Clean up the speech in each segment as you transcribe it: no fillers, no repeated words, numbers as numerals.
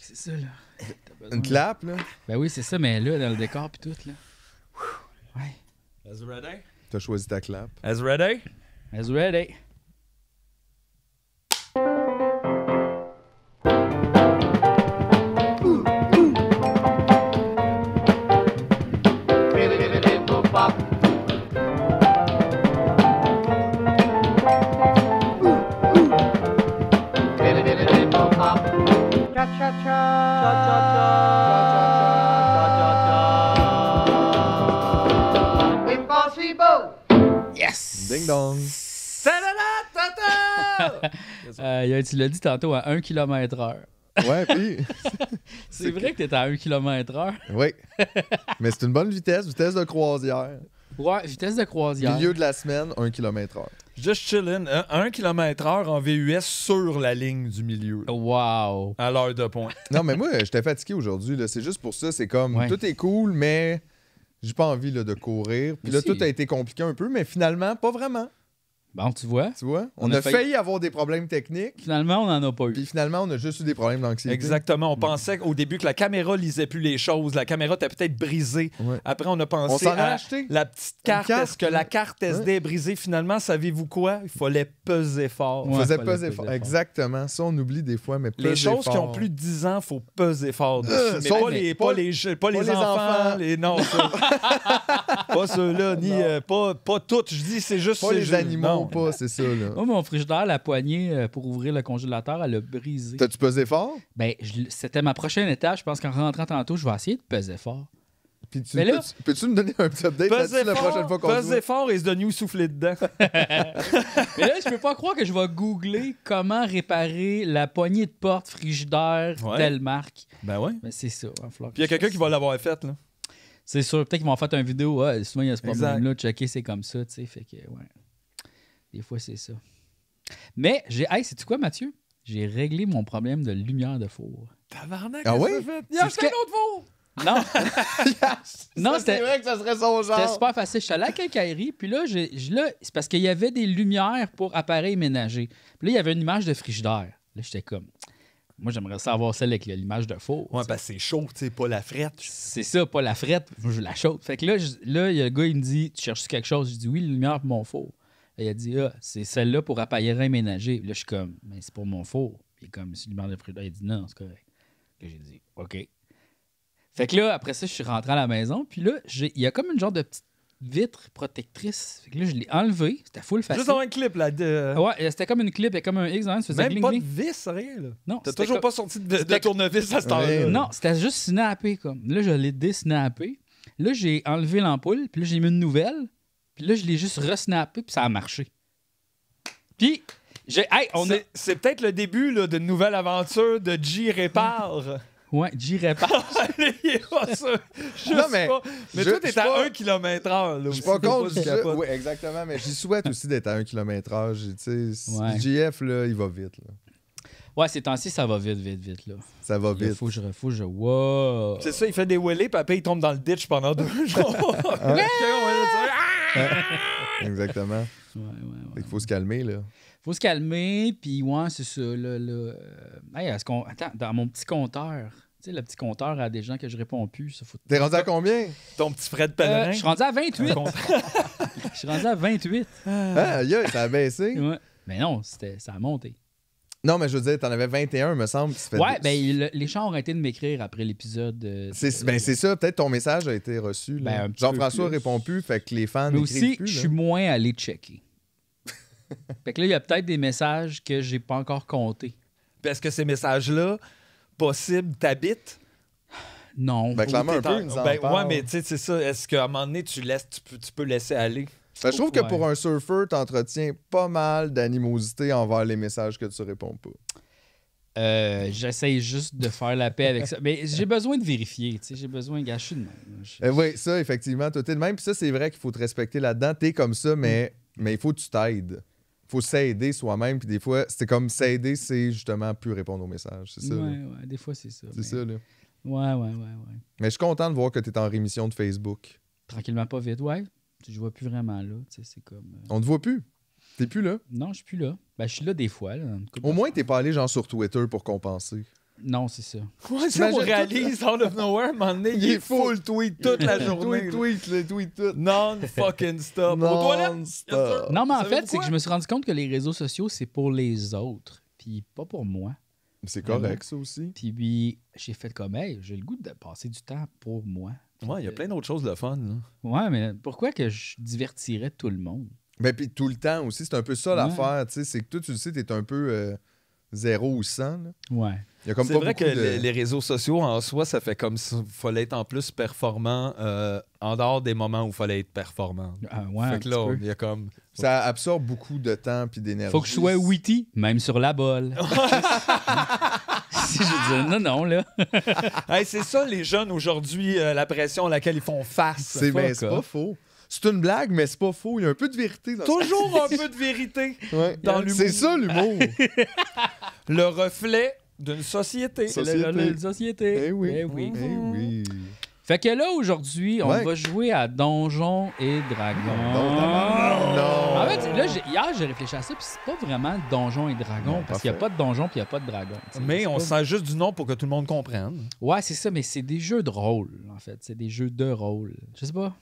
c'est ça, là. T'as besoin Une clap, là. Ben oui, c'est ça, mais là, dans le décor pis tout, là. Ouais. As ready? T'as choisi ta clap. As ready? As ready. Yes! Ding dong. Tu l'as dit tantôt à 1 km/h. Ouais, puis... C'est vrai que t'es à 1 km/h. Oui. Mais c'est une bonne vitesse de croisière. Ouais, vitesse de croisière. Milieu de la semaine, 1 km/h. Just chillin'. 1 km/h en VUS sur la ligne du milieu. Wow! À l'heure de pointe. Non, mais moi, j'étais fatigué aujourd'hui. Là. C'est juste pour ça. C'est comme, Ouais. tout est cool, mais j'ai pas envie là, de courir. Puis là, Si. tout a été compliqué un peu, mais finalement, pas vraiment. Bon, tu vois, Tu vois? On On a a failli avoir des problèmes techniques. finalement, on n'en a pas eu. Puis finalement, on a juste eu des problèmes d'anxiété. Exactement. On pensait au début que la caméra lisait plus les choses. La caméra était peut-être brisée. Ouais. Après, on a On pensé s'en a à acheté. la petite carte. carte, Est-ce que la carte SD est brisée? Finalement, savez-vous quoi? Il fallait peser fort. On Ouais, faisait fallait peser peser fort. fort. Exactement. Ça, on oublie des fois, mais peser Les choses qui ont fort. plus de 10 ans, il faut peser fort dessus. Mais sauf- pas les, pas les, pas les enfants. Non, ça. Pas ceux-là, ni pas toutes. Je dis, c'est juste Pas ces les jeux. animaux, Non. pas, c'est ça, là. Moi, mon frigidaire, la poignée pour ouvrir le congélateur, elle a brisé. T'as-tu pesé fort? Ben, c'était ma prochaine étape. Je pense qu'en rentrant tantôt, je vais essayer de peser fort. Puis tu, Mais là- peux-tu me donner un petit update là-dessus Pesez la prochaine fois qu'on se pesez voit? fort et se donner où souffler dedans. Mais là, je peux pas croire que je vais googler comment réparer la poignée de porte frigidaire Ouais. telle marque. Ben ouais. Mais c'est ça. Il va falloir que Puis il y a je quelqu'un fasse qui ça. va l'avoir fait, là. C'est sûr. Peut-être qu'ils vont faire une vidéo. Ah, souvent, il y a ce Exact. problème-là. Checker, c'est comme ça. Tu sais, fait que, ouais. Des fois, c'est ça. Mais, hey, sais-tu quoi, Mathieu? J'ai réglé mon problème de lumière de four. Tabarnak, Ah qu'est-ce ouais? que t'as fait? Il a C'est acheté ce un autre four! Non, non, Ça, c'est vrai que ça serait son c'était genre. super facile. Je suis allé à la quincaillerie, puis là, c'est parce qu'il y avait des lumières pour appareils ménagers. Puis là, il y avait une image de frigidaire. Là, j'étais comme... Moi, j'aimerais savoir celle avec l'image de four. Ouais, tu sais. parce que c'est chaud, tu sais, pas la frette. C'est ça, pas la frette. Moi, je veux la chaude. Fait que là, il y a le gars, il me dit, tu cherches quelque chose? Je dis, oui, la lumière pour mon four. Là, il a dit, ah, c'est celle-là pour appareil ménager. Là, je suis comme, mais c'est pour mon four. Puis comme, c'est lumière de frigidaire. Il dit, non, c'est correct. Là, j'ai dit, OK. Fait que là, après ça, je suis rentré à la maison. Puis là, il y a comme une genre de petite vitre protectrice. Fait que là, je l'ai enlevée. C'était full facile. Juste dans un clip, là. Ouais, c'était comme une clip et comme un X. Hein, ça faisait Même gling, pas de gling. vis, rien, là. Non, T'as c'était toujours comme- pas sorti de c'était- tournevis à cette heure-là. Ouais. là. Non, c'était juste snappé comme. Là, je l'ai désnappé. Là, j'ai enlevé l'ampoule, puis là, j'ai mis une nouvelle. Puis là, je l'ai juste resnappé, puis ça a marché. Puis, hey, C'est peut-être le début là, d'une nouvelle aventure de G Répare. Ouais, j'y répare. Allez, pas ça. Je Non, sais mais pas. Mais je- toi, je t'es suis à pas- 1 km/h. Je suis pas contre ça. Oui, exactement. Mais j'y souhaite aussi d'être à 1 km/h. Tu sais, Ouais. JF, là, il va vite. Là. Ouais, ces temps-ci, ça va vite, vite, vite, là. Ça va Il vite. faut que je... Wow! C'est ça, il fait des wheelies, puis après, il tombe dans le ditch pendant 2 jours. Exactement. Ouais, ouais, ouais. Fait qu'il faut se calmer, là. Faut se calmer, puis ouais, c'est ça, là. Hey, est-ce qu'on... Attends, dans mon petit compteur, tu sais, le petit compteur à des gens que je réponds plus, ça faut... T'es rendu à combien? Ton petit Fred Pellerin. Je suis rendu à 28. Je suis rendu à 28. Ah, yeah, ça a baissé. Ouais. Mais non, ça a monté. Non, mais je veux dire, t'en avais 21, me semble. Qui se fait Ouais, ben les gens ont arrêté de m'écrire après l'épisode. c'est ça, peut-être ton message a été reçu. Ben, Là. un petit Jean-François peu plus. répond plus, fait que les fans Mais n'écrivent aussi, plus. je là. suis moins allé checker. Fait que là, il y a peut-être des messages que j'ai pas encore comptés. Puis est-ce que ces messages-là, possibles, t'habitent? Non. Ben, clairement, un T'es en- peu, ils nous en ouais, parlent. mais tu sais, c'est ça. Est-ce qu'à un moment donné, tu peux laisser aller? Ben, je trouve que Ouais. pour un surfeur, t'entretiens pas mal d'animosité envers les messages que tu réponds pas. J'essaye juste de faire la paix avec ça. Mais j'ai besoin de vérifier. Tu sais, j'ai besoin de gâcher de même. Oui, ça, effectivement, toi, t'es de même. Puis ça, c'est vrai qu'il faut te respecter là-dedans. T'es comme ça, mais il faut que tu t'aides. Il faut s'aider soi-même. Puis des fois, c'est comme s'aider, c'est justement plus répondre aux messages. C'est ça. Ouais, là. ouais, des fois, c'est ça. C'est ça, là. Ouais. Mais je suis content de voir que t'es en rémission de Facebook. Tranquillement, pas vite. Ouais. Je vois plus vraiment là. Tu sais, c'est comme. On te voit plus. T'es plus là. Non, je suis plus là. Ben, je suis là des fois. Là, dans une couple Au de moins, fois. t'es pas allé genre sur Twitter pour compenser. Non, c'est ça. Ouais, ça, on réalise out of nowhere, à un moment donné, il est full tweet toute la journée. tweet tout. Non-fucking stop. Aux toilettes? Non-stop. Non, mais en Savez-vous fait, c'est quoi? que je me suis rendu compte que les réseaux sociaux, c'est pour les autres, puis pas pour moi. C'est correct, ça aussi. Puis j'ai fait comme, hey, j'ai le goût de passer du temps pour moi. Ouais, il y a plein d'autres choses de fun. Là. Ouais, mais pourquoi que je divertirais tout le monde? Ben, puis tout le temps aussi, c'est un peu ça Ouais. l'affaire, tu sais, c'est que toi, tu le sais, t'es un peu 0 ou 100, là. Ouais. Il y a comme C'est pas vrai que beaucoup de... les réseaux sociaux, en soi, ça fait comme si il fallait être en plus performant en dehors des moments où il fallait être performant. Ah, ouais, un fait que là, petit peu. il y a comme... Ça absorbe beaucoup de temps puis d'énergie. Faut que je sois witty, même sur la bolle. Si je dis non, là. Hey, c'est ça, les jeunes, aujourd'hui, la pression à laquelle ils font face. C'est fuck c'est off. pas faux. C'est une blague, mais c'est pas faux. Il y a un peu de vérité dans Toujours un peu de vérité ça. Ouais. dans l'humour. C'est ça, l'humour. Le reflet d'une société. Ça- C'est la société. Eh oui. Eh oui. Eh oui. Fait que là, aujourd'hui, on Ouais. va jouer à Donjons et Dragons. Non. En fait, là, hier, j'ai réfléchi à ça, puis c'est pas vraiment Donjons et Dragons, Non, parce qu'il n'y a parfait. pas de donjon puis il n'y a pas de dragon. tu sais. Mais C'est on pas- sent juste du nom pour que tout le monde comprenne. Ouais, c'est ça, mais c'est des jeux de rôle, en fait. C'est des jeux de rôle. Je sais pas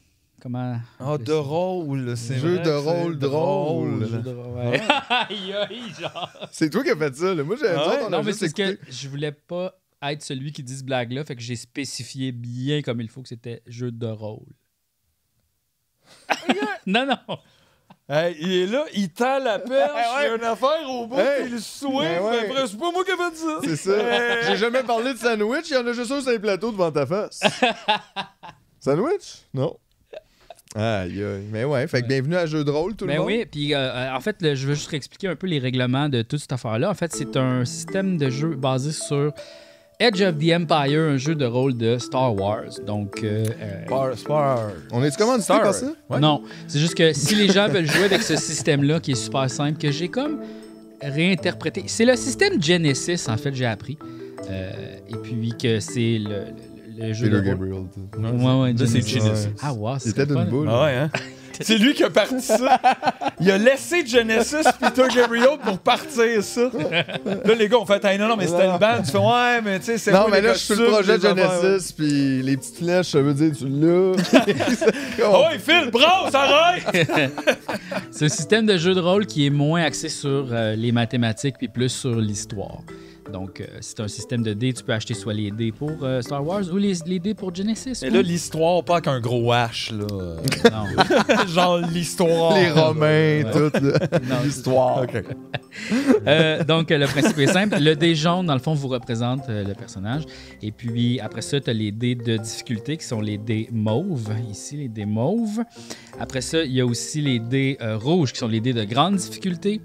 comment... Ah, de rôle, c'est Jeu vrai de que c'est rôle drôle. Jeux de rôle, ouais. Aïe, aïe, genre... C'est toi qui as fait ça, là. Moi, j'ai Ah ouais? on a Non, mais juste c'est ce que écouté. je voulais pas être celui qui dit ce blague-là, fait que j'ai spécifié bien comme il faut que c'était jeu de rôle. non, non. Hey, il est là, il tend la perche, il y a une affaire au bout, Hey. il le souhaite, Ben ouais. mais après, c'est pas moi qui ai fait ça. C'est ça. J'ai jamais parlé de sandwich. Il y en a juste un sur les plateaux devant ta face. Sandwich? Non. Aïe, aïe. Mais ouais, fait que bienvenue à Jeu de rôle, tout le Ben monde. oui, puis en fait, là, je veux juste réexpliquer un peu les règlements de toute cette affaire-là. En fait, c'est un système de jeu basé sur Edge of the Empire, un jeu de rôle de Star Wars. Donc, Spar. On est-tu commandité Star. par ça? Ouais. non, c'est juste que si les gens veulent jouer avec ce système-là, qui est super simple, que j'ai comme réinterprété. C'est le système Genesis, en fait, j'ai appris. Et puis que c'est le jeu Peter de rôle. Gabriel. Ouais, Là, c'est Genesis. Genesis. Ah, wow, Il c'est était d'une fun. boule. Ah ouais, hein? C'est lui qui a parti ça. Il a laissé Genesis Peter Gabriel pour partir ça. Là, les gars ont fait, hey, non, mais c'était une bande. Tu fais, ouais, mais tu sais, c'est Non, moi, mais les là, je suis sur le costumes, projet les affaires. Genesis, puis les petites flèches, ça veut dire tu l'as. Oh, ouais, Phil, brasse, arrête! C'est un système de jeu de rôle qui est moins axé sur les mathématiques puis plus sur l'histoire. Donc, c'est un système de dés. Tu peux acheter soit les dés pour Star Wars ou les dés pour Genesis. Et ou- là, l'histoire, pas qu'un gros H, là. Non. Genre l'histoire. Les Romains, Ouais. tout. là. Non, L'histoire. OK. donc, le principe est simple. Le dé jaune, dans le fond, vous représente le personnage. Et puis, après ça, tu as les dés de difficulté qui sont les dés mauves. Ici, les dés mauves. Après ça, il y a aussi les dés rouges qui sont les dés de grande difficulté.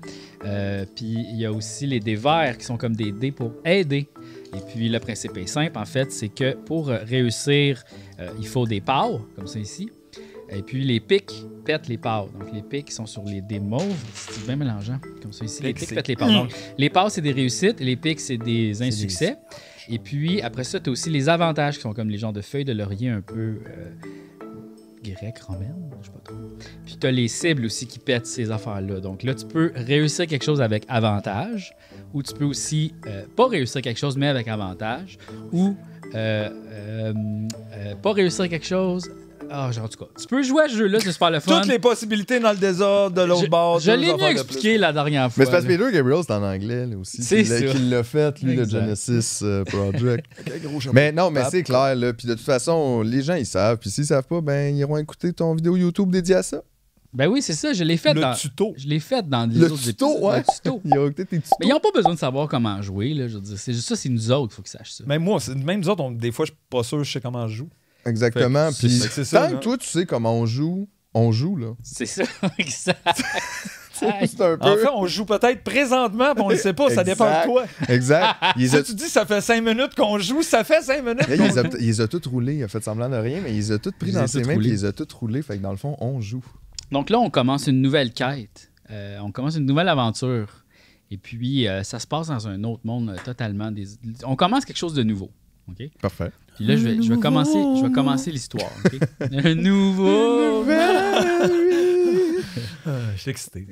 Puis, il y a aussi les dés verts qui sont comme des dés pour aider. Et puis, le principe est simple, en fait, c'est que pour réussir, il faut des pâles, comme ça ici. Et puis, les pics pètent les pâles. Donc, les pics sont sur les dés mauves. C'est bien mélangeant, comme ça ici. Les Pics, pics c'est- pètent les pâles. Donc, les pâles, c'est des réussites. Les pics, c'est des insuccès. Et puis, après ça, tu as aussi les avantages qui sont comme les genres de feuilles de laurier un peu grecques, romaines, je sais pas trop. Puis, tu as les cibles aussi qui pètent ces affaires-là. Donc, là, tu peux réussir quelque chose avec avantage ou tu peux aussi pas réussir quelque chose, mais avec avantage ou pas réussir quelque chose. Ah, genre, en tout cas, tu peux jouer à ce jeu-là, c'est super le fun. Toutes les possibilités dans le désordre de l'autre bord. Je toutes l'ai les mieux affaires de expliqué la dernière fois. Mais c'est parce que là. Peter Gabriel, c'est en anglais, là, aussi. C'est Qu'il ça. qu'il l'a fait, lui, Exact. le Genesis Project. plus. Gros chapeau. Mais non, mais Pape. c'est clair, là. Puis de toute façon, les gens, ils savent. Puis s'ils savent pas, ben, ils iront écouter ton vidéo YouTube dédiée à ça. Ben oui, c'est ça, je l'ai fait Le dans... tuto. Je l'ai fait dans les Le autres tuto, épisodes. ouais. Le tuto. Ils iront écouter tes tutos. Mais ils n'ont pas besoin de savoir comment jouer, là, je veux dire. C'est juste ça, c'est nous autres, il faut qu'ils sachent ça. Même moi, même nous autres, des fois, je suis pas sûr je sais comment je joue. Exactement. Fait que Puis c'est ça, tant là. que toi, tu sais comment on joue, là. C'est ça, exact. C'est un peu... En fait, on joue peut-être présentement, mais on le sait pas, ça dépend Exact. de toi. Exact. Il les Si a, tu dis ça fait 5 minutes qu'on joue, ça fait 5 minutes. il les a toutes roulées. Il a fait semblant de rien, mais il les a toutes pris Il dans les a ses toutes mains puis roulées. il les a toutes roulées. Fait que dans le fond, on joue. Donc là, on commence une nouvelle quête. On commence une nouvelle aventure. Et puis, ça se passe dans un autre monde totalement. On commence quelque chose de nouveau. OK? Parfait. Puis là, je vais commencer l'histoire. OK? Un nouveau. Je suis excité.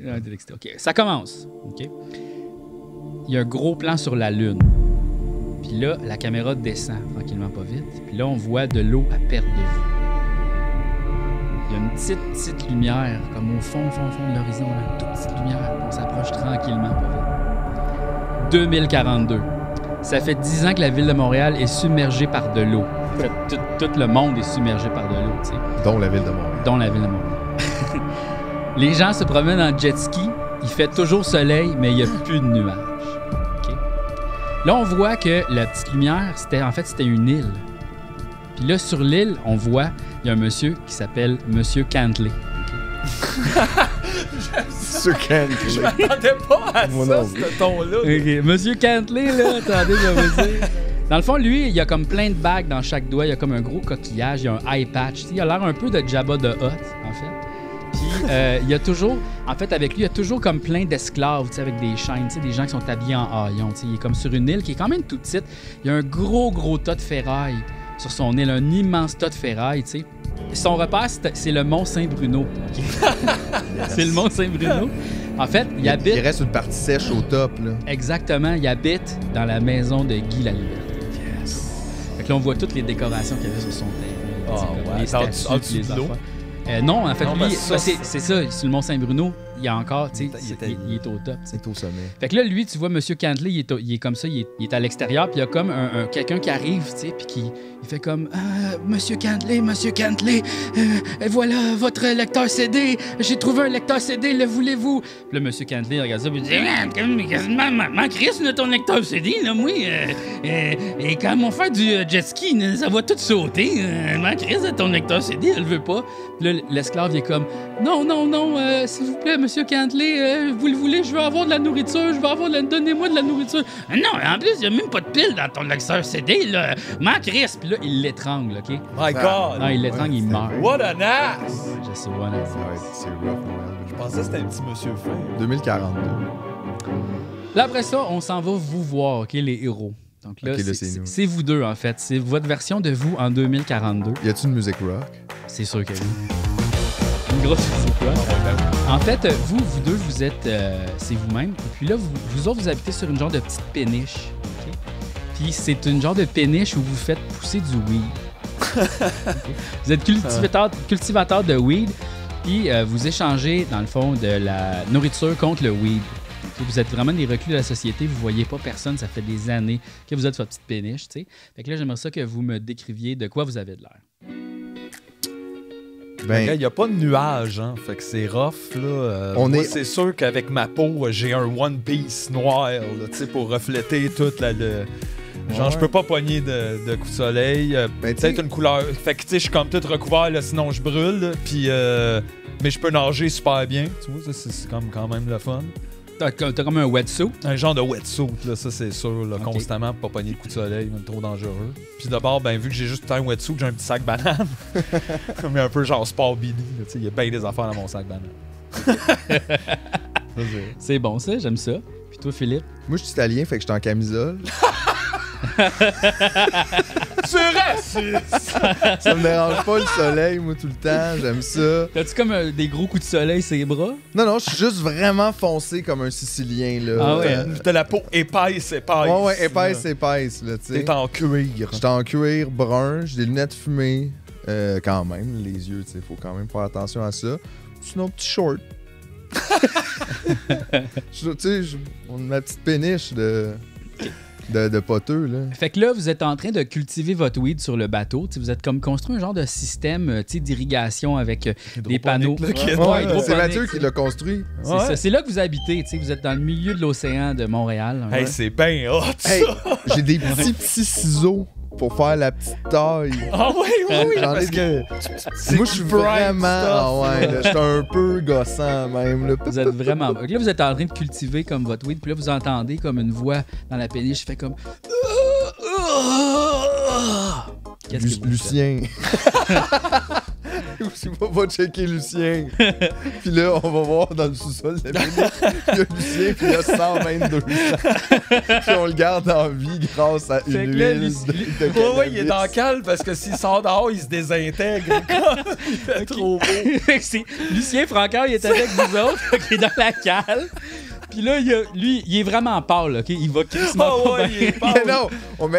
OK, ça commence. OK? Il y a un gros plan sur la Lune. Puis là, la caméra descend tranquillement pas vite. Puis là, on voit de l'eau à perte de vue. Il y a une petite lumière, comme au fond de l'horizon, là, une toute petite lumière. On s'approche tranquillement pas vite. 2042. Ça fait 10 ans que la ville de Montréal est submergée par de l'eau. En fait, tout le monde est submergé par de l'eau, tu sais. Dont la ville de Montréal. Dont la ville de Montréal. Les gens se promènent en jet ski. Il fait toujours soleil, mais il n'y a plus de nuages. Okay? Là, on voit que la petite lumière, c'était une île. Puis là, sur l'île, on voit, il y a un monsieur qui s'appelle Monsieur Cantley. Monsieur Cantley. Je m'attendais pas à ça, ce ton-là. Okay. Monsieur Cantley, là, attendez, je vais vous dire. Dans le fond, lui, il y a comme plein de bagues dans chaque doigt. Il y a comme un gros coquillage, il y a un eye patch. Il a l'air un peu de Jabba the Hutt, en fait. Puis, il y a toujours... En fait, avec lui, il y a toujours comme plein d'esclaves, avec des chaînes, des gens qui sont habillés en haillons. Il est comme sur une île qui est quand même toute petite. Il y a un gros tas de ferraille sur son île, un immense tas de ferraille, tu sais. Son repère, c'est le Mont Saint-Bruno. C'est le Mont Saint-Bruno. En fait, il habite... Il reste une partie sèche au top, là. Exactement. Il habite dans la maison de Guy Laliberté. Fait que là, on voit toutes les décorations qu'il y avait sur son terrain. Les statues, les affaires. Non, en fait, lui, c'est ça. Sur le Mont-Saint-Bruno, il y a encore, tu sais, il est au top. C'est au sommet. Fait que là, lui, tu vois, M. Cantley, il est comme ça, il est à l'extérieur, puis il y a comme quelqu'un qui arrive, tu sais, puis il fait comme Monsieur Cantley, voilà votre lecteur CD. J'ai trouvé un lecteur CD, le voulez-vous? Puis là, M. Cantley regarde ça, puis il dit quasiment Chris, ton lecteur CD, là, moi, et quand on fait du jet ski, ça va tout sauter. Chris, ton lecteur CD, elle veut pas. Puis là, l'esclave, il est comme non, s'il vous plaît, Monsieur Cantley, vous le voulez, je veux avoir de la nourriture, donnez-moi de la nourriture. Non, en plus, il n'y a même pas de pile dans ton lecteur CD, là. Chris, puis là, il l'étrangle, OK? My God! Non, il l'étrangle, il meurt. What an ass! Je sais, what an ass. C'est rough, Montréal. Je pensais que c'était un petit monsieur fin. 2042. Là, après ça, on s'en va vous voir, OK, les héros. Donc là, okay, c'est vous deux, en fait. C'est votre version de vous en 2042. Y a-tu une musique rock? C'est sûr que oui. Une grosse musique rock. En fait, vous deux, vous êtes... c'est vous-même. Et puis là, vous autres, vous habitez sur une genre de petite péniche. Okay? Puis c'est une genre de péniche où vous faites pousser du weed. Okay? Vous êtes cultivateur de weed. Puis vous échangez, dans le fond, de la nourriture contre le weed. Okay? Vous êtes vraiment des reclus de la société. Vous voyez pas personne. Ça fait des années que vous êtes sur votre petite péniche. T'sais. Fait que là, j'aimerais ça que vous me décriviez de quoi vous avez de l'air. Il n'y a pas de nuage, hein. Fait que c'est rough, là. Moi, c'est sûr qu'avec ma peau, j'ai un One Piece noir, là, pour refléter tout genre, je peux pas pogner de coups de soleil. Peut-être une couleur. Fait que, tu sais, je suis comme tout recouvert, là, sinon je brûle. Puis, mais je peux nager super bien. Tu vois, c'est comme quand même le fun. T'as comme un wetsuit? Un genre de wetsuit, là, ça c'est sûr, là, okay. Constamment pour pas pogner de coups de soleil, même trop dangereux. Puis d'abord, vu que j'ai juste un wetsuit, j'ai un petit sac banane. Mais un peu genre Sport Billy, il y a bien des affaires dans mon sac banane. C'est bon ça, j'aime ça. Puis toi, Philippe? Moi, je suis italien, fait que je suis en camisole. Tu raciste! Ça me dérange pas le soleil, moi, tout le temps. J'aime ça. T'as-tu comme des gros coups de soleil sur les bras? Non, je suis juste vraiment foncé comme un Sicilien, là. Ah ouais? T'as la peau épaisse. Ouais, épaisse, là, tu sais. T'es en cuir. J'étais en cuir brun, j'ai des lunettes fumées. Quand même, les yeux, tu sais, faut quand même faire attention à ça. Sinon, petit short. Tu sais, ma petite péniche de poteux, là. Fait que là, vous êtes en train de cultiver votre weed sur le bateau. T'sais, vous êtes comme construit un genre de système d'irrigation avec des panneaux. C'est Mathieu qui l'a construit. C'est ça. C'est là que vous habitez. Vous êtes dans le milieu de l'océan de Montréal. Hey, c'est bien hot, ça! Hey, j'ai des petits ciseaux pour faire la petite taille. Ah oui, parce que moi, je suis vraiment... je suis un peu gossant, même. Là. Vous êtes vraiment... Là, vous êtes en train de cultiver comme votre weed, puis là, vous entendez comme une voix dans la péniche qui fait comme... Qu'est-ce que Lucien. Va checker Lucien. Puis là, on va voir dans le sous-sol de la péniche. Il y a Lucien, puis il a 122 ans. Puis on le garde en vie grâce à une huile de cannabis. Il est dans le cale parce que s'il sort dehors, il se désintègre. Il fait trop beau. Lucien Francaire, il est avec vous autres, il est dans la cale. Puis là, lui, il est vraiment pâle, OK? Il va crissement pas bien. Mais non,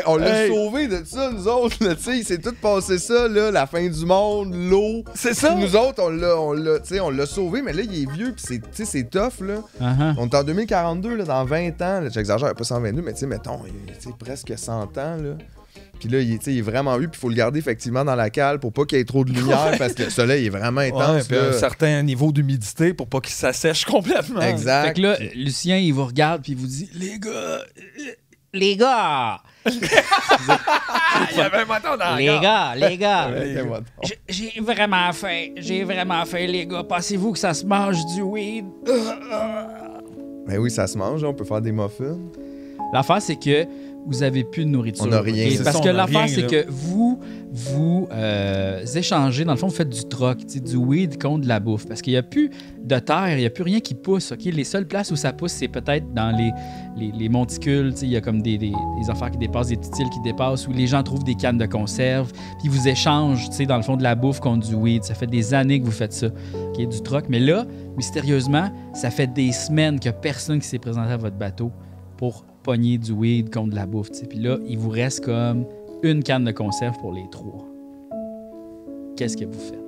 on l'a sauvé de ça, nous autres. Tu sais, il s'est tout passé ça, là, la fin du monde, l'eau. C'est ça. Puis nous autres, on l'a sauvé, mais là, il est vieux, puis c'est tough, là. On est en 2042, là, dans 20 ans. Là, j'exagère, pas 122, mais tu sais, mettons, presque 100 ans, là. Puis là, il est vraiment vieux, puis il faut le garder effectivement dans la cale pour pas qu'il y ait trop de lumière, parce que le soleil est vraiment intense. Puis un certain niveau d'humidité pour pas qu'il s'assèche complètement. Exact. Fait que là, Lucien, il vous regarde, puis il vous dit, les gars! Il y avait un moton dans les gars, j'ai vraiment faim, les gars. Pensez-vous que ça se mange du weed? Ben oui, ça se mange, on peut faire des muffins. L'affaire, c'est que vous avez plus de nourriture. On n'a rien. Parce que l'affaire, c'est que vous échangez, dans le fond, vous faites du troc, du weed contre de la bouffe. Parce qu'il n'y a plus de terre, il n'y a plus rien qui pousse. Okay? Les seules places où ça pousse, c'est peut-être dans les monticules. Il y a comme des affaires qui dépassent, des petites îles qui dépassent, où les gens trouvent des cannes de conserve, puis vous échangent, dans le fond, de la bouffe contre du weed. Ça fait des années que vous faites ça, okay? Du troc. Mais là, mystérieusement, ça fait des semaines qu'il n'y a personne qui s'est présenté à votre bateau pour pogner du weed contre de la bouffe. Puis là, il vous reste comme une canne de conserve pour les 3. Qu'est-ce que vous faites?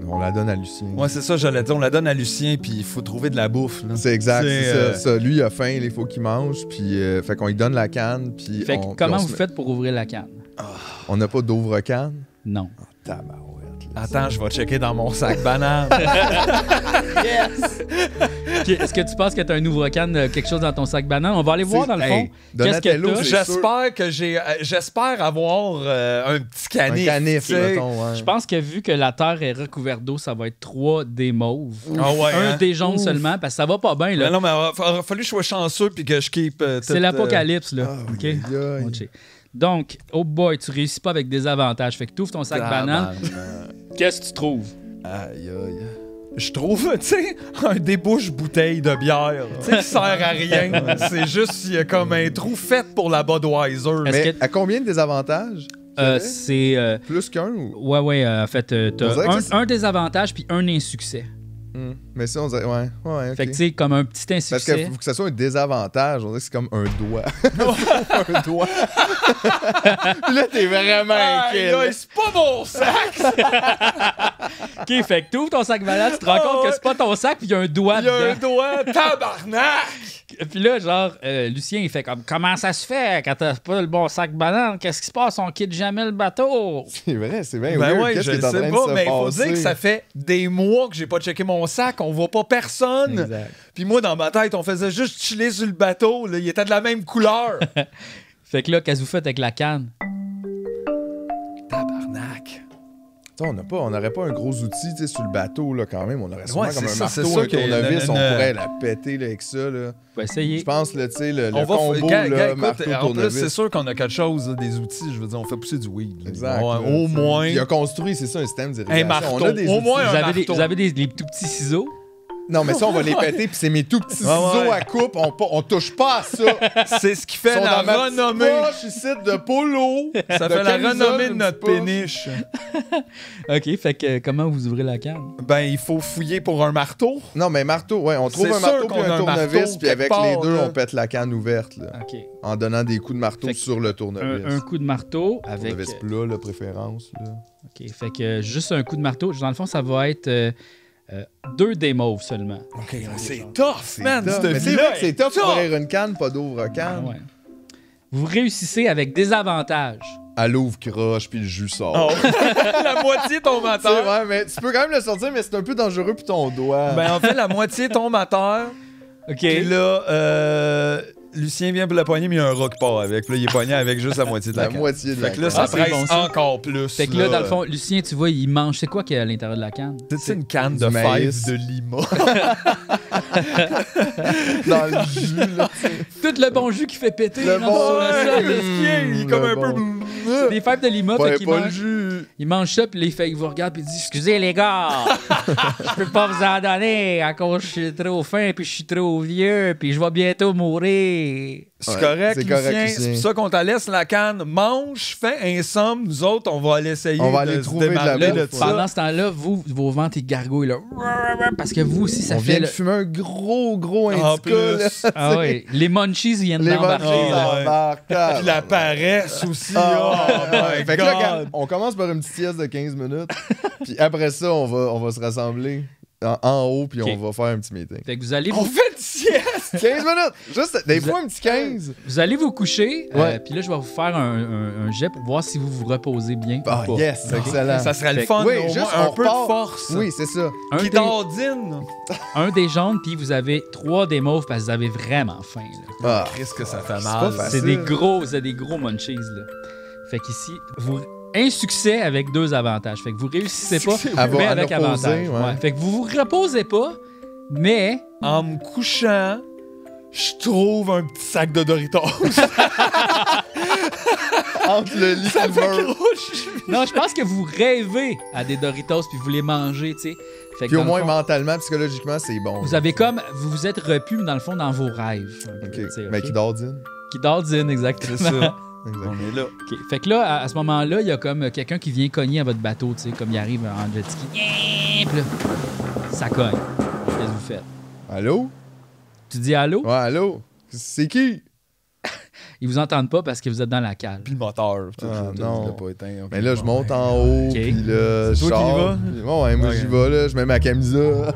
On la donne à Lucien. Ouais, c'est ça, j'allais dire. On la donne à Lucien, puis il faut trouver de la bouffe. Là. C'est exact, c'est ça. Lui, il a faim, il faut qu'il mange, puis fait qu'on lui donne la canne, puis... Fait que comment vous faites pour ouvrir la canne? On n'a pas d'ouvre-canne? Non. Oh, tabarouette. Attends, je vais checker dans mon sac banane. Yes! Okay, est-ce que tu penses que tu as un ouvre-canne, quelque chose dans ton sac banane? On va aller voir dans le fond. Qu'est-ce que J'espère avoir un petit canif. Un canif, mettons, ouais. Je pense que vu que la terre est recouverte d'eau, ça va être 3 dés mauves. Un dé jaune seulement, parce que ça va pas bien. Là. Non, mais il a fallu que je sois chanceux puis que je keep... C'est l'apocalypse, là. OK? Okay. Donc, oh boy, tu réussis pas avec des avantages. Fait que tu ouvres ton sac banane. Qu'est-ce que tu trouves? Aïe, aïe. Je trouve, tu sais, un débouche-bouteille de bière, tu sais, qui sert à rien. C'est juste, il y a comme un trou fait pour la Budweiser. Mais à combien de désavantages? C'est... Plus qu'un ou... Ouais, en fait, t'as un désavantage puis un insuccès. Mais ça, on dirait... Ouais, OK. Fait que, tu sais, comme un petit insuccès... Parce qu'il faut que ça soit un désavantage. On dirait que c'est comme un doigt. Un doigt. Puis là, t'es vraiment inquiet. C'est pas mon sac! OK, fait que t'ouvres ton sac banane, tu te rends compte que c'est pas ton sac, puis il y a un doigt dedans. Il y a un doigt, tabarnak! Puis là, genre, Lucien, il fait comme, comment ça se fait quand t'as pas le bon sac banane? Qu'est-ce qui se passe? On quitte jamais le bateau. C'est vrai, c'est bien. Ben oui, je le sais pas, mais il faut dire que ça fait des mois que j'ai pas checké mon sac. On voit pas personne. Exact. Puis moi, dans ma tête, on faisait juste chiller sur le bateau. Là. Il était de la même couleur. Fait que là, qu'est-ce que vous faites avec la canne? Tabarnak. On n'aurait pas un gros outil sur le bateau, là, quand même. On aurait souvent comme un ça, marteau, un tournevis, on pourrait la péter là, avec ça. Là. On va essayer. Je pense, là, le combo, marteau, en tournevis. plus, c'est sûr qu'on a quelque chose, là, des outils. Je veux dire, on fait pousser du weed. Là. Exact. Au moins. Il a construit, c'est ça, un système d'irrigation. Un marteau. On a des au moins vous un avez marteau. vous avez des tout petits ciseaux? Non, mais ça, on va les péter, puis c'est mes tout petits ciseaux à coupe. On touche pas à ça. C'est ce qui fait la renommée. Poche ici de polo. Ça fait la renommée de notre péniche. OK, fait que comment vous ouvrez la canne? Ben, il faut fouiller pour un marteau. Non, mais marteau, ouais. On trouve un marteau puis un tournevis, puis avec les deux, on pète la canne ouverte. Là, OK. en donnant des coups de marteau sur le tournevis. Un coup de marteau avec... Tournevis plat, la préférence. Là. OK, fait que juste un coup de marteau. Dans le fond, ça va être... 2 des mauves seulement. OK, c'est tough, man. Mais c'est vrai que c'est tough d'ouvrir une canne, pas d'ouvre-canne. Ouais. Vous réussissez avec des avantages. Elle ouvre croche, puis le jus sort. Oh. La moitié tombe à terre. Ouais, mais tu peux quand même le sortir, mais c'est un peu dangereux pour ton doigt. Ben, en fait, la moitié tombe à terre. OK. Et là, Lucien vient pour la poignée, mais il y a un rat qui part avec. Puis là, il est pogné avec juste la moitié de la canne. Moitié de la canne. Fait que là, ça presse bon, encore plus. Fait que là, dans le fond, Lucien, tu vois, il mange. C'est quoi qu'il y a à l'intérieur de la canne? C'est une canne de fèves de lima. Dans le jus, là. Tout le bon jus qui fait péter. Le bon sur le sol. Il est comme un peu... C'est des fèves de lima. Ouais, fait qu'il pas mange. le jus. il mange ça, puis là, il vous regarde, puis il dit « Excusez, les gars, je peux pas vous en donner à cause que je suis trop faim, puis je suis trop vieux, puis je vais bientôt mourir. » C'est correct, Lucien. C'est pour ça qu'on te laisse la canne. Mange, fais un somme. Nous autres, on va aller essayer de trouver de la bouffe. Pendant ce temps-là, vos ventres, ils gargouillent, là. Parce que vous aussi, ça on fait... vient de fumer un gros indica. Ah oui, les munchies viennent d'embarquer. Puis la paresse aussi. Fait que là, on commence par une petite sieste de 15 minutes. Puis après ça, on va se rassembler en haut, puis on va faire un petit meeting. Fait que vous allez On fait une sieste! 15 minutes! Juste, des fois, un petit 15. Vous allez vous coucher, puis là, je vais vous faire un jet pour voir si vous vous reposez bien. Ah, yes, excellent. Ça serait le fun, oui, juste un peu de force. Oui, c'est ça. Qui dardine. Un des jaunes, puis vous avez 3 des mauves parce que vous avez vraiment faim. Là. Qu'est-ce que ça fait mal. C'est des gros munchies. Là. Fait qu'ici, un succès avec 2 avantages. Fait que vous réussissez pas, mais avec avantage. Ouais. Fait que vous vous reposez pas, mais... En me couchant, je trouve un petit sac de Doritos. Entre le lit et le Non, je pense que vous rêvez à des Doritos puis vous les mangez, tu sais. Puis au moins, mentalement, psychologiquement, c'est bon. Vous avez comme... Vous vous êtes repu, dans le fond, dans vos rêves. OK. Mais qui dardine. Qui dardine, exactement. C'est ça. On est là. Okay. Fait que là, à ce moment-là, il y a comme quelqu'un qui vient cogner à votre bateau, tu sais, comme il arrive en jet ski. Puis là, ça cogne. Qu'est-ce que vous faites? Allô? Tu dis allô? Ouais, allô? C'est qui? Ils vous entendent pas parce que vous êtes dans la cale. Puis le moteur. Non. Pas éteint, okay. Mais là, je monte en haut, puis là, je sors. Ouais, moi, j'y vais, là. Je mets ma camisole.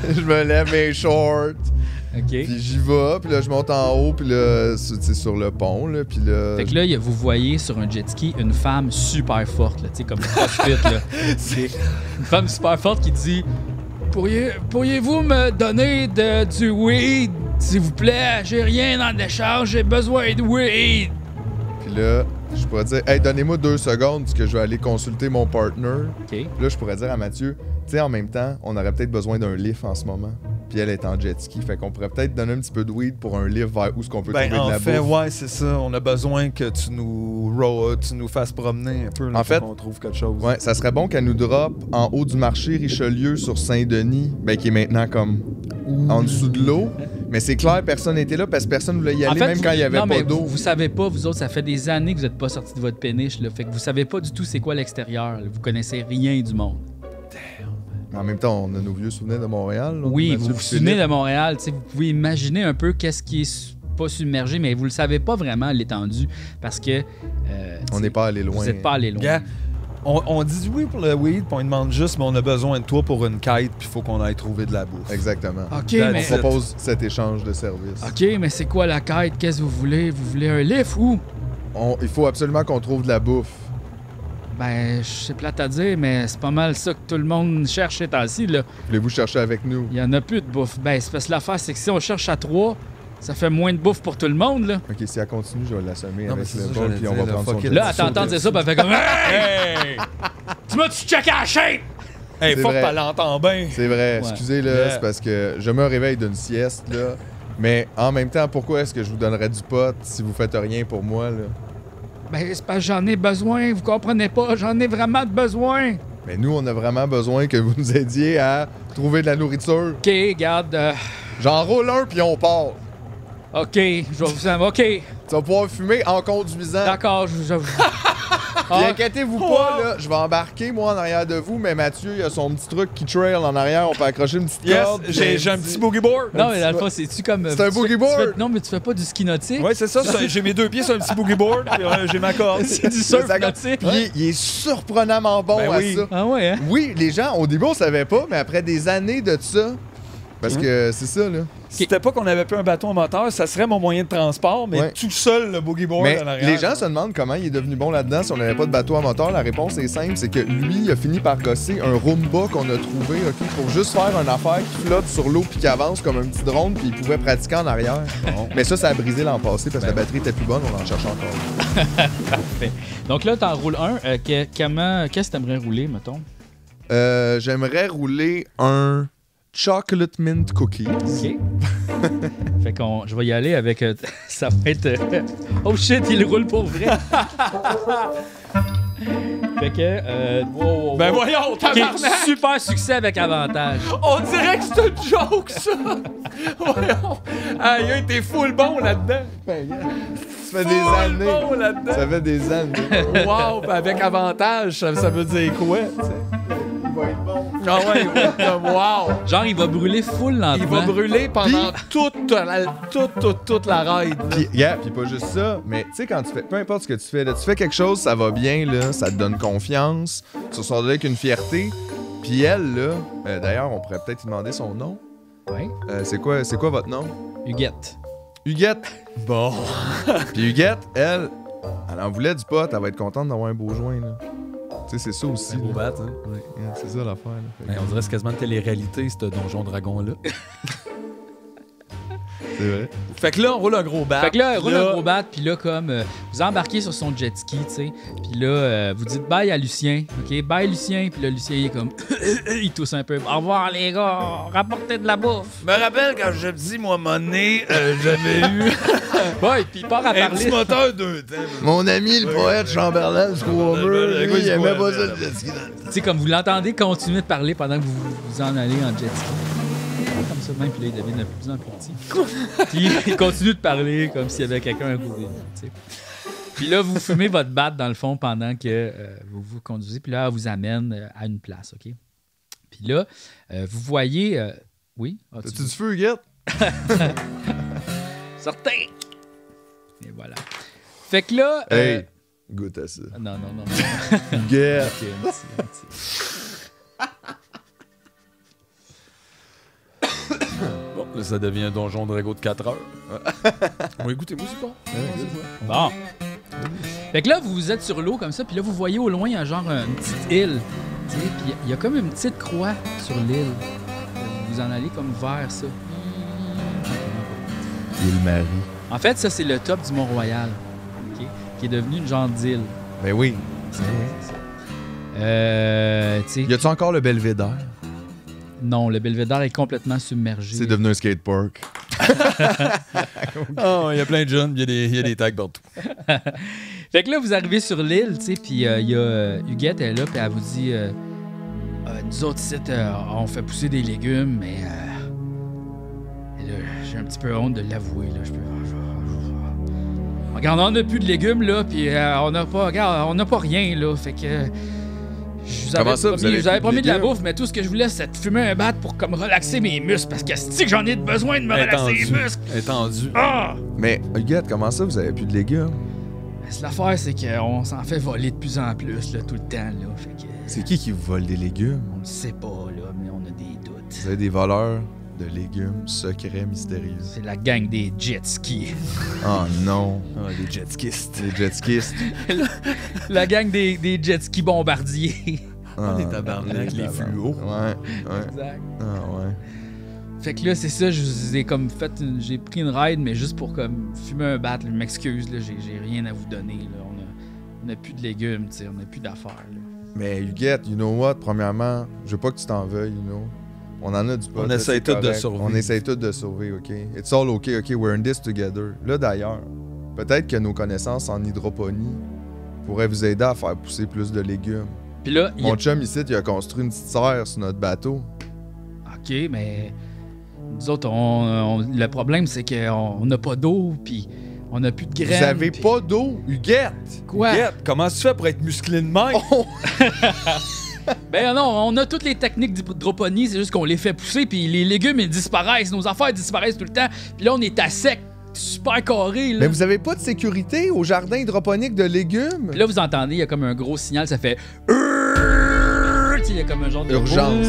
Je me lève mes shorts. Okay. Puis j'y vais, puis là, je monte en haut, puis là, c'est sur le pont, là, puis là... Fait que là, vous voyez sur un jet ski une femme super forte, là, tu sais, comme CrossFit, là. C'est une femme super forte qui dit « Pourriez-vous me donner du weed, s'il vous plaît? J'ai rien dans l'échange, j'ai besoin de weed. » Puis là, je pourrais dire « Hey, donnez-moi 2 secondes, parce que je vais aller consulter mon partner. » Okay. Puis là, je pourrais dire à Mathieu « Tu sais, en même temps, on aurait peut-être besoin d'un lift en ce moment. » Puis elle est en jet ski. Fait qu'on pourrait peut-être donner un petit peu de weed pour un lift vers où est-ce qu'on peut trouver de la bouffe. Ouais, c'est ça. On a besoin que tu nous fasses promener un peu. Là, en fait, qu'on trouve quelque chose. Ouais, ça serait bon qu'elle nous drop en haut du marché Richelieu sur Saint-Denis, qui est maintenant comme en dessous de l'eau. Mais c'est clair, personne n'était là parce que personne ne voulait y aller, même quand il n'y avait pas d'eau. Vous savez pas, vous autres, ça fait des années que vous n'êtes pas sortis de votre péniche. Là, fait que vous savez pas du tout c'est quoi l'extérieur. Là. Vous connaissez rien du monde. En même temps, on a nos vieux souvenirs de Montréal. Là, oui, vous vous souvenez de Montréal. Vous pouvez imaginer un peu qu'est-ce qui est pas submergé, mais vous le savez pas vraiment l'étendue parce que... on n'est pas allé loin. Vous n'êtes pas allé loin. Yeah. On dit oui pour le weed, puis on demande juste, mais on a besoin de toi pour une quête, puis il faut qu'on aille trouver de la bouffe. Exactement. OK, on propose cet échange de services. OK, mais c'est quoi la quête? Qu'est-ce que vous voulez? Vous voulez un lift ou? Il faut absolument qu'on trouve de la bouffe. Ben, c'est plate à dire, mais c'est pas mal ça que tout le monde cherche ces temps-ci, là. Voulez-vous chercher avec nous? Il y en a plus de bouffe. Ben, c'est parce que l'affaire, c'est que si on cherche à 3, ça fait moins de bouffe pour tout le monde, là. OK, si elle continue, je vais l'assommer avec le bol, puis on va prendre son... Là, à t'entendre dire ça, ben, elle fait comme... Hey! Tu m'as-tu checké à la shape? Hey, faut que tu l'entends bien. C'est vrai. Ouais. Excusez, là, c'est parce que je me réveille d'une sieste, là. Mais en même temps, pourquoi est-ce que je vous donnerais du pot si vous faites rien pour moi, là? Ben, c'est parce que j'en ai besoin, vous comprenez pas, j'en ai vraiment besoin. Mais nous, on a vraiment besoin que vous nous aidiez à trouver de la nourriture. OK, garde. J'en roule un, puis on part. OK, je vais vous... OK. Tu vas pouvoir fumer en conduisant. D'accord, je Puis inquiétez-vous pas, là, je vais embarquer, moi, en arrière de vous, mais Mathieu, il a son petit truc qui trail en arrière, on peut accrocher une petite corde. J'ai un petit boogie board. Non, mais dans le fond, c'est-tu comme... C'est un boogie board? Non, mais tu fais pas du ski nautique? Ouais, c'est ça, j'ai mes 2 pieds sur un petit boogie board, puis j'ai ma corde. C'est du surf nautique. Puis il est surprenamment bon à ça. Ah ouais, hein? Oui, les gens, au début, on savait pas, mais après des années de ça, parce que c'est ça, là. Si c'était pas qu'on avait plus un bateau à moteur, ça serait mon moyen de transport, mais tout seul, le boogie board en arrière. Les gens se demandent comment il est devenu bon là-dedans si on n'avait pas de bateau à moteur. La réponse est simple, c'est que lui, il a fini par gosser un Roomba qu'on a trouvé, pour juste faire une affaire qui flotte sur l'eau puis qui avance comme un petit drone, puis il pouvait pratiquer en arrière. Bon. Mais ça a brisé l'an passé parce que la batterie était plus bonne, on en cherche encore. Parfait. Donc là, t'en roules un. Qu'est-ce que t'aimerais rouler, mettons? J'aimerais rouler un Chocolate Mint Cookies. OK. Fait qu'on... Je vais y aller avec... ça va être... oh shit, il roule pour vrai! Fait que... Ben voyons, tabarnak! Super succès avec avantage. On dirait que c'est une joke, ça! Voyons! Aïe, t'es full bon là-dedans! Ça fait des années. Bon là-dedans! Ça fait des années. Wow! Avec avantage, ça veut dire quoi, tu sais? Il va être bon. Ah ouais, il va être comme wow! Genre, il va brûler full lentement. Il va brûler pendant toute la ride. Puis pas juste ça, mais tu sais, quand tu fais, peu importe ce que tu fais, là, tu fais quelque chose, ça va bien, là, ça te donne confiance, tu ressors de là avec une fierté. Puis elle, là, d'ailleurs, on pourrait peut-être lui demander son nom. Ouais. C'est quoi votre nom? Huguette. Huguette. Bon. Puis Huguette, elle en voulait du pot, elle va être contente d'avoir un beau joint, là. Tu sais, c'est ça aussi. C'est beau bat, hein? Ouais, c'est ça l'affaire, là. On dirait que c'est quasiment de télé-réalité, ce Donjon Dragon-là. C'est vrai. Fait que là, on roule un gros bat. Fait que là, roule un gros bat, puis là, comme vous embarquez sur son jet ski, tu sais, puis là, vous dites bye à Lucien, OK? Bye, Lucien, puis là, Lucien, il est comme... il tousse un peu. Au revoir, les gars, rapportez de la bouffe. Je me rappelle quand je me dis, moi, monnaie, j'avais eu... Ouais, puis il part à un parler. petit moteur 2 temps. Mon ami, le poète Chamberlain, je crois lui, il aimait pas ça, le jet ski. Tu sais, comme vous l'entendez continuer de parler pendant que vous en allez en jet ski. Comme ça, même, puis là, il devient de plus en plus petit. Puis il continue de parler comme s'il y avait quelqu'un à côté. Tu sais. Puis là, vous fumez votre batte dans le fond pendant que vous vous conduisez. Puis là, elle vous amène à une place, OK? Puis là, vous voyez... oui? As-tu du feu, Huguette? Sortez! Et voilà. Fait que là... Hey, goûte à ça. Non. Huguette! OK, merci. Bon, là, ça devient un Donjon Dragon de 4 heures. Oui, écoutez-moi, c'est pas. Bon. Fait que là, vous êtes sur l'eau comme ça, puis là, vous voyez au loin, il y a genre une petite île. Tu sais, puis il y a comme une petite croix sur l'île. Vous en allez comme vers ça. Île Marie. En fait, ça, c'est le top du Mont-Royal, OK? Qui est devenu une genre d'île. Ben oui. C'est ça. Tu sais... Y a-tu encore le Belvédère? Non, le Belvédère est complètement submergé. C'est devenu un skatepark. Oh, il y a plein de jeunes, il y a des tags partout. Fait que là, vous arrivez sur l'île, tu sais, puis il y a Huguette, elle est là, puis elle vous dit nous autres ici, on fait pousser des légumes, mais là, j'ai un petit peu honte de l'avouer, là. Regarde, on n'a plus de légumes, là, puis on n'a pas rien, là, fait que... Je vous avais promis de la bouffe, mais tout ce que je voulais, c'est de fumer un bat pour comme relaxer mes muscles, parce que c'est que j'en ai besoin de me relaxer les muscles. Étendu. Ah! Mais, Huguette, comment ça, vous avez plus de légumes? L'affaire, c'est qu'on s'en fait voler de plus en plus, là, tout le temps, là, fait que... C'est qui vous vole des légumes? On le sait pas, là, mais on a des doutes. Vous avez des voleurs de légumes secrets, mystérieux. C'est la gang des jet skis. Oh non. Ah, les jet skistes. Les jet skistes. La gang des jet skis bombardiers. Ah, les tabarnak, les fluos. Ouais. Exact. Ah ouais. Fait que là, c'est ça, je vous ai comme fait j'ai pris une ride, mais juste pour comme fumer un bat, là, je m'excuse, là, j'ai rien à vous donner, là. On a plus de légumes, tu sais, on a plus d'affaires, là. Mais Huguette, you know what? Premièrement, je veux pas que tu t'en veuilles, you know. On en a du pot. On essaye tous de survivre. On essaye tous de sauver, OK? It's all OK, we're in this together. Là, d'ailleurs, peut-être que nos connaissances en hydroponie pourraient vous aider à faire pousser plus de légumes. Puis là, Mon chum ici, il a construit une petite serre sur notre bateau. OK, mais nous autres, le problème, c'est qu'on n'a pas d'eau, puis on n'a plus de graines. Vous avez pis... pas d'eau, Huguette? Quoi? Huguette, comment tu fais pour être musclé de même? Oh! Ben non, on a toutes les techniques d'hydroponie, c'est juste qu'on les fait pousser, puis les légumes, ils disparaissent, nos affaires disparaissent tout le temps, puis là, on est à sec, super carré, là. Mais vous avez pas de sécurité au jardin hydroponique de légumes? Puis là, vous entendez, il y a comme un gros signal, ça fait... Il y a comme un genre de... Urgence.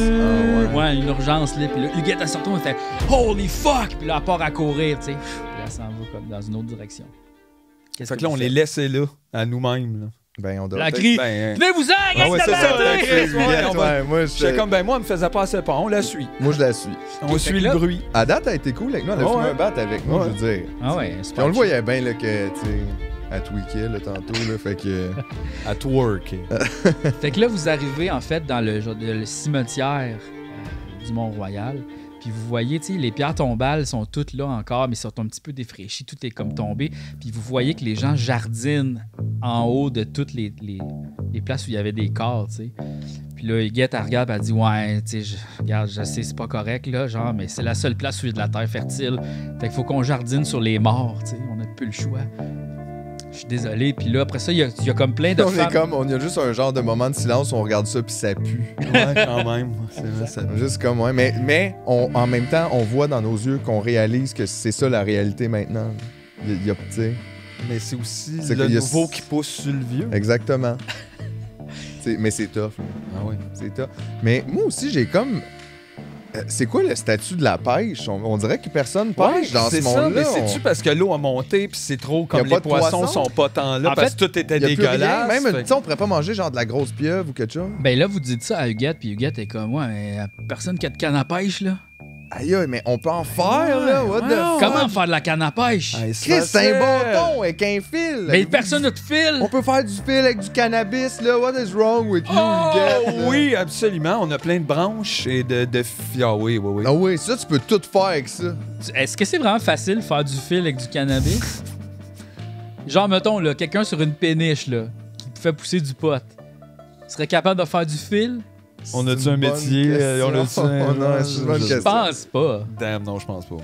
Ouais, une urgence, là. Puis là, Huguette, elle sort, elle fait « Holy fuck! » Puis là, elle part à courir, tu sais. Puis là, elle s'en va comme dans une autre direction. Fait que là, on les laissait là, à nous-mêmes, là. Ben, on doit la crie, venez-vous-en, ah ouais, c'est ça, moi, j'étais comme, ben moi, elle me faisait pas assez pas, on la suit. Moi, je la suis. On suit le bruit. À date, elle a été cool avec nous, elle a fumé un bat avec moi, je veux dire. Ah ouais, c'est pas. On le voyait bien, là, que, tu sais, elle tweakait, là, tantôt, là, fait que... À twerk. Fait que là, vous arrivez, en fait, dans le cimetière du Mont-Royal. Puis vous voyez, tu sais, les pierres tombales sont toutes là encore, mais sont un petit peu défraîchies, tout est comme tombé. Puis vous voyez que les gens jardinent en haut de toutes les les places où il y avait des corps, tu sais. Puis là, Huguette, elle regarde, elle dit « Ouais, tu sais, regarde, je sais, c'est pas correct, là, genre, mais c'est la seule place où il y a de la terre fertile. Fait qu'il faut qu'on jardine sur les morts, tu sais, on n'a plus le choix. » Je suis désolé. Puis là, après ça, il y a comme plein de femmes... On a juste un genre de moment de silence où on regarde ça, puis ça pue. Ouais, quand même. C'est vrai, ça pue. Juste comme, ouais. Mais en même temps, on voit dans nos yeux qu'on réalise que c'est ça la réalité maintenant. Il y a, tu sais... Mais c'est aussi le nouveau qui pousse sur le vieux. Exactement. Mais c'est tough. Là. Ah oui. C'est tough. Mais moi aussi, j'ai comme... c'est quoi le statut de la pêche? On dirait que personne pêche dans ce monde-là. Mais c'est-tu parce que l'eau a monté puis c'est trop comme les poissons sont pas tant là parce que tout était dégueulasse? Même, on pourrait pas manger genre de la grosse pieuvre ou quelque chose. Ben là, vous dites ça à Huguette, puis Huguette est comme, ouais, mais personne qui a de canne à pêche, là. Aïe, mais on peut en faire, là. What the fuck? Comment faire de la canne à pêche? Chris, c'est un bâton avec un fil. Mais personne n'a de fil. On peut faire du fil avec du cannabis, là. What is wrong with you, Huguette? Oui, absolument. On a plein de branches et de Ah oui. Ah oui, ça, tu peux tout faire avec ça. Est-ce que c'est vraiment facile de faire du fil avec du cannabis? Genre, mettons, là, quelqu'un sur une péniche, là, qui fait pousser du pot, serait capable de faire du fil? On a-tu un métier? On a-tu Je pense pas. Damn, non, je pense pas.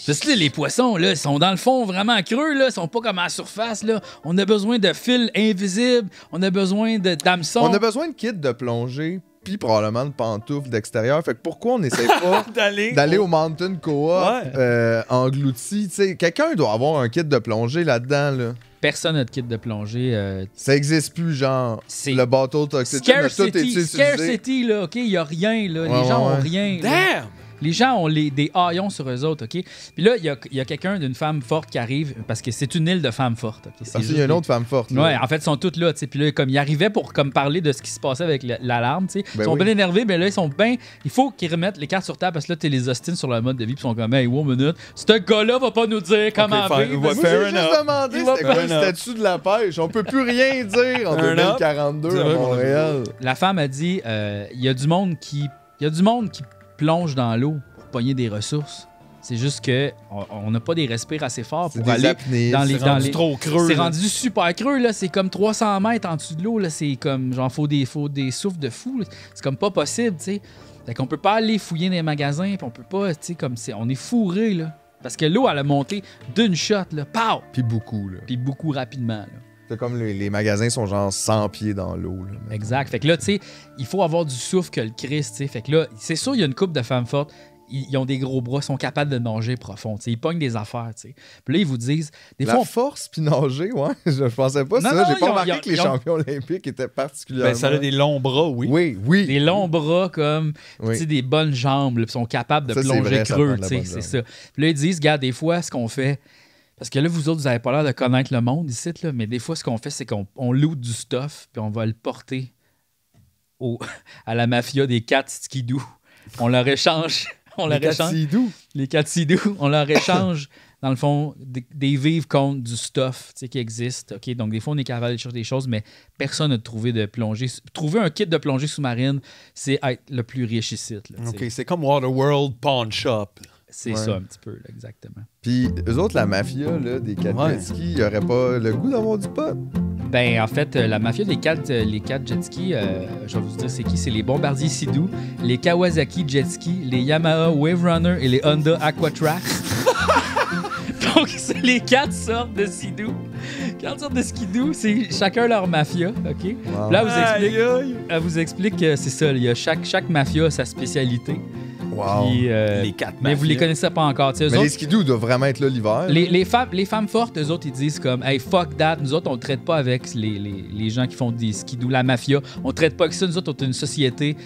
Parce que là, les poissons, là, ils sont dans le fond vraiment creux, là. Ils sont pas comme à la surface, là. On a besoin de fils invisibles. On a besoin d'hameçons. On a besoin de kits de plongée, puis probablement de pantoufles d'extérieur. Fait que pourquoi on n'essaie pas d'aller au Mountain Co-op englouti? T'sais, quelqu'un doit avoir un kit de plongée là-dedans, là. Personne n'a de kit de plongée. Ça existe plus, genre, le bateau toxique. Scarcity, là, OK? Il y a rien, là. Les gens ont rien. Damn! Là. Les gens ont des haillons sur eux autres, OK? Puis là, il y a quelqu'un d'une femme forte qui arrive, parce que c'est une île de femmes fortes, OK? Parce qu'il y a une autre femme forte, là. Ouais, en fait, ils sont toutes là, tu sais. Puis là, comme ils arrivaient pour comme, parler de ce qui se passait avec l'alarme, tu sais. Ils sont bien énervés, mais là, ils sont bien... Il faut qu'ils remettent les cartes sur table, parce que là, t'es les ostines sur leur mode de vie, puis ils sont comme, hey, wow, minute, ce gars-là va pas nous dire comment vivre. Moi, j'ai juste demandé c'était quoi le statut de la pêche. On peut plus rien dire en 2042 à Montréal. La femme a dit, il y a du monde qui plonge dans l'eau pour pogner des ressources. C'est juste que on n'a pas des respires assez forts pour aller dans les trop creux. C'est rendu super creux là, c'est comme 300 mètres en dessous de l'eau là, c'est comme genre faut des souffles de fou, là. C'est comme pas possible, tu sais. Fait qu'on peut pas aller fouiller dans les magasins, puis on peut pas, tu sais, comme on est fourré là, parce que l'eau elle a monté d'une shot là, pow! Puis beaucoup rapidement là. C'est comme les magasins sont genre 100 pieds dans l'eau. Exact. Fait que là, tu sais, il faut avoir du souffle que le Christ, tu sais. Fait que là, c'est sûr, il y a une couple de femmes fortes. Ils ont des gros bras, sont capables de nager profond, tu sais. Ils pognent des affaires, tu sais. Puis là, ils vous disent... Force puis nager, ouais. Je pensais pas ça. J'ai pas remarqué que les champions olympiques étaient particulièrement... Ben, ça a des longs bras, oui. Oui. Des longs bras comme, tu sais, des bonnes jambes, puis sont capables de plonger creux, tu sais. C'est ça. Puis là, ils disent, regarde, des fois, ce qu'on fait... Parce que là, vous autres, vous n'avez pas l'air de connaître le monde ici, là, mais des fois, ce qu'on fait, c'est qu'on loot du stuff, puis on va le porter à la mafia des 4 skidoo. On leur échange. Les 4 skidoo. On leur échange, dans le fond, des vivres contre du stuff qui existe. Okay? Donc, des fois, on est capable de chercher des choses, mais personne n'a trouvé de plongée. Trouver un kit de plongée sous-marine, c'est être le plus riche ici. Là, OK, c'est comme Waterworld Pawn Shop. C'est ça, un petit peu, là, exactement. Puis, eux autres, la mafia là, des 4 jet skis, ils n'auraient pas le goût d'avoir du pot? Ben, en fait, la mafia des 4 jet skis, je vais vous dire c'est qui? C'est les Bombardier Sea-Doo, les Kawasaki Jet Ski, les Yamaha Wave Runner et les Honda Aquatrax. Donc, c'est les 4 sortes de Sea-Doo. 4 sortes de skidoo, c'est chacun leur mafia, OK? Wow. Là, elle vous explique que c'est ça, il y a chaque mafia a sa spécialité. Wow. Puis, les 4 mais vous les connaissez pas encore. Mais autres, les skidoo doivent vraiment être là l'hiver. Les femmes fortes, eux autres, ils disent comme hey, fuck that, nous autres, on ne traite pas avec les gens qui font des skidoo, la mafia. On ne traite pas avec ça. Nous autres, on est une société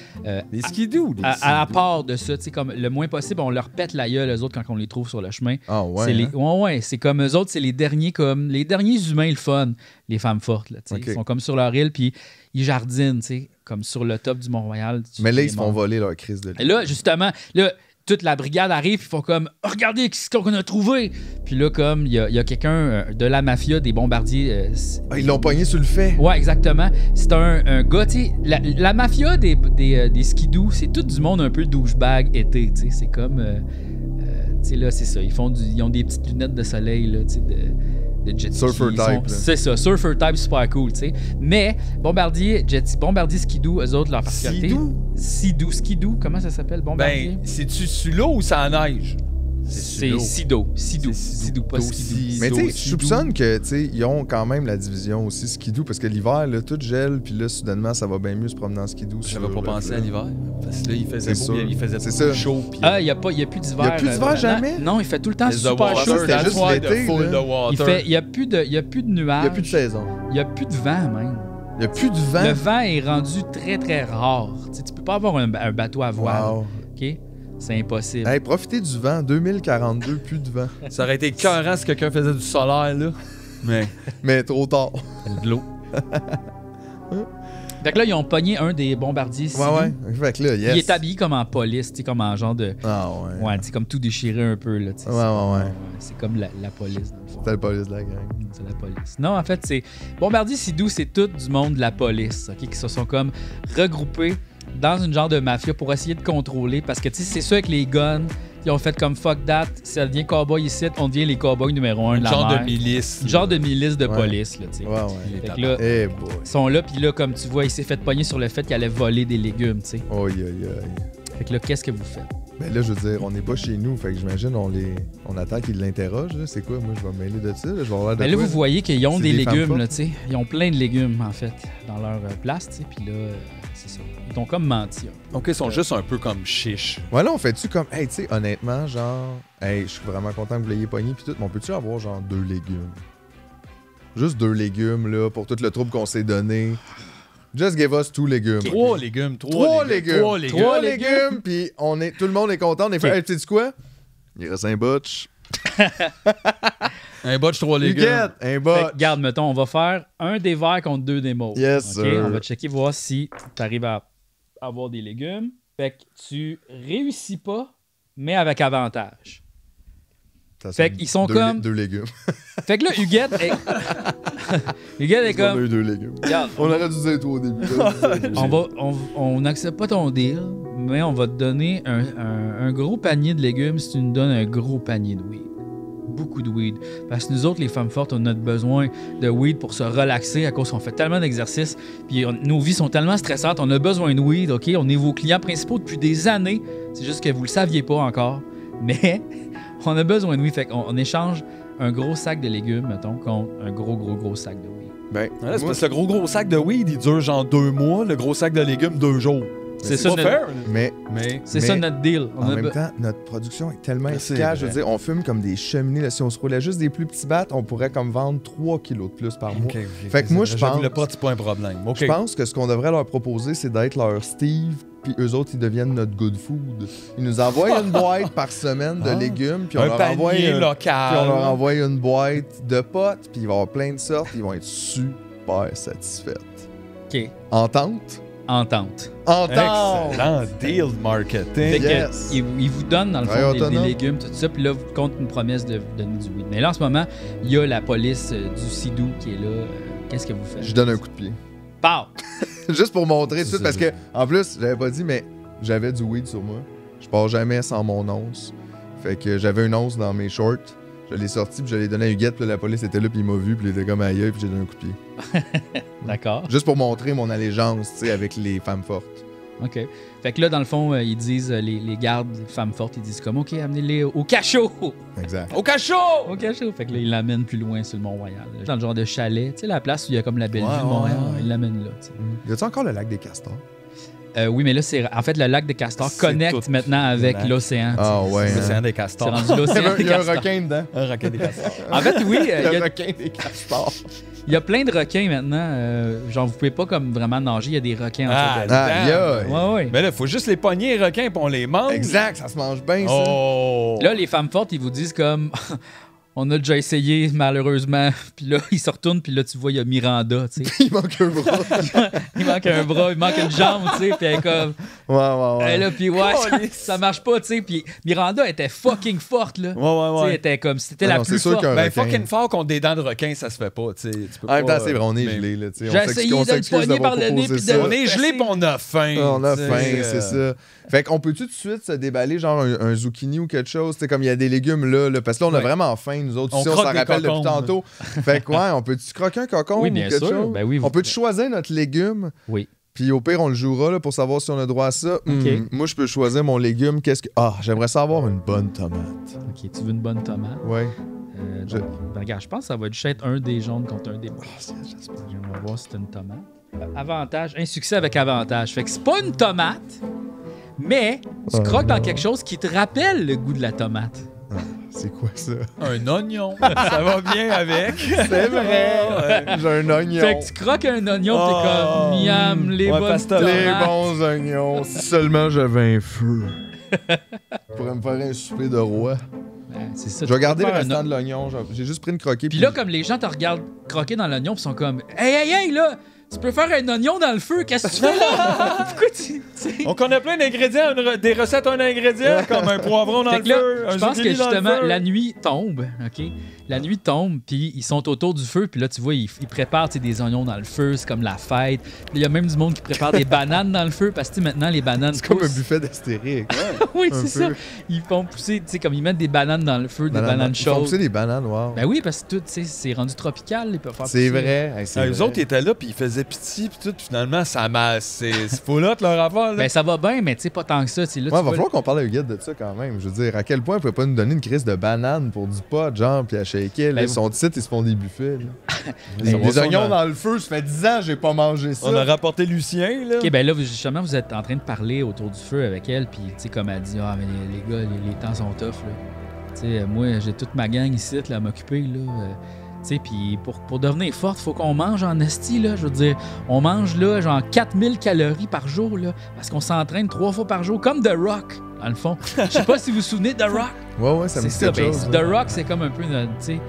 les skidoo, à part de ça. Comme le moins possible, on leur pète la gueule, eux autres, quand on les trouve sur le chemin. Ah ouais. C'est comme eux autres, c'est les derniers humains le fun, les femmes fortes. Là, okay. Ils sont comme sur leur île, puis ils jardinent, comme sur le top du Mont-Royal. Mais là, ils se font voler leur crise de l'île. Et là, justement, toute la brigade arrive, ils font comme « Regardez ce qu'on a trouvé! » Puis là, comme, il y a quelqu'un de la mafia, des bombardiers... ils l'ont pogné sur le fait. Ouais, exactement. C'est un gars, tu sais... La mafia des skidoo, c'est tout du monde un peu douchebag été, tu sais. C'est comme... tu sais, là, c'est ça. Ils ont des petites lunettes de soleil, là, tu sais, jet ski. Surfer type. C'est ça, surfer type super cool, tu sais. Mais Bombardier Skidoo, eux autres, leur particularité. Skidoo, comment ça s'appelle, Bombardier? Ben, c'est-tu sur l'eau ou ça neige? C'est Sidou, pas Skidoo. Mais tu sais, je soupçonne que, tu sais, ils ont quand même la division aussi Skidoo, parce que l'hiver, là, tout gèle, puis là, soudainement, ça va bien mieux se promener en Skidoo. J'avais pas pensé à l'hiver. Parce que là, il faisait beau, il faisait chaud. Puis... Ah, il n'y a plus d'hiver. Il n'y a plus d'hiver jamais? Non, il fait tout le temps super chaud. C'était juste l'été. Il n'y a plus de nuages. Il n'y a plus de saison. Il n'y a plus de vent, même. Il n'y a plus de vent? Le vent est rendu très, très rare. Tu peux pas avoir un bateau à voile. Wow. OK? C'est impossible. Hey, profitez du vent. 2042, plus de vent. Ça aurait été écœurant si quelqu'un faisait du solaire, là. Mais trop tard. De l'eau. Fait que là, ils ont pogné un des bombardiers. Ouais. Fait que là, yes. Il est habillé comme en police, tu sais, comme en genre de... Ah ouais. Ouais, tu sais, comme tout déchiré un peu, là. Ouais. C'est comme la police, dans le fond. C'est la police de la gang. C'est la police. Non, en fait, c'est... Bombardier Sidou, c'est tout du monde de la police, OK, qui se sont comme regroupés dans une genre de mafia pour essayer de contrôler, parce que, tu sais, c'est ça avec les guns... Ils ont fait comme fuck that, ça devient cowboy ici, on devient les cowboys numéro 1 de la mer. Genre de milice. Genre de milice de police, là, tu sais. Ouais. Fait que là, ils sont là, puis là, comme tu vois, il s'est fait pogner sur le fait qu'il allait voler des légumes, tu sais. Fait que là, qu'est-ce que vous faites? Ben là, je veux dire, on n'est pas chez nous, fait que j'imagine on attend qu'ils l'interrogent. C'est quoi? Moi, je vais me mêler de ça. Là, je vais avoir là, vous voyez qu'ils ont des légumes, là, tu sais. Ils ont plein de légumes, en fait, dans leur place, tu sais. Puis là, c'est ça. Ils t'ont comme menti. Donc, ils sont juste un peu comme chiches. Ouais, là, on fait-tu comme, hey, tu sais, honnêtement, genre, hey, je suis vraiment content que vous l'ayez pogné, puis tout, mais on peut-tu avoir, genre, 2 légumes? Juste 2 légumes, là, pour tout le trouble qu'on s'est donné. Just give us 2 légumes. 3 légumes. 3 légumes, puis tout le monde est content. On est fait, hey, tu sais quoi? Il reste un botch. Un botch, 3 légumes. Un botch. Regarde, mettons, on va faire un des verts contre 2 des mauves. Yes, sir. On va checker, voir si tu arrives à avoir des légumes. Fait que tu réussis pas, mais avec avantage. Fait qu'ils sont comme... 2 légumes. Fait que là, Huguette est... Huguette est comme... On a eu 2 légumes. Regarde, on aurait dû dire toi au début. on n'accepte pas ton deal, mais on va te donner un gros panier de légumes si tu nous donnes un gros panier de weed. Beaucoup de weed. Parce que nous autres, les femmes fortes, on a besoin de weed pour se relaxer à cause qu'on fait tellement d'exercices. Puis nos vies sont tellement stressantes. On a besoin de weed, OK? On est vos clients principaux depuis des années. C'est juste que vous le saviez pas encore. Mais on a besoin de weed. Fait qu'on échange un gros sac de légumes, mettons, contre un gros sac de weed. Ben, c'est parce que le gros sac de weed, il dure genre 2 mois. Le gros sac de légumes, 2 jours. C'est ça, pas fair. Mais ça notre deal. En même temps, notre production est tellement efficace. Je veux dire, on fume comme des cheminées. Là. Si on se roulait juste des plus petits battes, on pourrait comme vendre 3 kilos de plus par mois. Fait que moi, je pense... Le pot, c'est pas un problème. Je pense que ce qu'on devrait leur proposer, c'est d'être leur Steve, puis eux autres, ils deviennent notre good food. Ils nous envoient une boîte par semaine de légumes, puis on leur envoie local. Puis on leur envoie une boîte de potes, puis il va y avoir plein de sortes, ils vont être super satisfaits. OK. Entente? Excellent deal marketing. Yes. Ils vous donnent, dans le fond, des légumes, tout ça, puis là, vous comptez une promesse de donner du weed. Mais là, en ce moment, il y a la police du Sidou qui est là. Qu'est-ce que vous faites? Je donne un coup de pied. Pow! Juste pour montrer tout de suite, parce que, en plus, j'avais pas dit, mais j'avais du weed sur moi. Je pars jamais sans mon once. Fait que j'avais une once dans mes shorts. Je l'ai sorti, puis je l'ai donné à Huguette, puis la police était là, puis il m'a vu, puis il était comme aïe, puis j'ai donné un coup de pied. D'accord. Juste pour montrer mon allégeance, tu sais, avec les femmes fortes. OK. Fait que là, dans le fond, ils disent, les gardes femmes fortes, ils disent comme, OK, amenez-les au cachot! Exact. Au cachot! Au cachot! Fait que là, ils l'amènent plus loin sur le Mont-Royal. Dans le genre de chalet, tu sais, la place où il y a comme la belle vue de Montréal, ils l'amènent là, tu sais. Y a-tu encore le lac des Castors? Oui, mais là, en fait, le lac des Castors connecte maintenant avec l'océan. Ah ouais. L'océan des Castors. C'est rendu l'océan des Castors. Il y a un requin dedans. Un requin des Castors. En fait, oui. Le requin des Castors. Il y a plein de requins maintenant. Genre, vous pouvez pas comme vraiment nager. Il y a des requins en fait. Ouais. Mais là, il faut juste les pogner, les requins, puis on les mange. Exact, ça se mange bien, ça. Oh. Là, les femmes fortes, ils vous disent comme... On a déjà essayé, malheureusement. Puis là, il se retourne, puis là, tu vois, il y a Miranda, tu sais. Il manque un bras. Il manque un bras, il manque une jambe, tu sais. Puis elle est comme... Ouais. Et là, puis ça marche pas, tu sais. Puis Miranda était fucking forte, là. Ouais. Elle était comme... C'était la plus forte. Ben, fucking fort contre des dents de requin, ça se fait pas, tu sais. En même temps, c'est vrai, on est gelé, là, tu sais. J'ai essayé de le poigner par le nez, puis on est gelé, puis on a faim. On a faim, c'est ça. Fait qu'on peut tout de suite se déballer genre un zucchini ou quelque chose, tu sais, comme il y a des légumes là, parce que là, on a vraiment faim, nous autres On aussi, on s'en croque des rappelle depuis cocombes. tantôt. Fait que, ouais, on peut-tu croquer un cocon Oui, ou bien quelque sûr. chose? Ben oui, On peut-tu choisir notre légume? Oui. Puis au pire, on le jouera là, pour savoir si on a droit à ça. Moi, je peux choisir mon légume. J'aimerais savoir une bonne tomate. OK, tu veux une bonne tomate? Ouais. Donc, regarde, je pense que ça va juste être un des jaunes contre un des blancs. J'espère. On va voir si c'est une tomate. Avantage, un succès avec avantage. Fait que c'est pas une tomate, mais tu croques dans quelque chose qui te rappelle le goût de la tomate. C'est quoi ça? Un oignon. Ça va bien avec. C'est vrai! J'ai un oignon. Fait que tu croques un oignon, pis t'es comme miam, les Ouais, bonnes pasta. tomates. Les bons oignons. Si seulement j'avais un feu. Je pourrais me faire un souper de roi. Ben, c'est ça. Je vais garder le faire un restant de l'oignon. J'ai juste pris une croquée. Puis là, comme les gens te regardent croquer dans l'oignon, pis sont comme hey, là, tu peux faire un oignon dans le feu, qu'est-ce que tu fais là? Pourquoi tu sais? On connaît plein d'ingrédients, des recettes en ingrédients, comme un poivron dans Fait le que là, feu, un je pense que zucchini dans le justement, feu. la nuit tombe, OK? La nuit tombe, puis ils sont autour du feu, puis là, tu vois, ils préparent des oignons dans le feu, c'est comme la fête. Puis il y a même du monde qui prépare des bananes dans le feu, parce que maintenant, les bananes C'est comme un poussent. buffet d'Astérix. Oui, un c'est ça. peu. Ils font pousser, tu sais, comme ils mettent des bananes dans le feu, des bananes Ils font chaudes. pousser des bananes, wow. Ben oui, parce que tout, tu sais, c'est rendu tropical, ils peuvent faire C'est pousser. vrai. Hey, c'est Eux vrai. autres, ils étaient là, puis ils faisaient pitié, puis tout. Finalement, c'est foulotte leur affaire. Là. Ben ça va bien, mais tu sais, pas tant que ça. Tu sais, là, Ouais, tu va vois, falloir qu'on parle à Huguette de ça quand même. Je veux dire, à quel point il pouvait pas nous donner une crise de banane pour du pot, genre, puis à shaker. Là, Ben, ils sont ici, ils se font des buffets. Là. Des Des oignons dans le feu, ça fait 10 ans que j'ai pas mangé ça. On a rapporté Lucien, là. OK, ben là, justement, vous êtes en train de parler autour du feu avec elle, puis, tu sais, comme elle dit, ah, mais les gars, les temps sont tough, là. Tu sais, moi, j'ai toute ma gang ici, là, à m'occuper, là. Tu sais, puis pour devenir forte, faut qu'on mange en esti, là. Je veux dire, on mange, là, genre 4000 calories par jour, là, parce qu'on s'entraîne 3 fois par jour, comme The Rock, dans le fond. Je sais pas si vous vous souvenez de The Rock. Ouais, ça me C'est dit ça, quelque ben, chose. The Rock, c'est comme un peu, tu sais,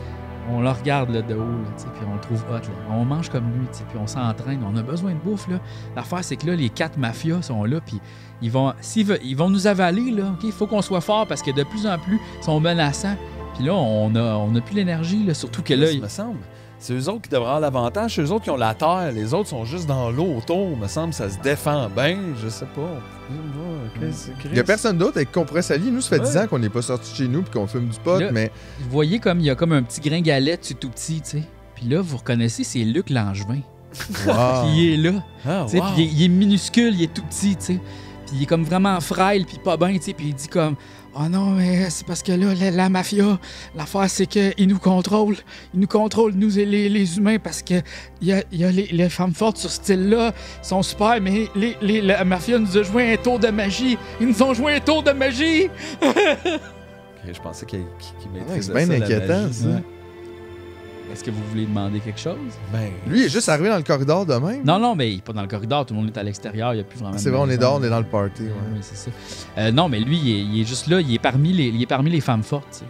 on le regarde là, de haut, là, tu sais, puis on le trouve hot, là. On mange comme lui, tu sais, puis on s'entraîne, on a besoin de bouffe, là. L'affaire, c'est que là, les 4 mafias sont là, puis ils vont nous avaler, là, OK? Il faut qu'on soit fort parce que de plus en plus, ils sont menaçants. Puis là, on a plus l'énergie, là, surtout que là... Ça me semble. C'est eux autres qui devraient avoir l'avantage, c'est eux autres qui ont la terre. Les autres sont juste dans l'eau autour. Me semble ça se défend bien. Je sais pas. Il y a personne d'autre avec qui on pourrait s'allier. Nous, ça fait 10 ans qu'on n'est pas sorti de chez nous puis qu'on fume du pot, Là, mais Vous voyez comme il y a comme un petit gringalet tout petit, tu sais. Puis là, vous reconnaissez, c'est Luc Langevin. wow. Puis il est là. Ah, Tu sais, wow. puis il est minuscule, il est tout petit, tu sais. Puis il est comme vraiment frêle, puis pas bien, tu sais. Puis il dit comme « Oh non, mais c'est parce que là, la mafia, l'affaire, c'est qu'ils nous contrôlent. Ils nous contrôlent, nous, les humains, parce que il y a les femmes fortes sur ce style-là, sont super, mais la mafia nous a joué un tour de magie. Ils nous ont joué un tour de magie! » Ok, je pensais qu'il Ouais, maîtrisait c'est bien ça, la inquiétant, magie. ça. Ouais. Est-ce que vous voulez demander quelque chose? Ben, Lui, il est juste arrivé dans le corridor de même. Non, mais il est pas dans le corridor, tout le monde est à l'extérieur, il n'y a plus vraiment C'est de vrai, on est maison. dehors, on est dans le party. Ouais. Oui, c'est ça. Non, mais lui, il est juste là, il est parmi les femmes fortes, tu sais.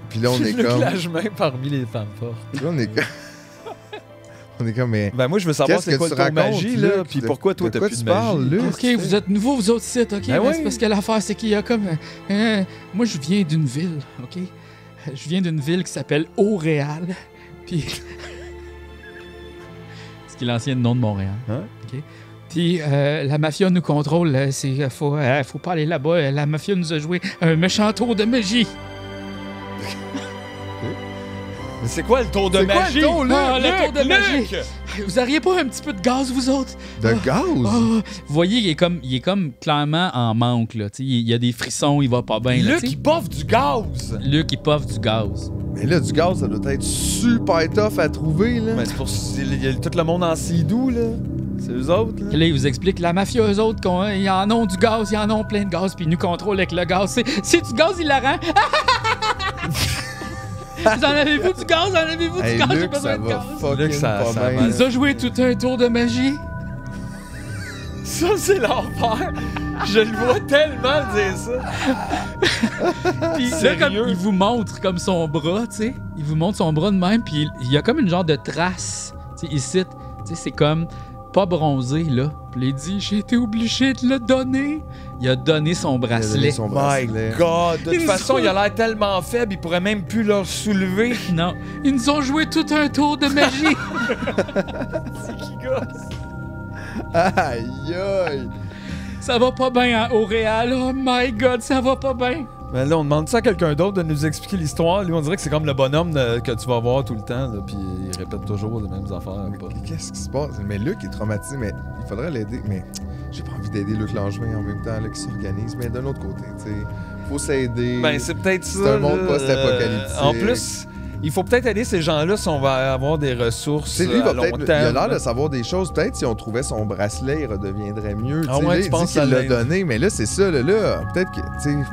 Puis là, on est le comme. Langevin parmi les femmes fortes. Là, on est comme. On est comme, mais. Ben moi, je veux savoir Qu'est-ce c'est que quoi tu le tour ton magie, racontes, là, Luc? puis De- pourquoi toi, de t'as quoi plus tu de magie. parles, Luc? OK, vous êtes nouveaux, vous autres sites, OK? Ben Mais oui. c'est parce que l'affaire, c'est qu'il y a comme... moi, je viens d'une ville, OK? Je viens d'une ville qui s'appelle Haut-Réal. Puis... ce qui est l'ancien nom de Montréal. Hein? OK? Puis la mafia nous contrôle. Faut pas aller là-bas. La mafia nous a joué un méchant tour de magie. Mais c'est quoi le tour de C'est quoi magie? le tour, Luc? Ah, le tour de Luc! magie. Vous auriez pas un petit peu de gaz, vous autres? De gaz? Vous voyez, il est comme clairement en manque, là. T'sais, il y a des frissons, il va pas bien. là, Luc, t'sais. il poffe du gaz! Luc, il poffe du gaz. Mais là, du gaz, ça doit être super tough à trouver, là. Mais c'est pour il y a tout le monde en sidou, là. C'est eux autres, là. Puis là, il vous explique, la mafia, eux autres, ils en ont du gaz, ils en ont plein de gaz, puis ils nous contrôlent avec le gaz. C'est du gaz hilarant. Vous en avez-vous du gaz? En avez-vous Hey, du gaz? J'ai Luc, besoin ça de va gaz. fucking Luc, ça- pas ça bien. va. Il nous a joué tout un tour de magie. Ça, c'est l'enfer! Je le vois tellement dire ça! Puis là, Sérieux? comme il vous montre comme son bras, tu sais. Il vous montre son bras de même, puis il y a comme une genre de trace, tu sais, ici. Tu sais, c'est comme pas bronzé, là. Puis il dit, j'ai été obligé de le donner. Il a donné son Il a donné bracelet. son My bracelet. God! De toute Ils façon, sont- il a l'air tellement faible, il pourrait même plus le soulever. Non, ils nous ont joué tout un tour de magie. C'est qui gosse? Aïe, aïe. Ça va pas bien hein, au Réal. Oh my God, ça va pas bien. Mais là, on demande ça à quelqu'un d'autre de nous expliquer l'histoire. Lui, on dirait que c'est comme le bonhomme que tu vas voir tout le temps, puis il répète toujours les mêmes affaires. Qu'est-ce qui se passe? Mais Luc est traumatisé, mais il faudrait l'aider. Mais j'ai pas envie d'aider Luc Langevin en même temps, là, qui s'organise. Mais d'un autre côté, tu sais, faut s'aider. Ben, c'est peut-être ça. C'est un monde post-apocalyptique. En plus... Il faut peut-être aider ces gens-là si on va avoir des ressources lui, à long terme. Il a l'air de savoir des choses. Peut-être si on trouvait son bracelet, il redeviendrait mieux. Ah ouais, là, il dit qu'il l'a donné, mais là, c'est ça. Là, peut-être que...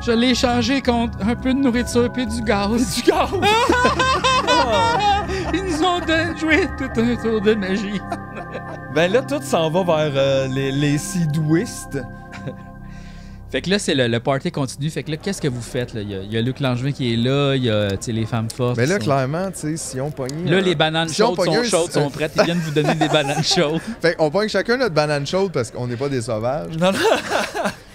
Je l'ai échangé contre un peu de nourriture et du gaz. Du gaz! Ils nous ont joué tout un tour de magie. Ben là, tout s'en va vers les Sidouistes. Fait que là, c'est le party continue. Fait que là, qu'est-ce que vous faites? Là? Il y a Luc Langevin qui est là, il y a les femmes fortes. Mais là, clairement, tu sais, si on pogne... Là, les bananes chaudes sont prêtes. Ils viennent vous donner des bananes chaudes. Fait qu'on pogne chacun notre banane chaude parce qu'on n'est pas des sauvages. Non, non.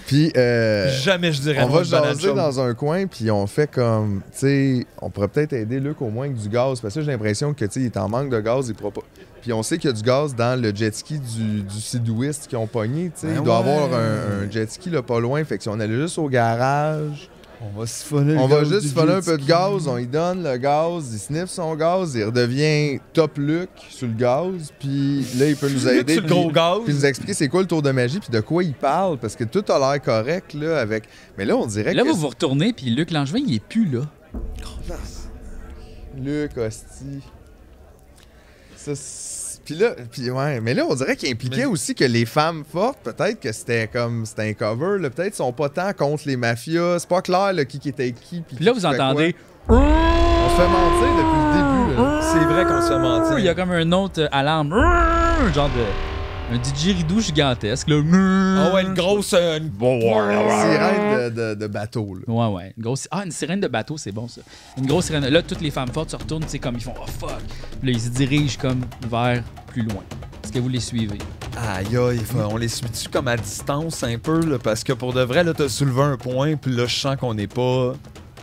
Puis, jamais je dirais on va jaser dans un coin, puis on fait comme, tu sais, on pourrait peut-être aider Luc au moins avec du gaz, parce que j'ai l'impression que, tu sais, il est en manque de gaz, il pourra pas... Puis on sait qu'il y a du gaz dans le jet ski du Sidouiste qu'ils ont pogné, tu sais. Il doit avoir un jet ski là pas loin, fait que si on allait juste au garage... On va siphonner juste siphonner un peu de gaz, on lui donne le gaz, il sniffe son gaz, il redevient top Luc sur le gaz, puis là, il peut nous aider. Sur le gros gaz. Puis nous expliquer c'est quoi le tour de magie, puis de quoi il parle, parce que tout a l'air correct, là, avec... Mais là, on dirait que... Là, vous retournez, puis Luc Langevin, il est plus là. Luc, hostie. Ça, ouais, mais là, on dirait qu'il impliquait aussi que les femmes fortes, peut-être que c'était un cover, là, peut-être qu'ils sont pas tant contre les mafias, c'est pas clair là, qui était qui. Puis là, vous entendez... On se fait mentir depuis le début. Là. C'est vrai qu'on se fait mentir. Il y a comme un autre alarme, genre un didgeridoo gigantesque. Là. Ah ouais, une grosse... sirène de bateau. Là. Ouais. Une sirène de bateau, c'est bon ça. Une grosse sirène. Là, toutes les femmes fortes se retournent, tu sais, comme ils font « Oh fuck ». Puis là, ils se dirigent comme vers plus loin. Est-ce que vous les suivez? Aïe, on les suit-tu comme à distance un peu, là, parce que pour de vrai, là, t'as soulevé un point, puis là, je sens qu'on n'est pas...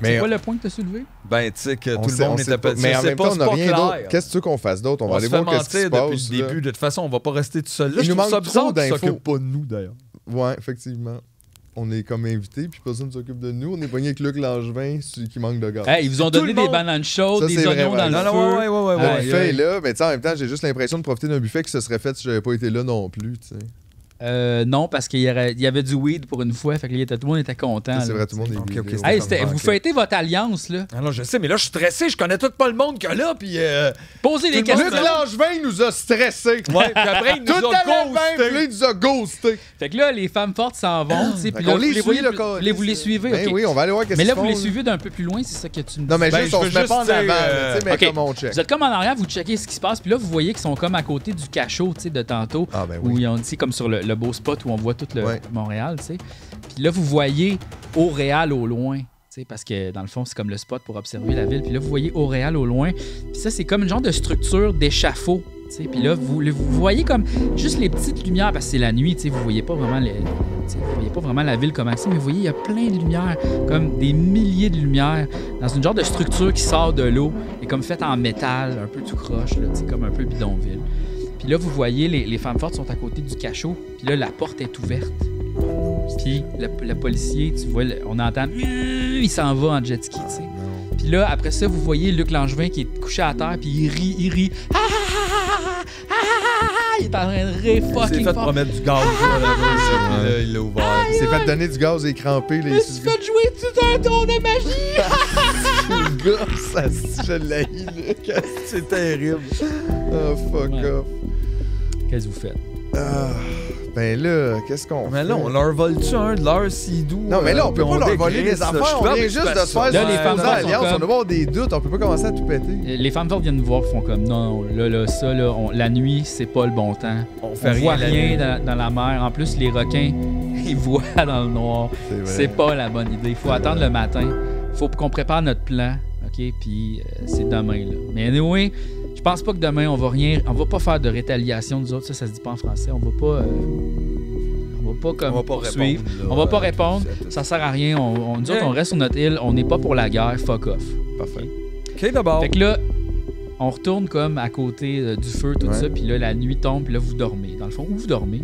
C'est quoi le point que t'as soulevé? Ben, tu sais que tout le monde était pas... Mais en même temps, on n'a rien d'autre. Qu'est-ce que tu veux qu'on fasse d'autre? On va aller voir qu'est-ce qui se passe. Depuis le début. De toute façon, on va pas rester tout seul. Là, je trouve ça bizarre qu'ils s'occupent pas de nous, d'ailleurs. Ouais, effectivement. On est comme invités, puis personne ne s'occupe de nous. On est pogné avec Luc Langevin, celui qui manque de gaz. Hey, ils vous ont donné des bananes chaudes, des oignons dans le feu. Ouais. Le buffet est là, mais tu sais, en même temps, j'ai juste l'impression de profiter d'un buffet qui se serait fait si j'avais pas été là non plus, tu sais. Non, parce qu'il y avait du weed pour une fois, fait que tout le monde était content. C'est vrai, tout le monde est okay. Hey, vous fêtez votre alliance, là. Ah non, je sais, mais là, je suis stressé, je connais tout pas le monde que là, puis... Posez des questions. Luc Langevin nous a stressés. Ouais, puis après, il nous a ghostés. Fait que là, les femmes fortes s'en vont, tu sais, puis là, vous les suivez. Ben oui, on va aller voir qu'est-ce qu'ils font. Mais là, font. vous les suivez d'un peu plus loin, c'est ça que tu me dis. Non, mais juste, on se met pas en avant, tu sais, mais comme on check. Vous êtes comme en arrière, vous checkez ce qui se passe, puis là, vous voyez qu'ils sont comme à côté du cachot, tu sais, de tantôt, où ils ont dit, comme sur le beau spot où on voit tout le Montréal, tu sais. Puis là, vous voyez Au-Réal au loin, tu sais, parce que dans le fond, c'est comme le spot pour observer la ville. Puis là, vous voyez Au-Réal au loin. Puis ça, c'est comme une genre de structure d'échafaud, tu sais. Puis là, vous voyez comme juste les petites lumières, parce que c'est la nuit, tu sais, vous voyez pas vraiment la ville comme ça, mais vous voyez, il y a plein de lumières, comme des milliers de lumières, dans une genre de structure qui sort de l'eau, et comme faite en métal, un peu tout croche, là, tu sais, comme un peu bidonville. Puis là, vous voyez, les femmes fortes sont à côté du cachot. Puis là, la porte est ouverte. Puis le policier, tu vois, on entend... Il s'en va en jet ski, tu sais. Puis là, après ça, vous voyez Luc Langevin qui est couché à terre, puis il rit. Il est en train de rire fucking fort. Il s'est fait promettre du gaz. Il l'a ouvert. Il s'est fait donner du gaz et crampé. Il s'est fait jouer tout un tour de magie. Le gars, ça je l'ai, Luc. C'est terrible. Oh, fuck off. Qu'est-ce que vous faites? Ben là, qu'est-ce qu'on fait? Mais là, on leur vole-tu un de leur sidou? Non, mais là, on peut pas leur voler des affaires. On vient juste de se faire là, les femmes fortes alliance. On doit avoir des doutes. On peut pas commencer à tout péter. Les femmes fortes viennent nous voir, font comme non, là, ça, là, la nuit, c'est pas le bon temps. On voit rien dans la mer. En plus, les requins, ils voient dans le noir. C'est pas la bonne idée. Il faut attendre le matin. Il faut qu'on prépare notre plan. OK? Puis c'est demain, là. Mais anyway, je pense pas que demain, on va pas faire de rétaliation, nous autres. Ça se dit pas en français. On va pas poursuivre. On va pas répondre. Ça sert à rien. Nous autres, on reste sur notre île. On n'est pas pour la guerre. Fuck off. Parfait. OK, d'abord. Fait que là, on retourne comme à côté du feu, tout ça. Puis là, la nuit tombe. Puis là, vous dormez. Dans le fond, où vous dormez?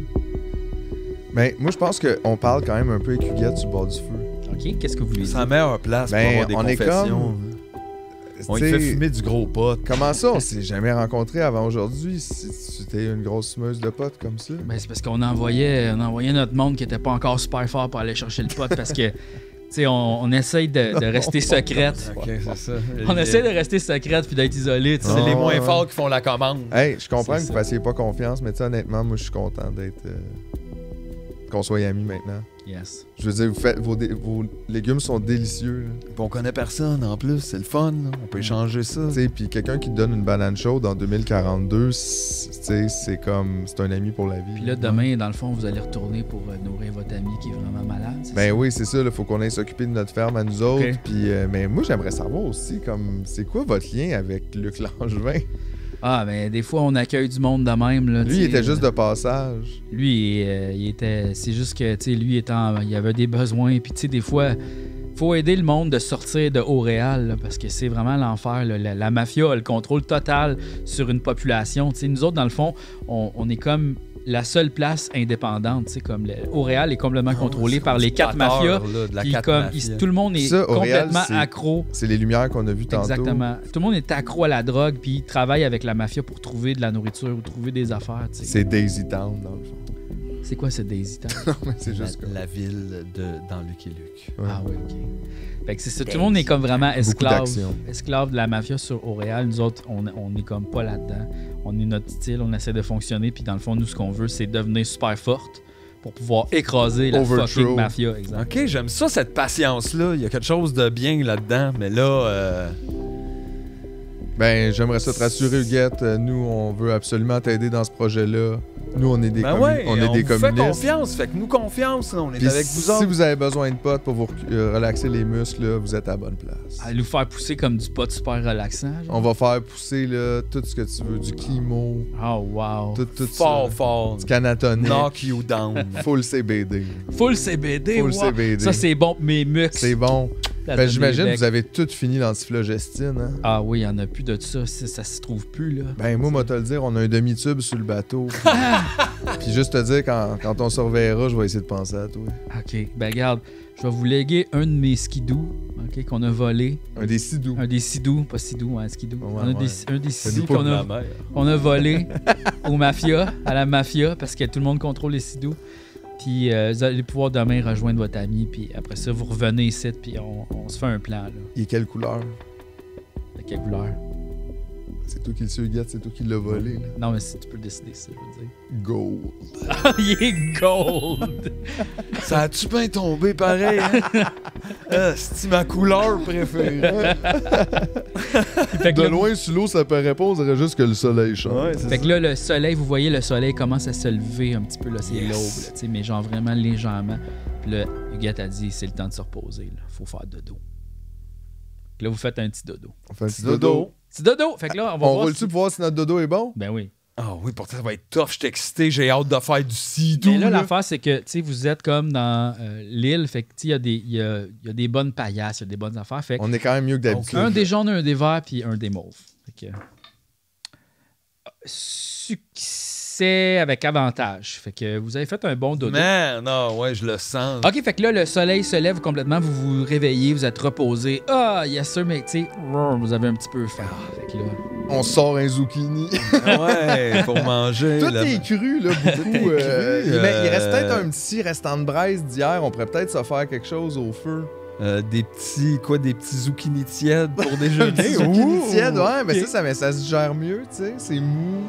Ben, moi, je pense qu'on parle quand même un peu avec Huguette sur le bord du feu. OK, qu'est-ce que vous voulez dire? C'est la meilleure place pour avoir des confessions. On lui fait fumer du gros pot. Comment ça, on s'est jamais rencontrés avant aujourd'hui si tu étais une grosse fumeuse de potes comme ça? Ben, c'est parce qu'on envoyait notre monde qui était pas encore super fort pour aller chercher le pot parce que, tu sais, on essaye de rester secrète. OK, c'est ça. On essaie de rester secrète puis d'être isolé. C'est les moins forts qui font la commande. Hey, je comprends que vous fassiez pas confiance, mais honnêtement, moi, je suis content d'être... qu'on soit amis maintenant. Yes. Je veux dire, vos légumes sont délicieux. Puis on connaît personne en plus, c'est le fun. Là. On peut échanger ça. Puis quelqu'un qui te donne une banane chaude en 2042, c'est comme... C'est un ami pour la vie. Puis là, demain, dans le fond, vous allez retourner pour nourrir votre ami qui est vraiment malade. Ben oui, c'est ça. Il faut qu'on aille s'occuper de notre ferme à nous autres. Okay. Puis, mais moi, j'aimerais savoir aussi, comme, c'est quoi votre lien avec Luc Langevin? Ah, ben des fois, on accueille du monde de même. Là, lui, il était juste de passage. Lui, il était... C'est juste que, tu sais, lui, il avait des besoins. Puis, tu sais, des fois, faut aider le monde de sortir de Haut-Réal, là, parce que c'est vraiment l'enfer. La mafia a le contrôle total sur une population. Tu sais, nous autres, dans le fond, on est comme la seule place indépendante. Tu sais, comme Haut-Réal est complètement contrôlé par les 4 mafias. Puis comme tout le monde est complètement accro. C'est les lumières qu'on a vues tantôt. Exactement. Tout le monde est accro à la drogue, puis il travaille avec la mafia pour trouver de la nourriture ou trouver des affaires. Tu sais. C'est Daisy Town, dans le fond. C'est quoi ce Daisy Town? Non, mais c'est juste la ville dans Lucky Luke. Ouais. Ah oui, OK. Fait que c'est ça. Tout le monde est comme vraiment esclave de la mafia sur Haut-Réal. Nous autres, on est comme pas là-dedans. On est notre style, on essaie de fonctionner, puis dans le fond, nous, ce qu'on veut, c'est devenir super forte pour pouvoir écraser la fucking mafia. Exact. OK, j'aime ça, cette patience-là. Il y a quelque chose de bien là-dedans, mais là... Ben, j'aimerais ça te rassurer, Huguette. Nous, on veut absolument t'aider dans ce projet-là. Nous, on est des, on des communistes. Fait confiance, faites-nous confiance. On est avec vous autres. Si vous avez besoin de potes pour vous relaxer les muscles, là, vous êtes à la bonne place. Allez nous faire pousser comme du pot super relaxant. Genre. On va faire pousser là, tout ce que tu veux, du Climo. Oh, wow. Tout fort. Du Canatonic. Knock you down. Full CBD. Full CBD, Full CBD. Ça, c'est bon pour mes muscles. C'est bon. Ben, j'imagine que vous avez tout fini l'antiflogestine. Hein? Ah oui, il n'y en a plus de ça. Ça se trouve plus, là. Ben, moi, te le dire, on a un demi-tube sur le bateau. Puis juste te dire, quand on se reverra, je vais essayer de penser à toi. OK. Ben, regarde, je vais vous léguer un de mes skidoo, OK, qu'on a volé. Un des sidous. Un des sidous, pas sidou, un skidoo. Ouais, un des sidous qu'on a volé à la mafia, parce que tout le monde contrôle les sidous. Puis vous allez pouvoir demain rejoindre votre ami, puis après ça, vous revenez ici, puis on se fait un plan, là. Il est quelle couleur? De quelle couleur? C'est toi qui le sais, Huguette, c'est toi qui l'as volé. Là. Non, mais si tu peux décider ça, je veux dire. Gold. Il est gold! Ça a-tu bien tombé pareil, hein? C'est ma couleur préférée. De loin, sur l'eau, ça paraît pas, on dirait juste que le soleil change. Ouais, fait que là, le soleil, vous voyez, le soleil commence à se lever un petit peu, là, c'est l'aube, mais genre vraiment légèrement. Puis là, Huguette a dit, c'est le temps de se reposer, là. Faut faire dodo. Puis là, vous faites un petit dodo. On fait un petit dodo. Petit dodo! Fait que là, on va voir roule-tu pour voir si notre dodo est bon? Ben oui. Ah oui, pourtant, ça va être tough. Je suis excité. J'ai hâte de faire du sidou. Mais là, l'affaire, c'est que, tu sais, vous êtes comme dans l'île. Fait que, tu sais, il y a des bonnes paillasses, il y a des bonnes affaires. Fait on est quand même mieux que d'habitude. Un des jaunes, un des verts, puis un des mauves. Fait que... Succès avec avantage. Fait que vous avez fait un bon dodo. Man, non, ouais, je le sens. OK, fait que là, le soleil se lève complètement. Vous vous réveillez, vous êtes reposé. Ah, yes sir, mais tu sais, vous avez un petit peu faim. Fait que là... On sort un zucchini. Ouais, faut manger. Tout est cru, là, beaucoup. Il reste peut-être un petit restant de braise d'hier. On pourrait peut-être se faire quelque chose au feu. Des petits zucchini tièdes pour déjeuner. Des zucchini tièdes, ouais, mais ça se gère mieux, tu sais. C'est mou.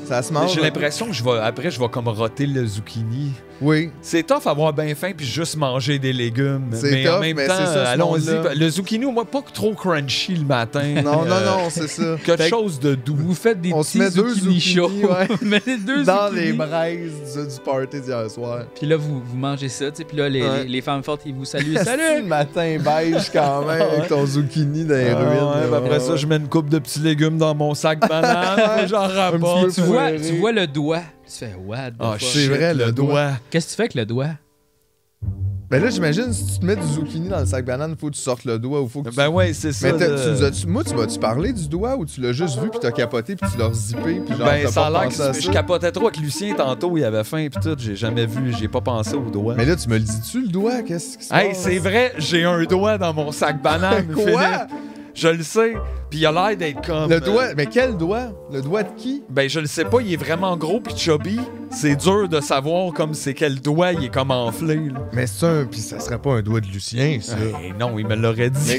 Ça se mange. J'ai l'impression que je vais comme roter le zucchini. Oui. C'est tough avoir bien faim puis juste manger des légumes. C'est tough, en même temps, allons-y. Le zucchini, moi, pas trop crunchy le matin. Non, c'est ça. Quelque chose de doux. Vous faites des petits zucchini chauds. Ouais. Mettez deux dans zucchini. Les braises du party d'hier soir. Puis là, vous mangez ça, tu sais. Puis là, les femmes fortes, ils vous saluent. Salut! Le matin beige quand même avec ton zucchini dans les ruines. Après ça, je mets une coupe de petits légumes dans mon sac banane. J'en rapporte. Tu vois le doigt. Tu fais what? Ah, c'est vrai, le doigt. Qu'est-ce que tu fais avec le doigt? Ben là, j'imagine, si tu te mets du zucchini dans le sac banane, faut que tu sortes le doigt ou faut que Ben ouais, c'est ça. Mais moi, tu m'as-tu parlé du doigt ou tu l'as juste vu puis t'as capoté puis tu l'as zippé puis genre Ben, t'as ça pas a l'air pensé à que ça? je capotais trop avec Lucien tantôt, il avait faim pis tout, j'ai jamais vu, j'ai pas pensé au doigt. Mais là, tu me le dis-tu, le doigt? Qu'est-ce qui se Hey, passe? c'est vrai, j'ai un doigt dans mon sac banane, Quoi? Philippe. Je le sais, pis il a l'air d'être comme... Le doigt? Mais quel doigt? Le doigt de qui? Ben, je le sais pas, il est vraiment gros pis chubby. C'est dur de savoir comme c'est quel doigt, il est comme enflé, là. Mais c'est un... Puis ça serait pas un doigt de Lucien, ça. Hey, non, il me l'aurait dit.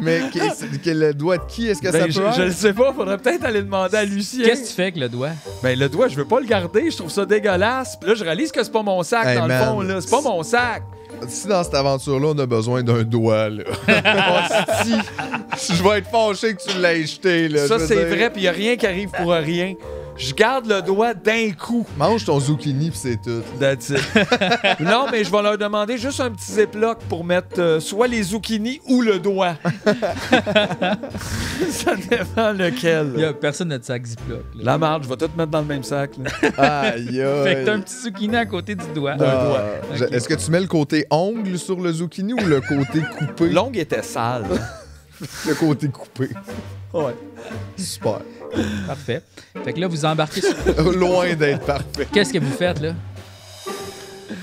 mais le doigt de qui? Est-ce que Ben, ça peut je être? le sais pas, faudrait peut-être aller demander à Lucien. Qu'est-ce que tu fais avec le doigt? Ben, le doigt, je veux pas le garder, je trouve ça dégueulasse. Pis là, je réalise que c'est pas mon sac, Hey, dans man. le fond, là. C'est pas mon sac. Si dans cette aventure-là, on a besoin d'un doigt, là. Si je vais être fâché que tu l'aies jeté, là. Ça, je veux c'est dire. vrai, puis y a rien qui arrive pour rien. Je garde le doigt d'un coup. Mange ton zucchini pis c'est tout. That's it. Non, mais je vais leur demander juste un petit ziploc pour mettre soit les zucchinis ou le doigt. Ça dépend lequel. Il y a personne n'a de sac Ziploc. là. La marde, je vais tout mettre dans le même sac. Là. Aïe, aïe. Fait que t'as un petit zucchini à côté du doigt. Ah, Ok. Est-ce que tu mets le côté ongle sur le zucchini ou le côté coupé? L'ongle était sale. Le côté coupé. Ouais. Super. Parfait. Fait que là, vous embarquez sur... Loin d'être parfait. Qu'est-ce que vous faites, là?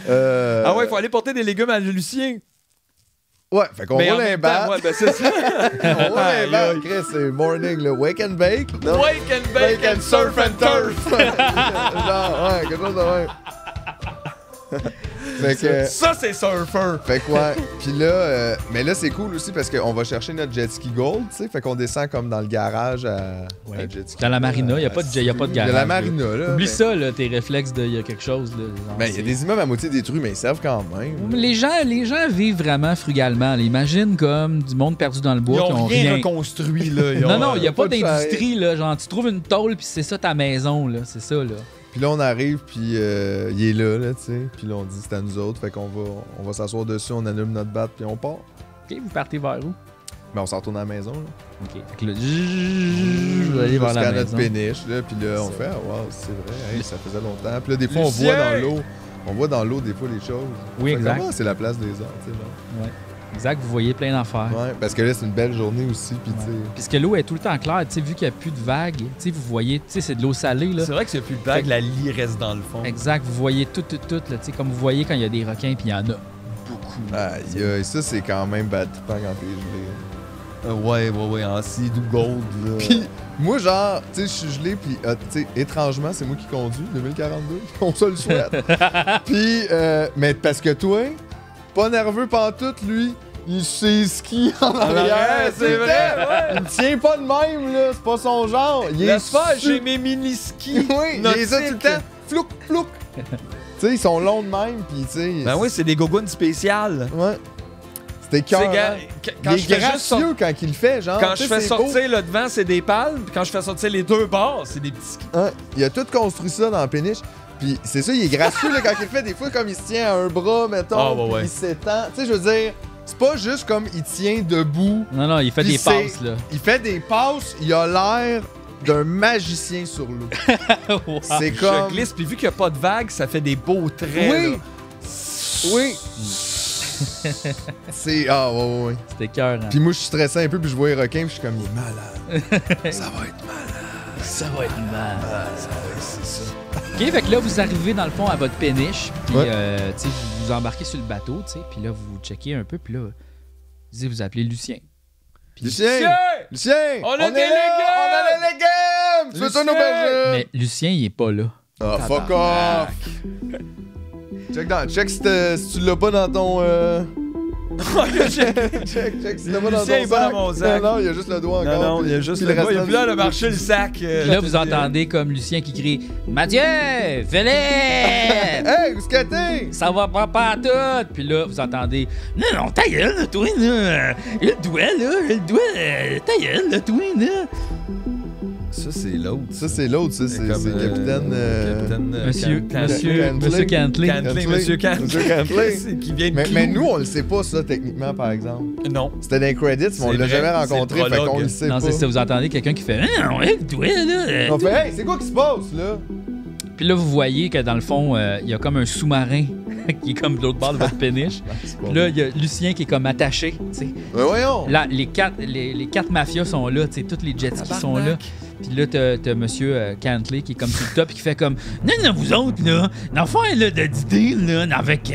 Ah ouais, il faut aller porter des légumes à Lucien. Ouais, fait qu'on Mais en roule un même temps, bat. ouais, ben c'est ça. On roule un Aïe, bat. aïe. Chris, c'est morning, le wake and bake. Non? Wake and bake and surf and turf. Genre, ouais, quelque chose de même. Fait que... Ça, c'est surfer. Fait que ouais. Puis là, mais là, c'est cool aussi parce qu'on va chercher notre jet ski gold, tu sais. Fait qu'on descend comme dans le garage à jet ski. Dans la marina, il n'y a pas de garage. Il y a la marina, là. Oublie mais- ça, là, tes réflexes de... Il y a quelque chose, là. genre, Ben, il y a des immeubles à moitié détruits, mais ils servent quand même. Les gens vivent vraiment frugalement. là. Imagine comme du monde perdu dans le bois Ils qui ont ont rien rien. reconstruit, là. Ils ont, Non, non, il n'y a pas pas de d'industrie, là. Genre, tu trouves une tôle, puis c'est ça ta maison, là. C'est ça, là. Puis là, on arrive, puis il est là, tu sais. Puis là, on dit c'est à nous autres. Fait qu'on va s'asseoir dessus, on allume notre batte, puis on part. OK, vous partez vers où? Mais on s'en retourne à la maison, là. OK. Fait que là, vous allez vers la Jusqu'à notre maison. péniche, là. Puis là, on Ça. fait, ah, wow, c'est vrai, hey, ça faisait longtemps. Puis là, des fois, on voit dans l'eau. On voit dans l'eau, des fois, les choses. Oui, Fait que, exact. ah, c'est la place des arts, tu sais. là. Ouais. Exact, vous voyez plein d'affaires. Ouais, parce que là, c'est une belle journée aussi, puis tu sais. Puisque l'eau est tout le temps claire, tu sais, vu qu'il n'y a plus de vagues, tu sais, vous voyez, tu sais, c'est de l'eau salée, là. C'est vrai que c'est plus de vague, la lie reste dans le fond. Exact, vous voyez tout, là, tu sais, comme vous voyez quand il y a des requins, puis il y en a beaucoup. Aïe, aïe, ça, c'est quand même bad trippant quand t'es gelé. Ouais, en sea do gold, là. Puis, moi, genre, tu sais, je suis gelé, puis, tu sais, étrangement, c'est moi qui conduis, 2042. On se le souhaite. Puis, mais parce que toi, pas nerveux pantoute, lui, il sait ski en arrière. c'est tout le vrai, temps. ouais. Il tient pas de même, là, c'est pas son genre. Il est Laisse faire, su- j'ai mes mini-skis. Oui, il les a tout le temps. Flouk, flouk. Tu sais, ils sont longs de même, puis, tu sais. Ben oui, c'est des gogoons spéciales. Ouais. C'était cœur. Quand Il je est fais juste sortir. gracieux quand il le fait, genre. Quand tu je sais, fais c'est sortir le devant, c'est des palmes. Puis quand je fais sortir les deux bords, c'est des petits skis. beau. Hein, il a tout construit ça dans la péniche. Puis c'est ça, il est gracieux là, quand il le fait. Des fois, comme il se tient à un bras, mettons, Ah, ouais, puis ouais. il s'étend. Tu sais, je veux dire, c'est pas juste comme il tient debout. Non, non, il fait Puis des c'est- passes, là. Il fait des passes, il a l'air d'un magicien sur l'eau. Wow. C'est Je comme... glisse, puis vu qu'il n'y a pas de vagues, ça fait des beaux traits. Oui. là. Oui. C'est... Ah, ouais. C'était cœur, hein. Puis moi, je suis stressé un peu, puis je vois les requins, puis je suis comme, il est malade. Ça va être malade. Ça va être mal. Ça va être... C'est ça. OK, fait que là, vous arrivez dans le fond à votre péniche, puis Ouais. tu sais, vous embarquez sur le bateau, tu sais, puis là, vous checkez un peu, puis là, vous appelez Lucien. Puis- Lucien! Lucien! On a des est là! légumes! On a des légumes! Tu veux ça, Lucien! nos aubergines? Mais Lucien, il est pas là. Ah, fuck off! Check si tu l'as pas dans ton... check si tu l'as pas dans Lucien ton est pas dans mon sac. Non, il y a juste le doigt encore. Non, il y a juste le doigt. Il a plus l'air de marcher le sac. Puis là, vous entendez comme Lucien qui crie « Mathieu, fais-le! Hey, où est-ce que t'es? Ça va pas à tout! » Puis là, vous entendez « Non, non, ta gueule, là, toi, là! Le doigt, ta gueule, là, toi, là! » Ça, c'est l'autre. Ça, c'est l'autre, ça, c'est capitaine... Monsieur Cantley. Cantley. Cantley, Monsieur Cantley. Monsieur Cantley. Qui vient de Mais Clou. nous, on le sait pas, ça, techniquement, par exemple. Non. C'était dans les credits, mais on C'est l'a vrai, jamais c'est rencontré, le fait qu'on prologue. le sait Non, pas. c'est ça, vous entendez quelqu'un qui fait « Non, le doigt, là! On fait, hey, c'est quoi qui se passe, là? » Puis là, vous voyez que dans le fond, il y a comme un sous-marin qui est comme de l'autre bord de votre péniche. Puis là, il y a Lucien qui est comme attaché, tu sais. Voyons! Là, les quatre mafias sont là, tu sais, tous les jet skis sont là. Puis là, t'as monsieur Cantley qui est comme sur le top et qui fait comme non, vous autres, là, l'affaire là, d'idée, là, avec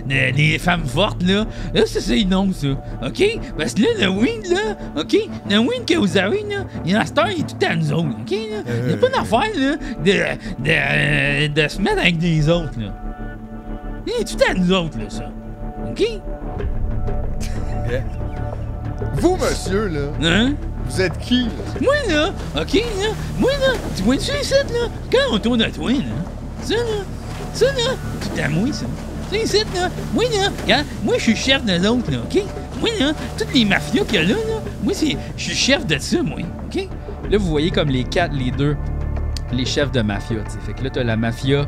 les femmes fortes, là c'est non, ça. OK? Parce que là, le weed, là, OK? Le weed que vous avez, là, il est tout à nous autres, OK? Il n'y a pas d'affaire, là, de se mettre avec des autres, là. Il est tout à nous autres, là, ça. OK? Vous, monsieur, là. Hein? Vous êtes qui, là? Moi, là, OK, là, moi, là, tu vois-tu ici, là, quand on tourne à toi, là, ça, là, tout à moi, ça. Ça, ici, là, moi, là, regarde, moi, je suis chef de l'autre, là, OK? Moi, là, toutes les mafias qu'il y a là, moi, je suis chef de ça, moi, OK? Là, vous voyez comme les deux, les chefs de mafia, tu sais. Fait que là, t'as la mafia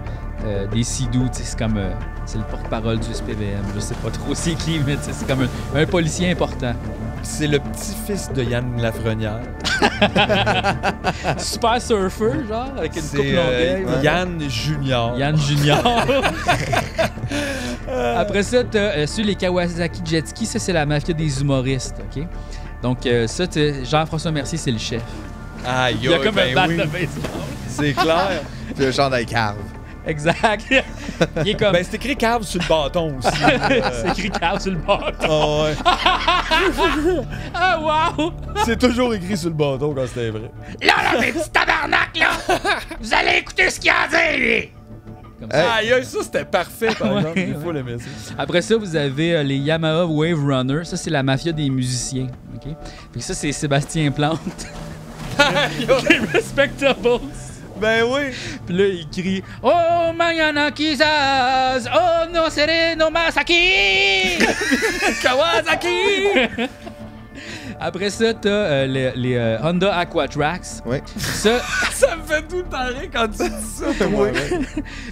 des Sidou, tu sais, c'est comme... c'est le porte-parole du SPVM, je sais pas trop c'est qui, mais c'est comme un policier important. C'est le petit-fils de Yann Lafrenière. Super surfer, genre, avec une coupe longueuil. Yann Junior. Yann Junior. Après ça, t'as sur les Kawasaki Jet Ski, ça, c'est la mafia des humoristes, OK? Donc, ça, Jean-François Mercier, c'est le chef. Aïe, il y a comme un bat de baseball. C'est clair. Puis un chandail Carve. Exact. Il est comme... Ben, c'est écrit Carve sur le bâton aussi. C'est écrit Carve sur le bâton. Oh, ouais. Ah, wow! C'est toujours écrit sur le bâton quand c'était vrai. Là, mes petits tabarnak, là! Vous allez écouter ce qu'il y a à dire, lui! Aïe, ça, c'était parfait, par exemple. Il faut l'aimer ça. Après ça, vous avez les Yamaha Wave Runner. Ça, c'est la mafia des musiciens. OK? Puis ça, c'est Sébastien Plante. Les Respectables. Ben oui! Puis là, il crie Oh, mañana quizás, oh, no seré nomás aquí! Kawasaki! Après ça, t'as les Honda Aquatrax. Oui. Ça me fait tout taré quand tu dis ça.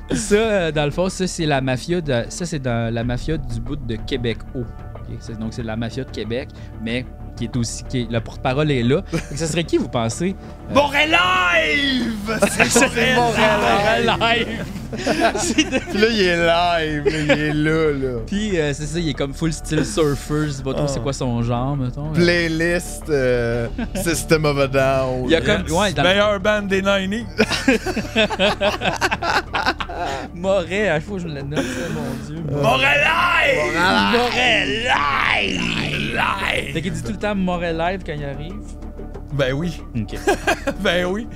Puis ça, dans le fond, ça, c'est la mafia ça, c'est dans la mafia du bout de Québec-Haut. Okay? Donc, c'est la mafia de Québec, mais qui est aussi... le porte-parole est là. Donc, ça serait qui, vous pensez? Montréal Live! C'est Montréal Live! Puis là, il est live, il est là. Puis c'est ça, il est comme full style surfer. Je sais pas trop c'est quoi son genre, mettons. Playlist System of a Down. Il y a comme... Ouais, meilleure band des 90s. Moret, il faut que je le note, ça, mon Dieu. Montréal Live! Montréal Live! Fait qu'il dit tout le temps Montréal Live quand il arrive. Ben oui. OK. Ben oui.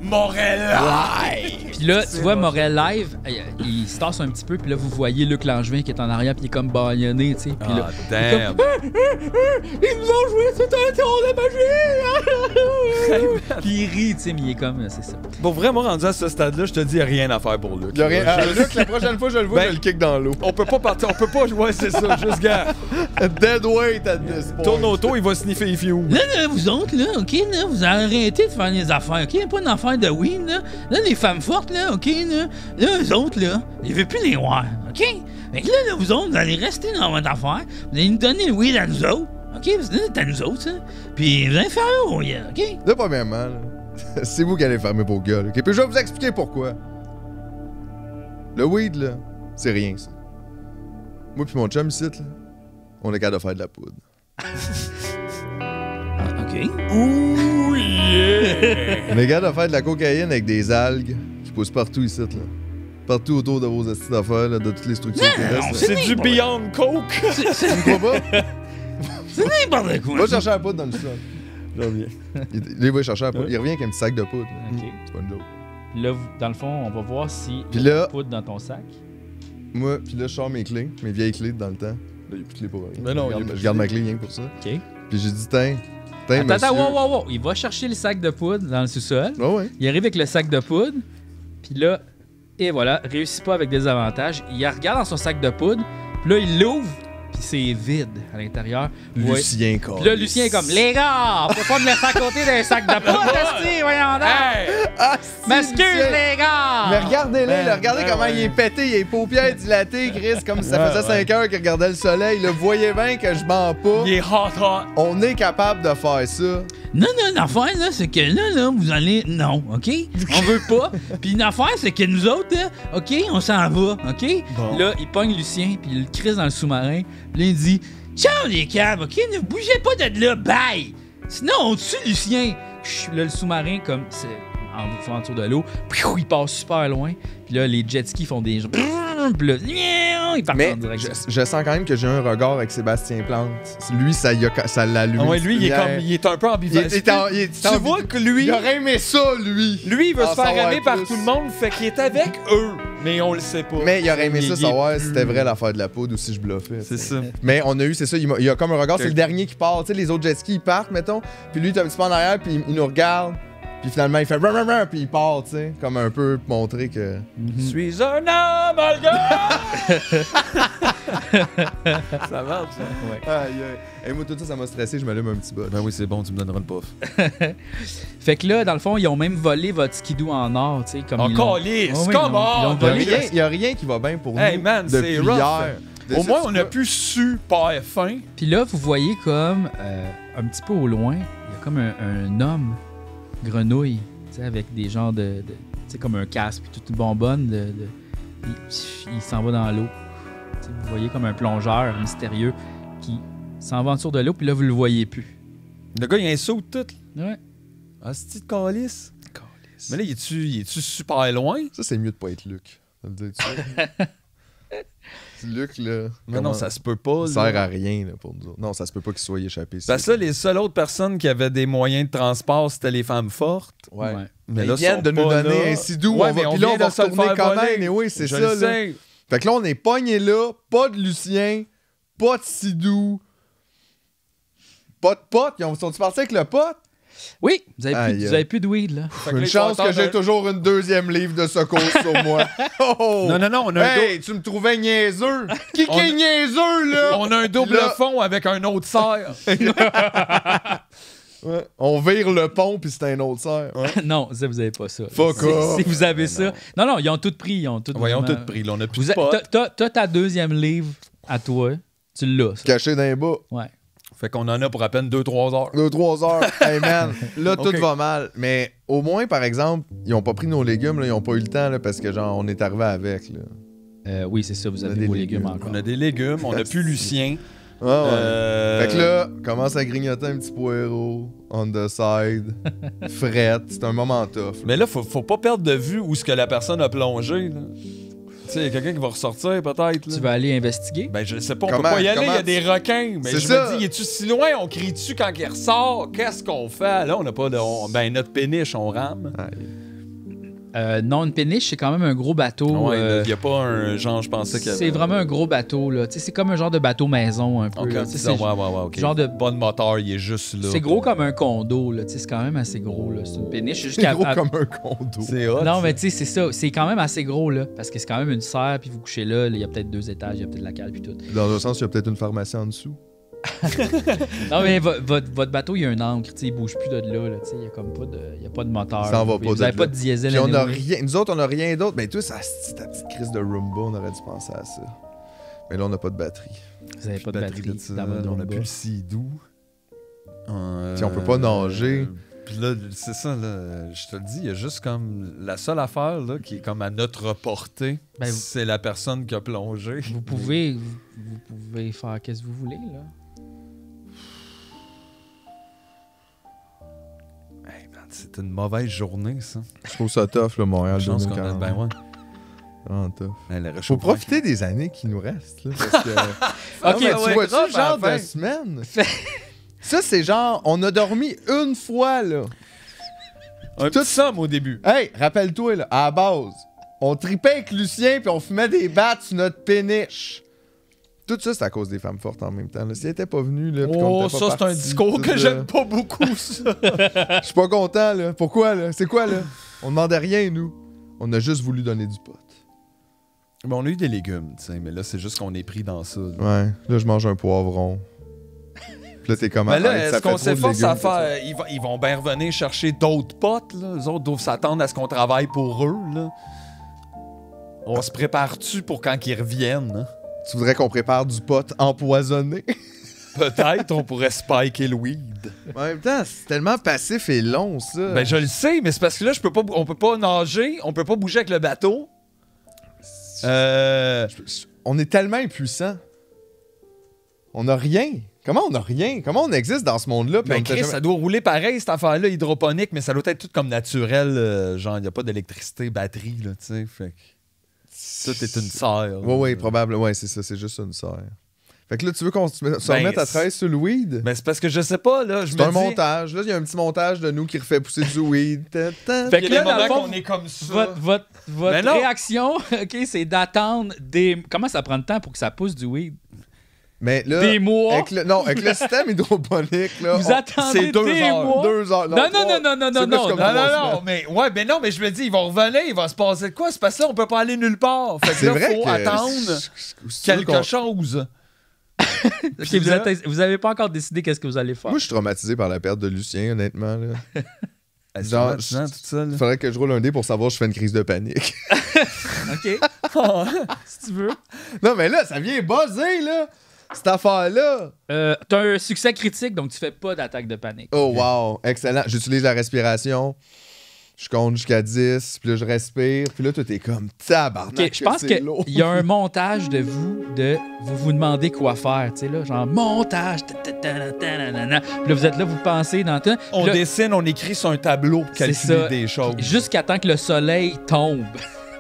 Montréal Live! Puis là, tu vois, Montréal Live, il se tasse un petit peu, puis là, vous voyez Luc Langevin qui est en arrière, puis il est comme baïonné, tu sais. Puis là, damn! Ils nous ont joué tout un tour de magie! Puis il rit, tu sais, mais il est comme, c'est ça. Bon, vraiment, rendu à ce stade-là, je te dis, il n'y a rien à faire pour Luc. Il y a rien. Luc, la prochaine fois que je le vois, je le kick dans l'eau. On peut pas partir, on peut pas jouer, c'est ça, juste gars. Dead weight at this point. Tourne autour, il va sniffer les fioux. Là, vous autres, là, OK, là, vous arrêtez de faire des affaires, OK? Pas d'affaires de weed, là. Là, les femmes fortes, là, OK, là, eux autres, là, ils veulent plus les voir, OK? Fait que là, vous autres, vous allez rester dans votre affaire, vous allez nous donner le weed à nous autres, OK? Vous donnez à nous autres, ça. Puis vous allez faire un weed, OK? Là, premièrement, là, c'est vous qui allez fermer vos gueules, OK? Puis je vais vous expliquer pourquoi. Le weed, là, c'est rien, ça. Moi pis mon chum ici, là, on est capable de faire de la poudre. OK. Ouh, yeah! On est capable de faire de la cocaïne avec des algues qui poussent partout ici, là. Partout autour de vos astuces d'affaires, là, de toutes les structures qui restent. C'est du Beyond Coke! Tu me crois pas? C'est n'importe quoi. Va chercher la poudre dans le sol. Je reviens. Il va chercher la poudre. Il revient avec un petit sac de poudre. OK. C'est pas une joke. Là, dans le fond, on va voir si Puis il y a là- de poudre dans ton sac. Moi, puis là, je sors mes clés, mes vieilles clés dans le temps. Là, il n'y a plus de clés pour rien. Mais non, je garde ma clé rien que pour ça. OK. Puis j'ai dit, tiens, Attends, monsieur. wow. Il va chercher le sac de poudre dans le sous-sol. Ah ouais. Il arrive avec le sac de poudre. Puis là, et voilà, réussit pas avec des avantages. Il regarde dans son sac de poudre. Puis là, il l'ouvre. Puis c'est vide à l'intérieur. Ouais. Lucien, quoi. Puis là, Lucien est comme, les gars, on peut pas me laisser à côté d'un sac de poudre, esti, voyons donc. Hey! Ah, M'excuse, les gars! Mais regardez-le, regardez comment il est pété, il a les paupières dilatées, Chris, comme si ça faisait 5 heures qu'il regardait le soleil. Là, vous voyez bien que je mens pas. Il est hot. On est capable de faire ça. Non, l'affaire, là, c'est que là, vous allez... Non, OK? On veut pas. Puis l'affaire, c'est que nous autres, là, OK, on s'en va, OK? Bon. Là, il pogne Lucien, puis il le crisse dans le sous-marin. Puis là, il dit « Ciao, les câbles, OK? Ne bougez pas de là, bye! Sinon, on tue Lucien! » Là, le sous-marin, comme... c'est en dessous de l'eau, il passe super loin. Puis là, les jet skis font des... Puis là, ils partent en direction. Je sens quand même que j'ai un regard avec Sébastien Plante. Lui, ça l'allume. Ah ouais, lui, il est un peu ambivalent. Tu vois que lui... Il aurait aimé ça, lui. Lui, il veut se faire aimer par tout le monde, fait qu'il est avec eux. Mais on le sait pas. Mais il aurait aimé ça savoir si c'était vrai l'affaire de la poudre ou si je bluffais. C'est ça. Mais on a eu, c'est ça, il y a comme un regard, c'est le dernier qui part. Tu sais, les autres jet skis, ils partent, mettons. Puis lui, il est un petit peu en arrière, puis il nous regarde. Puis finalement, il fait rrrr, puis il part, tu sais, comme un peu pour montrer que... Je suis un homme, gars! Ça marche, hein? Ouais. Aïe, aïe. Et moi, tout ça, ça m'a stressé, je m'allume un petit bot. Ben oui, c'est bon, tu me donneras le puff. Fait que là, dans le fond, ils ont même volé votre skidoo en or, tu sais, comme Encore lisse, comment? Il y a rien qui va bien pour nous man, depuis hier. Au moins, on a pu super fin. Puis là, vous voyez comme, un petit peu au loin, il y a comme un homme grenouille, tu sais, avec des genres de tu sais, comme un casque, puis toute une bonbonne, il s'en va dans l'eau. Tu sais, vous voyez comme un plongeur mystérieux qui s'en va en dessous de l'eau, puis là, vous le voyez plus. Le gars, il a un saut tout. Ouais. Ah, c'est-tu de calice? Mais là, il est-tu super loin? Ça, c'est mieux de pas être Luc. Ça me dit ça. Luc, là. Mais non, ça se peut pas. Ça sert à rien là, pour nous autres. Non, ça se peut pas qu'il soit échappé. Parce que là, les seules autres personnes qui avaient des moyens de transport, c'était les femmes fortes. Ouais. Mais ils là, viennent de nous donner un sidou. Ouais, mais on va retourner quand même. Et oui, c'est ça. Là. Fait que là, on est pogné là. Pas de Lucien. Pas de sidou. Pas de pote. Ils sont-ils partis avec le pote? Oui, vous avez plus de weed, là. Une chance que j'ai toujours une deuxième livre de secours sur moi. Oh! Non, on a hey, tu me trouvais niaiseux. Qui est niaiseux, là? On a un double fond avec un autre serre. Ouais. On vire le pont, puis c'est un autre serre. Ouais. Non, ça, vous avez pas ça. Fuck off. Si vous avez ça... Non, ils ont tout pris. Ils ont tout pris. Là, on a plus de potes. T'as ta deuxième livre à toi. Tu l'as, ça. Caché dans les bas. Ouais. Fait qu'on en a pour à peine 2-3 heures. 2-3 heures. Hey man, là, tout va mal. Mais au moins, par exemple, ils ont pas pris nos légumes, là, ils ont pas eu le temps, là, parce que genre, on est arrivé avec. Là. Oui, c'est ça, vous avez vos légumes encore. On a des légumes, on a plus Lucien. Ouais. Fait que là, commence à grignoter un petit poireau, on the side, frette, c'est un moment tough. Mais là, faut pas perdre de vue où ce que la personne a plongé, là. Tu sais, il y a quelqu'un qui va ressortir, peut-être. Tu vas aller investiguer? Ben, je sais pas, on peut pas y aller, il y a des requins. Mais je me dis, es-tu si loin? On crie-tu quand il ressort? Qu'est-ce qu'on fait? Là, on n'a pas de... Ben, notre péniche, on rame. Non, une péniche, c'est quand même un gros bateau. Il n'y a pas un genre, je pensais qu'il y avait... C'est vraiment un gros bateau, là. Tu sais, c'est comme un genre de bateau maison, un peu. Okay, ouais, genre de... Pas de moteur, il est juste là. C'est gros comme un condo, là. Tu sais, c'est quand même assez gros, là. C'est une péniche. C'est gros comme un condo. C'est hot. Non, mais tu sais, c'est ça. C'est quand même assez gros, là. Parce que c'est quand même une serre, puis vous couchez là. Il y a peut-être 2 étages, il y a peut-être la cale, puis tout. Dans un sens, il y a peut-être une pharmacie en dessous. Non, mais votre bateau, il y a un ancre, il bouge plus de là, il y a comme pas de, il y a pas de moteur. Ça en va pas. Vous avez pas de diesel. Puis on a rien, nous autres, on a rien d'autre. Mais toi, ta petite crise de Roomba, on aurait dû penser à ça. Mais là, on n'a pas de batterie. Vous avez pas de batterie dans votre on a plus le sidou. Si on peut pas nager. Puis là, c'est ça, là, je te le dis, il y a juste comme... La seule affaire là, qui est comme à notre portée, c'est la personne qui a plongé. Vous pouvez faire qu'est-ce que vous voulez, là. Hey, man, c'est une mauvaise journée, ça. Je trouve ça tough, le Montréal 2040. Ben ouais. Vraiment tough. Faut profiter des années qui nous restent, là. Parce que... OK, tu vois-tu le genre de semaine? Ça, c'est genre, on a dormi une fois, là. Tout ça, au début. Hey, rappelle-toi, là, à la base, on tripait avec Lucien puis on fumait des battes sur notre péniche. Tout ça, c'est à cause des femmes fortes en même temps. S'il n'était pas venu, là, oh, ça, c'est un discours que j'aime pas beaucoup, ça. Je suis pas content, là. Pourquoi, là? C'est quoi, là? On demandait rien, nous. On a juste voulu donner du pot. Bon, on a eu des légumes, tu sais, mais là, c'est juste qu'on est pris dans ça. Là. Ouais, là, je mange un poivron. Puis là, t'es comme... Mais là, est-ce qu'on s'efforce à faire... Ils vont bien revenir chercher d'autres potes, là? Eux autres doivent s'attendre à ce qu'on travaille pour eux, là. On se prépare-tu pour quand ils reviennent, hein? Tu voudrais qu'on prépare du pot empoisonné? Peut-être on pourrait spiker le weed. En même temps, c'est tellement passif et long, ça. Ben, je le sais, mais c'est parce que là, on peut pas nager, on peut pas bouger avec le bateau. On est tellement impuissants. On a rien. Comment on a rien? Comment on existe dans ce monde-là? Ben, Chris, ça doit rouler pareil, cette affaire-là, hydroponique, mais ça doit être tout comme naturel. Genre, il n'y a pas d'électricité, batterie, là, tu sais. Fait que tout est une serre. Oui, probablement. Oui, c'est ça, c'est juste une serre. Fait que là, tu veux qu'on se remette à travailler sur le weed? Ben, c'est parce que je sais pas, là. C'est un montage. Là, il y a un petit montage de nous qui refait pousser du weed. Fait que là, dans le fond, on est comme ça. Votre réaction, OK, c'est d'attendre des... Comment ça prend de temps pour que ça pousse du weed? Mais là, des mois. Avec le système hydroponique, là. Vous attendez des mois. 2 heures. Non, mais je me dis, ils vont revenir, il va se passer de quoi? C'est parce que là, on peut pas aller nulle part. Fait que là, il faut attendre quelque chose. Okay, vous avez pas encore décidé qu'est-ce que vous allez faire. Moi, je suis traumatisé par la perte de Lucien, honnêtement, là. Genre, tout ça, il faudrait que je roule un dé pour savoir si je fais une crise de panique. OK. Si tu veux. Non, mais là, ça vient buzzer, là. Cette affaire-là. T'as un succès critique, donc tu fais pas d'attaque de panique. Oh, wow. Excellent. J'utilise la respiration. Je compte jusqu'à 10, puis là, je respire. Puis là, tout est comme tabarnak. Okay, je pense qu'il y a un montage de vous demandez quoi faire. Tu sais, là, genre montage. Puis là, vous êtes là, vous pensez dans tout. On dessine, on écrit sur un tableau pour calculer des choses. Jusqu'à temps que le soleil tombe.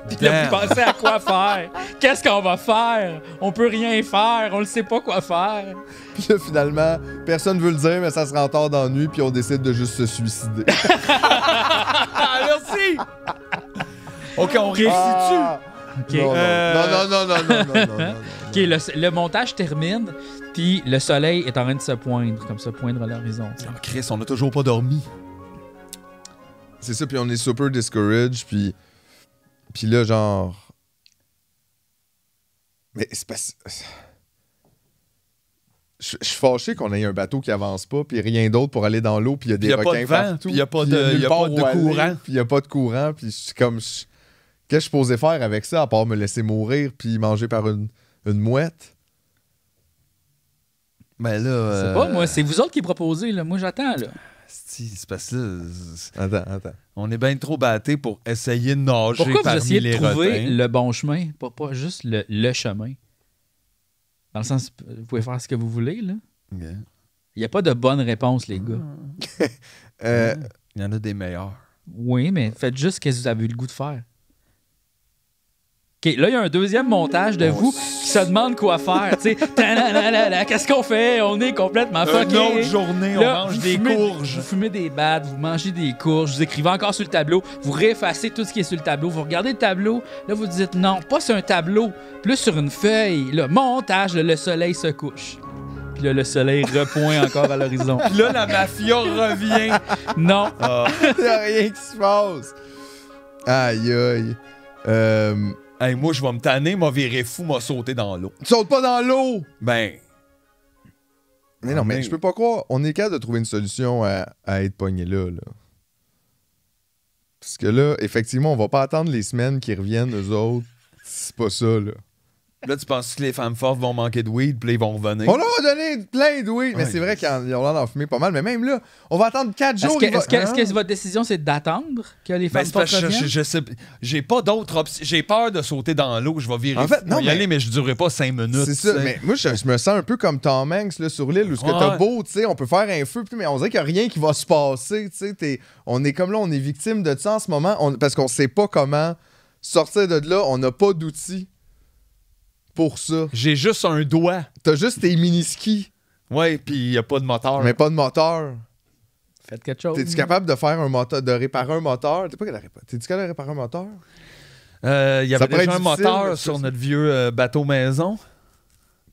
Puis là, vous pensez à quoi faire. Qu'est-ce qu'on va faire? On peut rien faire. On ne sait pas quoi faire. Puis là, finalement, personne veut le dire, mais ça se rend tard dans la nuit, puis on décide de juste se suicider. Merci! OK, on réussit-tu? Okay. Non. OK, le montage termine, puis le soleil est en train de se poindre, comme ça, poindre à l'horizon. Oh, Chris, on n'a toujours pas dormi. C'est ça, puis on est super discouraged, puis là, genre... Mais c'est pas... Je suis fâché qu'on ait un bateau qui avance pas, puis rien d'autre pour aller dans l'eau, puis il y a des requins partout. Puis il n'y a pas de courant. Puis il n'y a pas de courant, puis je suis comme... Qu'est-ce que je suis supposé faire avec ça, à part me laisser mourir, puis manger par une mouette? Mais là... C'est pas moi, c'est vous autres qui proposez, là. Moi, j'attends, là. C'est parce que là... Attends. On est bien trop battés pour essayer de nager parmi les requins. Pourquoi vous essayez de trouver le bon chemin? Pas juste le chemin. Dans le sens, vous pouvez faire ce que vous voulez, là. Okay. Il n'y a pas de bonne réponse, les gars. Il y en a des meilleurs. Oui, mais faites juste ce que vous avez eu le goût de faire. OK, là, il y a un deuxième montage de vous qui se demande quoi faire, tu sais. Qu'est-ce qu'on fait? On est complètement fucké. Une autre journée, là, on mange des courges. Vous fumez des battes, vous mangez des courges, vous écrivez encore sur le tableau, vous réeffacez tout ce qui est sur le tableau, vous regardez le tableau, là, vous dites non, pas sur un tableau, plus sur une feuille. Là, montage, là, le soleil se couche. Puis là, le soleil repoint encore à l'horizon. Puis là, la mafia revient. Non. Il n'y a rien qui se passe. Aïe. Hey, moi, je vais me tanner, m'a viré fou, m'a sauté dans l'eau. Tu sautes pas dans l'eau! Ben... Mais non, mais je peux pas croire. On est capable de trouver une solution à être pogné là. Parce que là, effectivement, on va pas attendre les semaines qui reviennent, eux autres. C'est pas ça, là. Là, tu penses que les femmes fortes vont manquer de weed, puis là, ils vont revenir? On leur a donné plein de weed, mais c'est vrai qu'ils ont l'air d'en fumer pas mal. Mais même là, on va attendre 4 jours. Est-ce que votre décision, c'est d'attendre que les femmes fortes reviennent? Je sais, j'ai pas d'autre option. J'ai peur de sauter dans l'eau. Je vais virer. En fait, y aller, mais je durerai pas 5 minutes. C'est ça. Mais moi, je me sens un peu comme Tom Hanks là, sur l'île, où ce que t'as beau, tu sais, on peut faire un feu, mais on dirait qu'il n'y a rien qui va se passer. On est comme là, on est victime de ça en ce moment, parce qu'on sait pas comment sortir de là. On n'a pas d'outils pour ça. J'ai juste un doigt. T'as juste tes mini-skis. Ouais, puis il n'y a pas de moteur. Mais pas de moteur. Faites quelque chose. T'es-tu capable de faire un moteur, de réparer un moteur? T'es-tu capable de réparer un moteur? Il y avait déjà un moteur sur notre vieux bateau maison.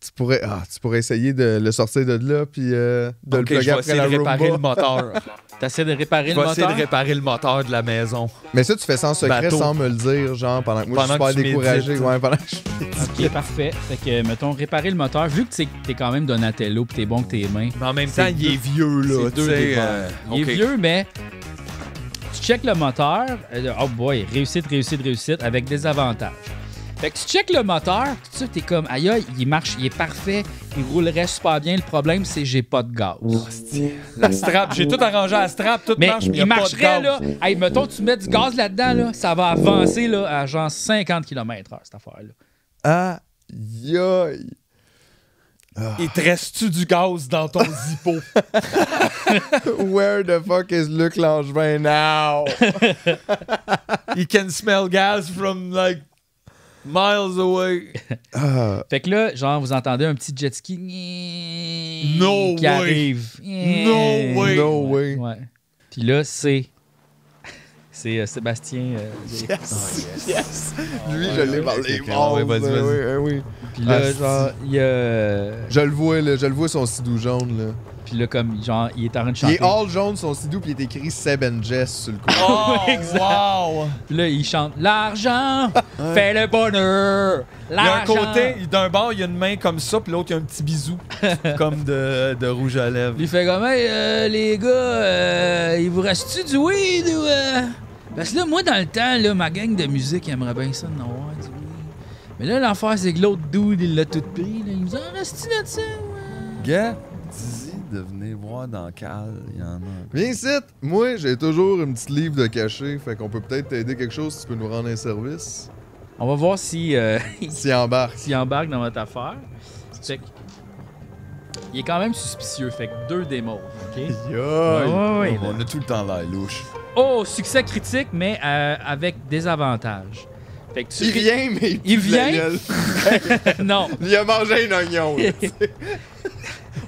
Tu pourrais essayer de le sortir de là puis de le plugger après la Roomba. Je vais essayer de réparer le moteur. T'essaies de réparer le moteur? Je vais essayer de réparer le moteur de la maison. Mais ça, tu fais ça en secret sans me le dire, genre, pendant que moi, je suis super découragé. Ouais, pendant que je... OK, parfait. Fait que, mettons, réparer le moteur, vu que t'es quand même Donatello pis t'es bon que tes mains. Mais en même temps, il est vieux, là. Il est vieux, mais tu checkes le moteur. Oh boy, réussite, avec des avantages. Fait que tu checkes le moteur, tout ça, t'es comme, aïe, il marche, il est parfait, il roulerait super bien. Le problème, c'est que j'ai pas de gaz. La strap, j'ai tout arrangé à la strap, tout marche, mais il marcherait, là. Hey, mettons, tu mets du gaz là-dedans, là, ça va avancer là, à genre 50 km/h, cette affaire-là. Aïe! Il te reste-tu du gaz dans ton zippo? Where the fuck is Luc Langevin now? He can smell gas from, like, miles away. Fait que là, genre, vous entendez un petit jet ski qui arrive. No way. Ouais. Puis là, c'est Sébastien. Yes. Lui, je l'ai par les balles. Vas-y. Puis là, genre, il y a... Je le vois son sidou jaune, là. Puis là, comme, genre, il est en train de chanter. Il est all jaune, son sidou, puis il est écrit Seb and Jess sur le côté. Oh, wow! Puis là, il chante « L'argent fait le bonheur! » Il y a un côté, d'un bord, il y a une main comme ça, puis l'autre, il y a un petit bisou, comme de rouge à lèvres. Il fait comme « Hey, les gars, il vous reste-tu du weed ou... Parce que là, moi, dans le temps, là, ma gang de musique aimerait bien ça de n'avoir du weed. Mais là, l'affaire, c'est que l'autre dude, il l'a tout pris. Là. Il me dit « En reste-tu de ça? » Gars, dis-y de venir voir dans Cal, il y en a. Viens ici. Moi, j'ai toujours une petite livre de cachet, fait qu'on peut peut-être t'aider quelque chose si tu peux nous rendre un service. On va voir si... S'il embarque. S'il embarque dans votre affaire. Fait que... Il est quand même suspicieux, fait que 2 démos, OK? Ouais. On a tout le temps l'air louche. Oh, succès critique, mais avec des avantages. Fait que il vient, mais il vient. Non. Il a mangé un oignon.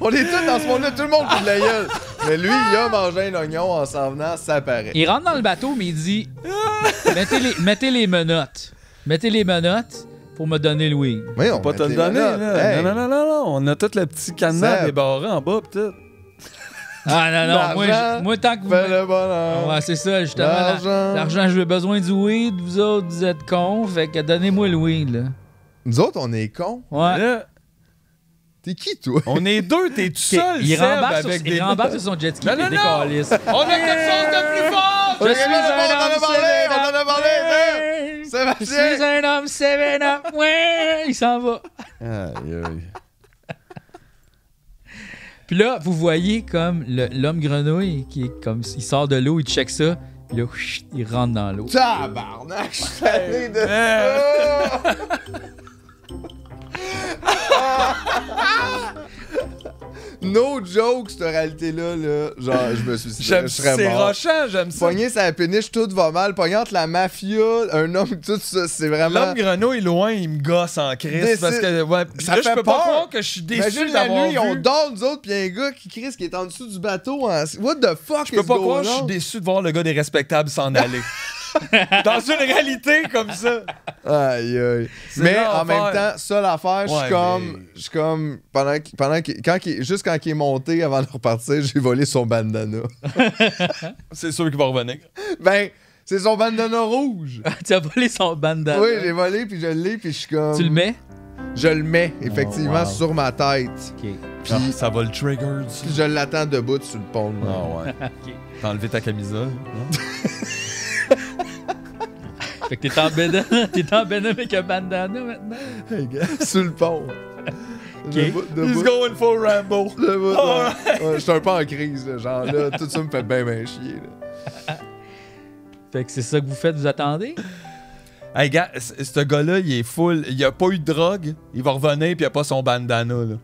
On est tous dans ce monde-là, tout le monde fout de la gueule. Mais lui, il a mangé un oignon en s'en venant, ça paraît. Il rentre dans le bateau, mais il dit mettez les menottes. Mettez les menottes pour me donner le weed. Oui, on va pas te le donner, là. Hey. Non. On a tout le petit cadenas débarré en bas, peut-être. Ah non, moi tant que vous... le bonheur. Ouais, c'est ça, justement. L'argent, j'ai besoin du weed. Vous autres, vous êtes cons. Fait que donnez-moi le weed, là. Nous autres, on est cons. Ouais. Là, t'es qui, toi? On est deux, t'es tout seul, il rembarque sur son jet ski. Non. On a quelque chose de plus fort! Je suis un homme 7-up. On en a parlé, Je suis un homme 7-up. Ouais, il s'en va. Aïe. Puis là, vous voyez comme l'homme grenouille qui est comme il sort de l'eau, il check ça, puis là, il rentre dans l'eau. Tabarnak, je suis allé de ça! No joke, cette réalité-là, là. Genre, je me suis dit, je serais c'est mort. rochant, j'aime ça. Pogner sa péniche, tout va mal. Pogner entre la mafia, un homme, tout ça, c'est vraiment... L'homme grenouille loin, il me gosse en crise. Parce que, ouais, ça là, fait je peux peur. pas croire que je suis déçu d'avoir vu. On dort, nous autres, pis un gars qui crie qui est en dessous du bateau. What the fuck je peux pas croire que je suis déçu de voir le gars des respectables s'en aller. Dans une réalité comme ça. Aïe. Mais en même temps, ça l'affaire, je suis comme juste quand il est monté avant de repartir, j'ai volé son bandana. C'est sûr qu'il va revenir. Ben, c'est son bandana rouge. Tu as volé son bandana. Oui, j'ai volé puis je l'ai puis je suis comme. Tu le mets? Je le mets effectivement sur ma tête. OK. Puis ça va le trigger. Puis je l'attends debout sur le pont. Ah ouais. OK. T'as enlevé ta camisole? Fait que t'es en bénin avec un bandana maintenant. Hey, gars, sur le pont. Okay. He's going for Rambo. Je suis un peu en crise, là, genre là, tout ça me fait bien chier. Là. Fait que c'est ça que vous faites, vous attendez? Hey gars, ce gars-là, il est full. Il a pas eu de drogue. Il va revenir puis il a pas son bandana. Là.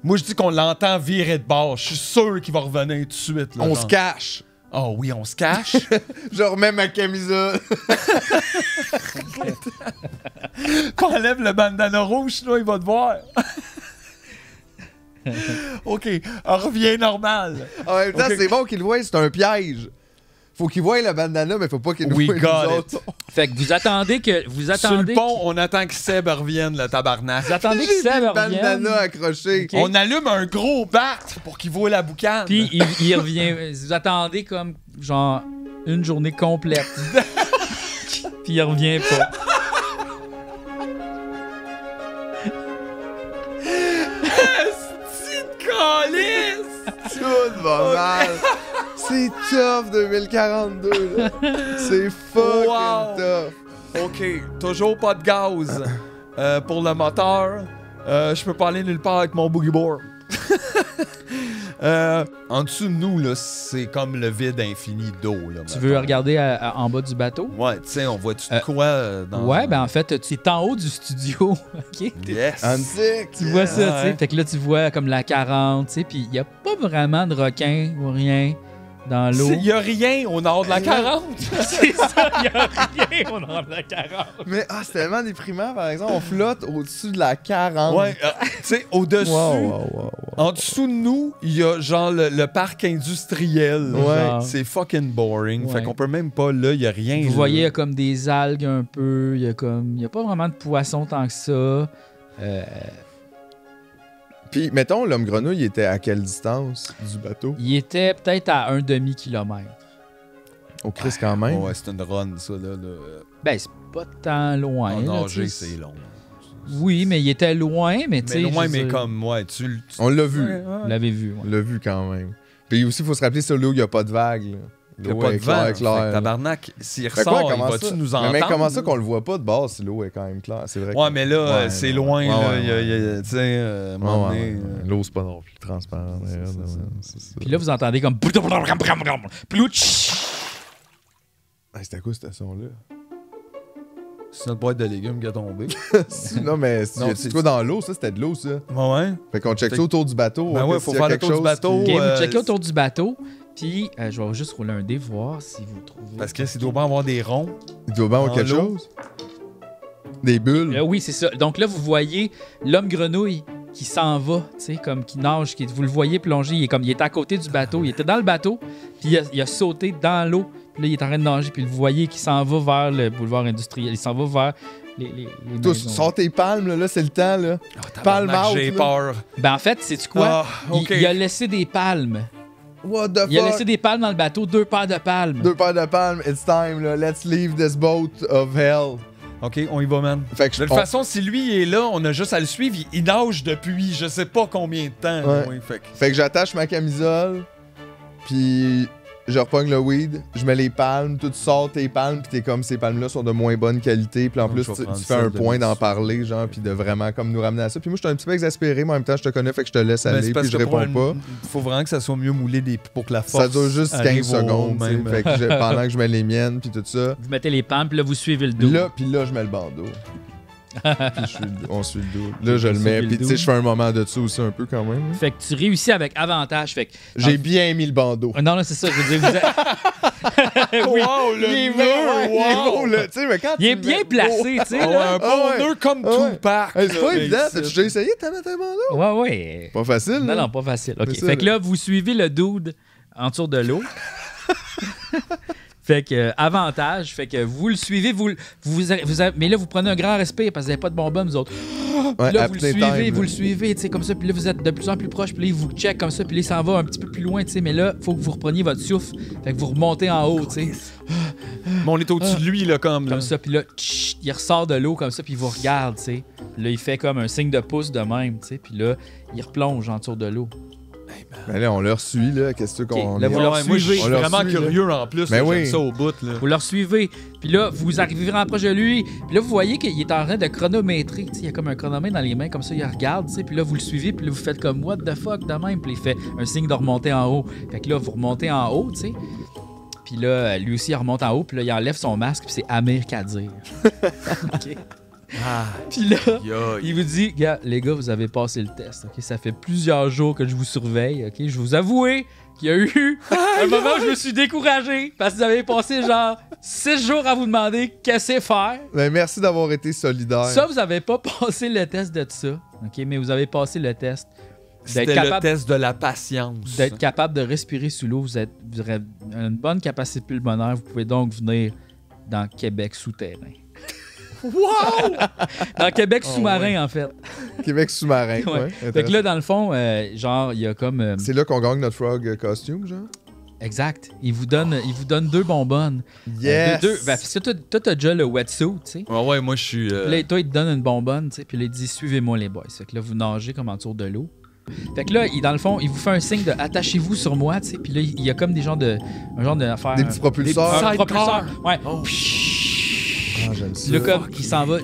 Moi, je dis qu'on l'entend virer de bord. Je suis sûr qu'il va revenir tout de suite. Là, on se cache. Oh oui, on se cache. Je remets ma camisole. Enlève le bandana rouge, là, il va te voir. OK, on revient normal. En même temps, c'est bon qu'il le voie, c'est un piège. Faut qu'il voie le bandana, mais faut pas qu'il nous voie nous autres. Fait que vous attendez que... Sur le pont, on attend que Seb revienne, le tabarnak. Vous attendez que Seb revienne. Le bandana accroché. Okay. On allume un gros bat pour qu'il voie la boucane. Puis il revient. Vous attendez comme, genre, une journée complète. Puis il revient pas. Tout va mal. C'est tough 2042 là. C'est fucking tough. OK, toujours pas de gaz pour le moteur. Je peux pas aller nulle part avec mon boogie board. En dessous de nous, là, c'est comme le vide infini d'eau. Là, tu veux regarder en bas du bateau? Ouais, tu sais, on voit-tu de quoi dans... Ouais, ben en fait, tu es en haut du studio. OK? Yes! Tu vois ça, tu sais. Fait que là, tu vois comme la 40, tu sais, puis il n'y a pas vraiment de requins ou rien dans l'eau. Il n'y a rien au nord de la 40. C'est ça, il n'y a rien au nord de la 40. Mais c'est tellement déprimant, par exemple. On flotte au-dessus de la 40. Ouais, tu sais, au-dessus, wow. En dessous de nous, il y a genre le parc industriel. Ouais. C'est fucking boring. Ouais. Fait qu'on peut même pas, là, il n'y a rien. Vous voyez, il y a comme des algues un peu. Il y a pas vraiment de poissons tant que ça. Puis, mettons, l'homme grenouille, il était à quelle distance du bateau? Il était peut-être à un demi-kilomètre. Au Christ, quand même. Ouais, c'est une run, ça, là. Ben, c'est pas tant loin. En nager, c'est long. Oui, mais il était loin, mais tu sais... loin, mais comme, ouais, On l'a vu. Ouais. Vous l'avez vu, ouais. On l'a vu quand même. Puis aussi, il faut se rappeler, sur l'eau, il n'y a pas de vague, là. Il n'y a pas de vent. Tabarnak, s'il ressort, il va-tu nous entendre? Mais comment ça qu'on le voit pas de base si l'eau est quand même claire? C'est vrai. Ouais, mais là, c'est loin. Tu sais, l'eau, c'est pas non plus transparent. Puis là, vous entendez comme... C'était quoi cette son-là? C'est notre boîte de légumes qui a tombé. Non, mais c'est quoi dans l'eau, ça? C'était de l'eau, ça. Ouais. Fait qu'on check ça autour du bateau. Ben ouais, faut faire le tour du bateau. OK, vous checkez autour du bateau. Puis, je vais juste rouler un dé, voir si vous trouvez... Parce qu'il doit bien avoir des ronds. Il doit bien avoir quelque chose. Des bulles. Oui, c'est ça. Donc là, vous voyez l'homme grenouille qui s'en va, tu sais, comme qui nage, vous le voyez plonger. Il est à côté du bateau. Il était dans le bateau, puis il a sauté dans l'eau. Puis là, il est en train de nager, puis vous voyez qu'il s'en va vers le boulevard industriel. Il s'en va vers les tous, sors tes palmes, là, c'est le temps, là. Palme out, j'ai peur. Ben en fait, sais-tu quoi? Okay. Il a laissé des palmes. What the fuck? Il a laissé des palmes dans le bateau, 2 paires de palmes. 2 paires de palmes, it's time, là. Let's leave this boat of hell. OK, on y va, man. Fait que de toute façon, si lui est là, on a juste à le suivre. Il nage depuis je sais pas combien de temps. Ouais. Oui, fait que j'attache ma camisole, puis je repogne le weed, je mets les palmes, tu sors tes palmes, puis t'es comme ces palmes-là sont de moins bonne qualité, puis en plus tu fais un point d'en parler, genre, puis de vraiment comme nous ramener à ça. Puis moi, je suis un petit peu exaspéré, mais en même temps, je te connais, fait que je te laisse aller, puis je réponds pas. Faut vraiment que ça soit mieux moulé pour que la force. Ça dure juste 15 secondes, fait que pendant que je mets les miennes, puis tout ça. Vous mettez les palmes, puis là, vous suivez le dos. Puis là, je mets le bandeau. On suit le dos. Là, je le mets. Puis, tu sais, je fais un moment de ça aussi un peu quand même. Fait que tu réussis avec avantage. Fait que, j'ai bien mis le bandeau. Non, c'est ça. Je veux dire, vous êtes... oui. Wow, le nœud! Il est bien placé, tu sais. Un bon nœud comme Tupac. C'est pas évident. T'as-tu déjà essayé de mettre un bandeau? Ouais. Pas facile, non, pas facile. OK. Fait que là, vous suivez le dude en dessous de l'eau. Fait que, avantage, fait que vous le suivez, mais là, vous prenez un grand respect parce que vous n'avez pas de bonbons, vous autres. Ouais, là, vous le suivez, tu sais, comme ça, puis là, vous êtes de plus en plus proche, puis là, il vous check comme ça, puis là, il s'en va un petit peu plus loin, tu sais, mais là, il faut que vous repreniez votre souffle, fait que vous remontez en haut, tu sais. Mais on est au-dessus de lui, là, comme ça, puis là, il ressort de l'eau comme ça, puis il vous regarde, tu sais. Là, il fait comme un signe de pouce de même, tu sais, puis là, il replonge en dessous de l'eau. Ben là, on leur suit, là. Qu'est-ce qu'on... Là, vous leur suivez. Moi, je suis vraiment curieux, en plus. Ben j'aime ça au bout, là. Vous leur suivez. Puis là, vous arrivez vraiment proche de lui. Puis là, vous voyez qu'il est en train de chronométrer. Il y a comme un chronomètre dans les mains, comme ça, il regarde. T'sais. Puis là, vous le suivez. Puis là, vous faites comme what the fuck de même. Puis il fait un signe de remonter en haut. Fait que là, vous remontez en haut, tu sais. Puis là, lui aussi, il remonte en haut. Puis là, il enlève son masque. Puis c'est Amir Kadir. OK. Puis là, il vous dit, les gars, vous avez passé le test. Okay? Ça fait plusieurs jours que je vous surveille. Okay? Je vous avoue qu'il y a eu un moment où je me suis découragé parce que vous avez passé genre 6 jours à vous demander qu'est-ce que faire. Ben, merci d'avoir été solidaire. Ça, vous avez pas passé le test de ça. Okay? Mais vous avez passé le test. C'était le test de la patience. D'être capable de respirer sous l'eau, vous avez une bonne capacité pulmonaire. Vous pouvez donc venir dans Québec souterrain. Wow! Dans Québec sous-marin, en fait. Québec sous-marin, ouais. Fait que là, dans le fond, genre, il y a comme... C'est là qu'on gagne notre frog costume, genre? Exact. Il vous donne 2 bonbonnes. Yes! Parce que toi, t'as déjà le wetsuit, tu sais. Ouais, moi, je suis... Là, toi, il te donne une bonbonne, tu sais, puis là, il dit « Suivez-moi, les boys ». Fait que là, vous nagez comme en dessous de l'eau. Fait que là, dans le fond, il vous fait un signe de « Attachez-vous sur moi », tu sais, puis là, il y a comme un genre d'affaire... Des petits propulseurs. Un propulseur, ouais. Oh. Ah, j'aime ça. Là, comme, il s'en va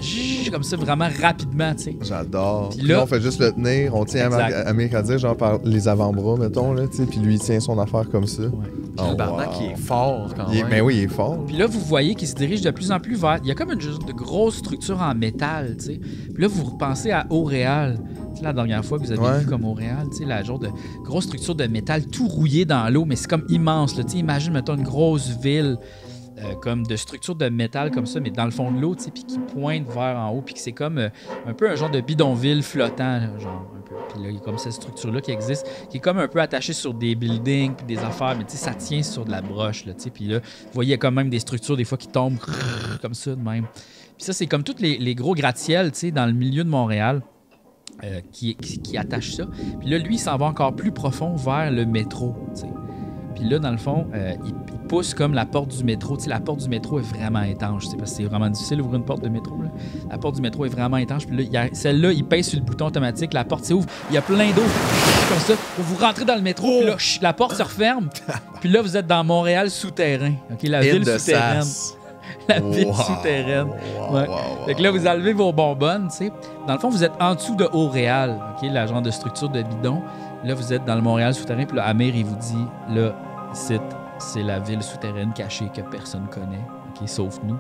comme ça, vraiment rapidement, tu sais. J'adore. Puis Puis là, là, on fait juste le tenir. On tient Amir Kadir, genre par les avant-bras, mettons, là, tu sais. Puis lui, il tient son affaire comme ça. Ouais. Le barnac, il est fort quand même. Ben oui, il est fort. Puis là, vous voyez qu'il se dirige de plus en plus vers... Il y a comme une de grosse structure en métal, tu sais. Puis là, vous repensez à Auréal. Tu sais, la dernière fois que vous avez vu comme Auréal, tu sais, la genre de grosse structure de métal tout rouillé dans l'eau, mais c'est comme immense, là. Tu sais, imagine, mettons, une grosse ville... comme de structure de métal comme ça, mais dans le fond de l'eau, tu sais, puis qui pointe vers en haut, puis que c'est comme un peu un genre de bidonville flottant, là, genre un peu. Puis là, il y a comme cette structure-là qui existe, qui est comme un peu attachée sur des buildings, puis des affaires, mais tu sais, ça tient sur de la broche, là, tu sais. Puis là, vous voyez, il y a quand même des structures, des fois, qui tombent comme ça, de même. Puis ça, c'est comme tous les gros gratte-ciels, tu sais, dans le milieu de Montréal. Qui attachent ça. Puis là, lui, il s'en va encore plus profond vers le métro, tu sais. Puis là, dans le fond, il pousse comme la porte du métro. Tu sais, la porte du métro est vraiment étanche, parce que c'est vraiment difficile d'ouvrir une porte de métro, là. La porte du métro est vraiment étanche. Puis là, celle-là, il pèse sur le bouton automatique, la porte s'ouvre. Il y a plein d'eau comme ça. Vous rentrez dans le métro, puis là, la porte se referme. Puis là, vous êtes dans Montréal souterrain. OK, la ville souterraine. La ville souterraine. Ouais. Fait que là, vous enlevez vos bonbonnes, tu sais. Dans le fond, vous êtes en dessous de Auréal, OK, la genre de structure de bidon. Là, vous êtes dans le Montréal souterrain, puis là, Amir, il vous dit, là, c'est la ville souterraine cachée que personne connaît, OK, sauf nous.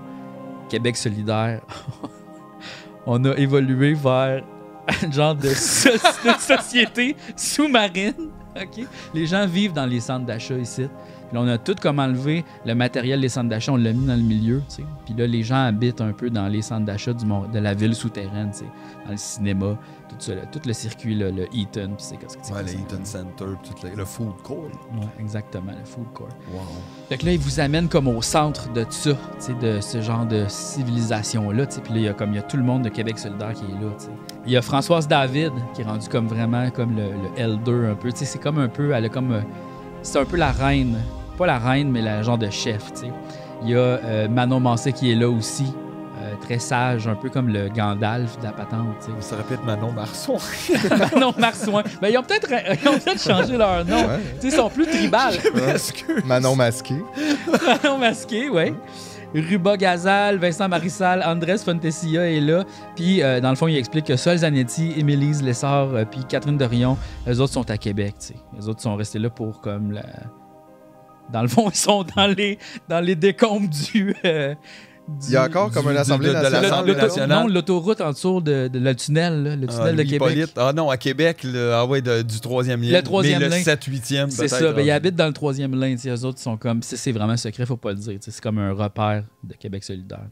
Québec solidaire, on a évolué vers un genre de société sous-marine, OK? Les gens vivent dans les centres d'achat ici. Puis là, on a tout comme enlevé le matériel des centres d'achat, on l'a mis dans le milieu, tu sais. Puis là, les gens habitent un peu dans les centres d'achat de la ville souterraine, tu sais, dans le cinéma, tout ça, là, tout le circuit, là, le Eaton, puis c'est qu'est-ce que c'est. Ouais, le Eaton Center, tout le food court. Ouais, exactement, le food court. Wow. Fait que là, il vous amène comme au centre de ça, tu sais, de ce genre de civilisation-là, tu sais. Puis là, il y a tout le monde de Québec solidaire qui est là, tu sais. Il y a Françoise David qui est rendue comme vraiment comme le elder un peu, tu sais, c'est comme un peu, elle a comme, c'est un peu la reine. Pas la reine, mais la genre de chef, tu sais. Il y a Manon Massé qui est là aussi, très sage, un peu comme le Gandalf de la patente, tu sais. Ça répète Manon Marçon. Manon Marçon. Ben, ils ont peut-être changé leur nom. Ouais. Tu sais, ils sont plus tribales. Manon Masqué. Manon Masqué, oui. Ruba Gazal, Vincent Marissal, Andrés Fontesilla est là. Puis, dans le fond, il explique que Sol Zanetti, Émilise Lessard, puis Catherine Dorion, eux autres sont à Québec, tu sais. Les autres sont restés là pour comme la... Dans le fond, ils sont dans les décombres du... Il y a encore comme une assemblée nationale. Non, l'autoroute en dessous de le tunnel, là, le tunnel de Québec. Ah non, à Québec, du 3e lien. Le 3e lien. Le 7-8e, c'est ça, ben, ils habitent dans le 3e lien. Eux autres sont comme... C'est vraiment secret, faut pas le dire. C'est comme un repère de Québec solidaire.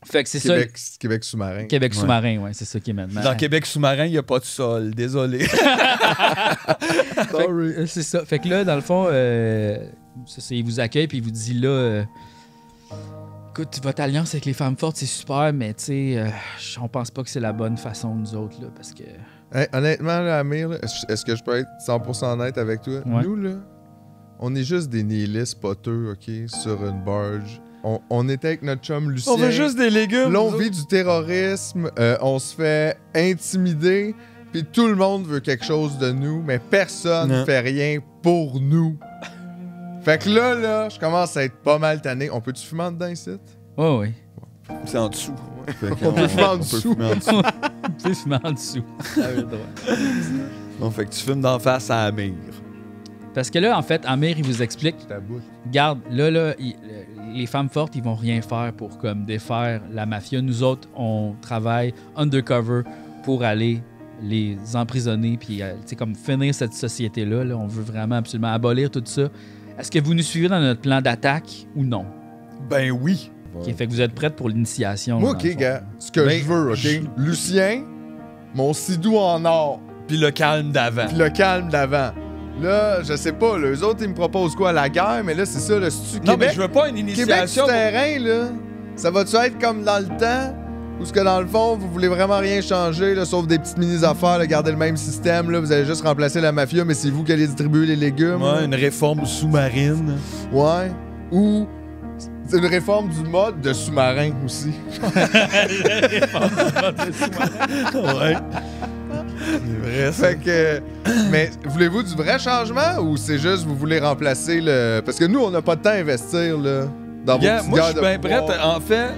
Fait que c'est Québec, ça. Québec sous-marin. Québec sous-marin, ouais, c'est ça qui est maintenant. Dans Québec sous-marin, il n'y a pas de sol. Désolé. C'est ça. Fait que là, dans le fond, il vous accueille puis il vous dit là... écoute, votre alliance avec les femmes fortes, c'est super, mais tu sais, on pense pas que c'est la bonne façon, nous autres, là, parce que... Hey, honnêtement, là, Amir, est-ce que je peux être 100% honnête avec toi? Ouais. Nous, là, on est juste des nihilistes poteux, OK, sur une barge. On était avec notre chum Lucien. On veut juste des légumes. Là, on vit du terrorisme, on se fait intimider, puis tout le monde veut quelque chose de nous, mais personne ne fait rien pour nous. Fait que là, je commence à être pas mal tanné. On peut-tu fumer en dedans ici? Ouais, oui. C'est en dessous. On peut fumer en dessous. On peut fumer en dessous. Bon, fait que tu fumes d'en face à Amir. Parce que là, en fait, Amir, il vous explique... Garde, là, les femmes fortes, ils vont rien faire pour comme défaire la mafia. Nous autres, on travaille undercover pour aller les emprisonner puis comme finir cette société-là. Là. On veut vraiment absolument abolir tout ça. Est-ce que vous nous suivez dans notre plan d'attaque ou non? Ben oui. OK, fait que vous êtes prêts pour l'initiation. Moi, OK, gars, ce que je veux, OK? Lucien, mon sidou en or. Puis le calme d'avant. Là, je sais pas, là, eux autres, ils me proposent quoi, la guerre? Mais là, c'est ça, le Québec... Non, mais je veux pas une initiation. Québec terrain, là, ça va-tu être comme dans le temps? Ou est-ce que dans le fond, vous voulez vraiment rien changer, là, sauf des petites mini-affaires, là, garder le même système, là, vous allez juste remplacer la mafia, mais c'est vous qui allez distribuer les légumes? Ouais, une réforme sous-marine. Ouais. Ou c'est une réforme du mode de sous-marin aussi. Réforme du mode de sous-marin. Ouais. C'est vrai, ça. Fait que... Mais voulez-vous du vrai changement ou c'est juste vous voulez remplacer le... Parce que nous, on n'a pas de temps à investir, là. Dans vos petites Moi, je guerres suis de bien pouvoir. prête. En fait,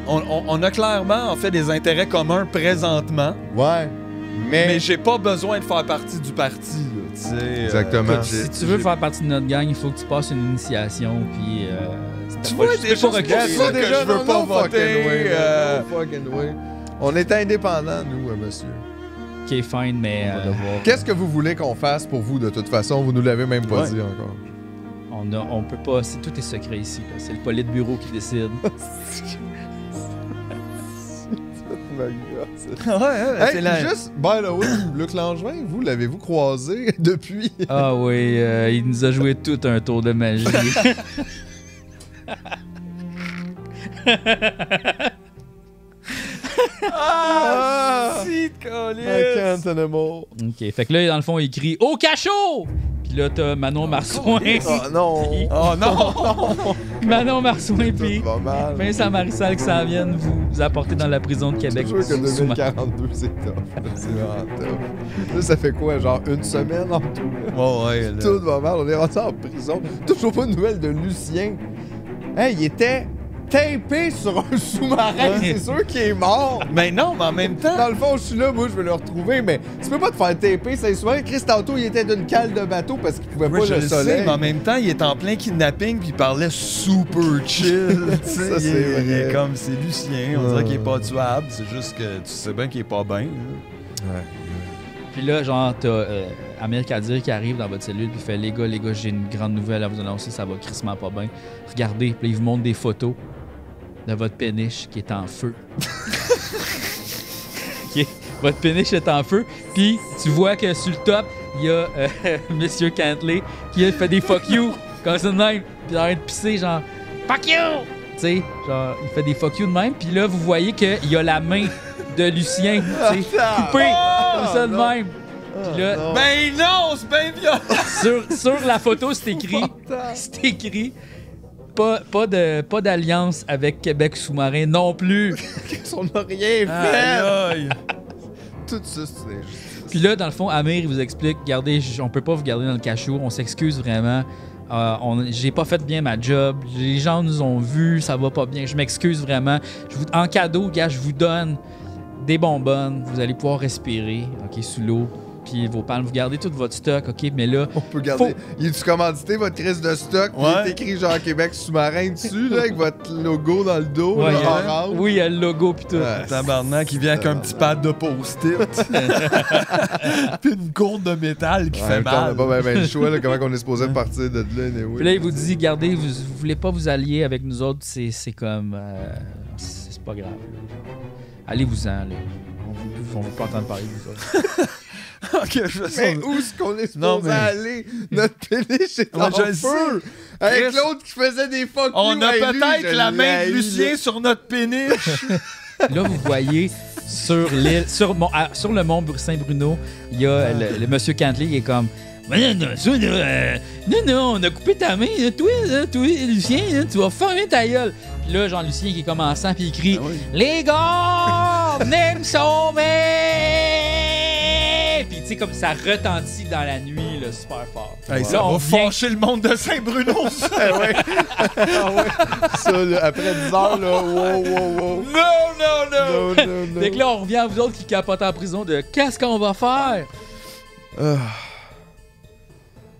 on a clairement en fait des intérêts communs présentement. Ouais. Mais j'ai pas besoin de faire partie du parti, là, tu sais. Exactement. Écoute, si tu veux faire partie de notre gang, il faut que tu passes une initiation, puis... Tu vois, déjà, c'est pour ça que je veux pas voter. Fucking way. On est indépendants, nous, monsieur. Ok, fine, mais... Qu'est-ce que vous voulez qu'on fasse pour vous, de toute façon? Vous nous l'avez même pas dit encore. On peut pas... Tout est secret ici, là. C'est le politburo qui décide. Juste, by the way, Luc Langevin, vous l'avez-vous croisé depuis? Ah oui, il nous a joué tout un tour de magie. Si, I can't anymore. Ok, fait que là, dans le fond, il crie « Au cachot! » Puis là, t'as Manon Marsouin. Oh non! Oh non! Manon Marsouin, puis Tout va mal. Vincent Marissal qui s'en viennent vous apporter dans la prison de Québec. Je suis sûr que 2042, c'est top. C'est vraiment top. Là, ça fait quoi, genre une semaine en tout? Oh, ouais, là. Tout va mal, on est rentré en prison. Toujours pas de nouvelles de Lucien. Hey, il était tapé sur un sous-marin, c'est sûr qu'il est mort. Mais non, mais en même temps. Dans le fond, je suis là, moi, je vais le retrouver, mais tu peux pas te faire taper, c'est souvent. Chris, tantôt, il était d'une cale de bateau parce qu'il pouvait Oui, pas je le le soleil. sais, mais en même temps, il est en plein kidnapping puis il parlait super chill. Tu sais, Ça, c'est il est vrai. comme, c'est Lucien, on dirait qu'il est pas tuable, c'est juste que tu sais bien qu'il est pas bien. Ouais. Puis là, genre, t'as Amir Kadir qui arrive dans votre cellule, puis il fait les gars, j'ai une grande nouvelle à vous annoncer, ça va crissement pas bien. Regardez, puis il vous montre des photos de votre péniche qui est en feu. Ok, votre péniche est en feu, puis tu vois que sur le top, il y a Monsieur Cantley qui a fait des fuck you, comme ça de même, puis il arrête de pisser, genre fuck you! Tu sais, genre, il fait des fuck you de même, puis là, vous voyez qu'il y a la main de Lucien, tu sais, coupée, comme ça de même. Puis là, Ben non, c'est bien violent! sur la photo, c'est écrit pas d'alliance avec Québec sous-marin non plus. On n'a rien fait. Aïe, aïe. Tout ça, c'est injuste. Puis là, dans le fond, Amir, il vous explique, regardez, on peut pas vous garder dans le cachot, on s'excuse vraiment. J'ai pas fait bien ma job, les gens nous ont vus, ça va pas bien, je m'excuse vraiment. En cadeau, gars, je vous donne des bonbonnes, vous allez pouvoir respirer, ok, sous l'eau. Puis vos palmes, vous gardez tout votre stock, ok, mais là... On peut garder. Il est-tu commandité, votre crise de stock? Puis il est écrit genre Québec sous-marin dessus, là, avec votre logo dans le dos, Ouais, là, orange. oui, il y a le logo puis tout. Ouais. Tabarnak qui vient avec un petit pad de post-it. Puis une gourde de métal qui Ouais, en fait même temps, mal. on a pas bien le choix, là, comment on est supposé partir de là. Puis là, il vous dit, regardez, vous voulez pas vous allier avec nous autres, c'est comme... c'est pas grave. Allez-vous-en, là. On veut pas entendre parler de vous autres. Ok, je Mais où est-ce qu'on est Non, supposé mais- aller? Notre péniche est en Ouais, je le feu! Avec Chris, l'autre qui faisait des fuck On you, a hey, lui, peut-être je la main l'haïs, de Lucien là. sur notre péniche. Là, vous voyez sur l'île, sur le mont Saint-Bruno, il y a le monsieur Cantley qui est comme non, on a coupé ta main, là, toi, Lucien, là, tu vas fermer ta gueule. Puis là, Jean-Lucien qui est commençant, puis il crie les gars, venez me sauver! Puis tu sais, comme ça retentit dans la nuit, là, super fort. Hey, Là, ça on va vient- fâcher le monde de Saint-Bruno, ça. Ah ouais. Ah ouais. Ça, là, après 10 heures, là, wow. Non. Non. Fait que là, on revient à vous autres qui capotent en prison de qu'est-ce qu'on va faire? Là,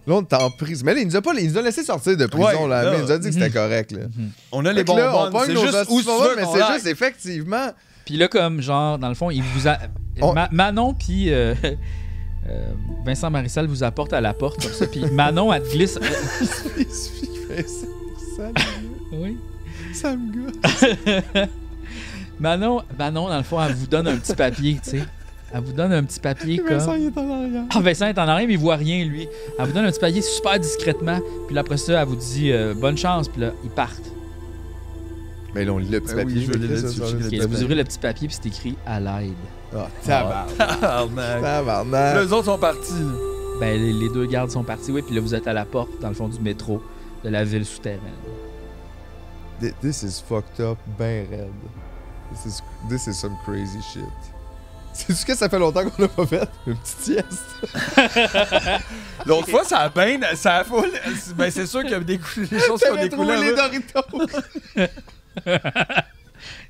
on est en prison. Mais là, il nous a laissé sortir de prison, Ouais, là. là. Mais il nous a dit que c'était correct, là. On a les Fait que là, on bonbons. pogne C'est nos juste où hosties tu bonbons, veux mais qu'on c'est aille. juste effectivement. Puis là, comme genre, dans le fond, il vous a... On- Manon puis Vincent Marissal vous apportent à la porte comme ça. Puis Manon, elle te glisse... Il suffit qu'il fait ça. Oui. Ça me gosse. Manon, dans le fond, elle vous donne un petit papier, tu sais. Elle vous donne un petit papier comme... Vincent, il est en arrière. Ah, Vincent est en arrière, mais il voit rien, lui. Elle vous donne un petit papier super discrètement. Puis là, après ça, elle vous dit bonne chance. Puis là, ils partent. Mais là, on lit le petit papier. Oui, je l'ai là-dessus. Ok, là, vous ouvrez le petit papier, puis c'est écrit à l'aide. Ah, tabarnak. Tabarnak. Les autres sont partis. Ben, les deux gardes sont partis, oui. Puis là, vous êtes à la porte, dans le fond du métro, de la ville souterraine. This is fucked up, ben raide. This is some crazy shit. Sais-tu que ça fait longtemps qu'on l'a pas fait? Une petite sieste. L'autre fois, ça a bien... Ça a full... Ben, c'est sûr qu'il y a des choses qui ont découlé. les Doritos!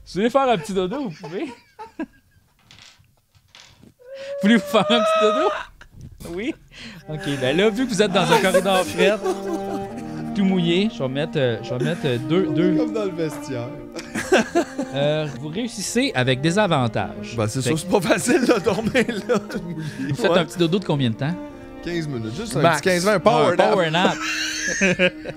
Si vous voulez faire un petit dodo, vous pouvez. Voulez-vous faire un petit dodo? Oui? Ok, ben là, vu que vous êtes dans un corridor fret, tout mouillé, je vais mettre deux... Comme dans le vestiaire. Vous réussissez avec des avantages. Ben, c'est sûr, c'est pas facile de dormir là, tout mouillé. Vous faites un petit dodo de combien de temps? 15 minutes, juste Max. un petit 15-20, power nap. Power nap.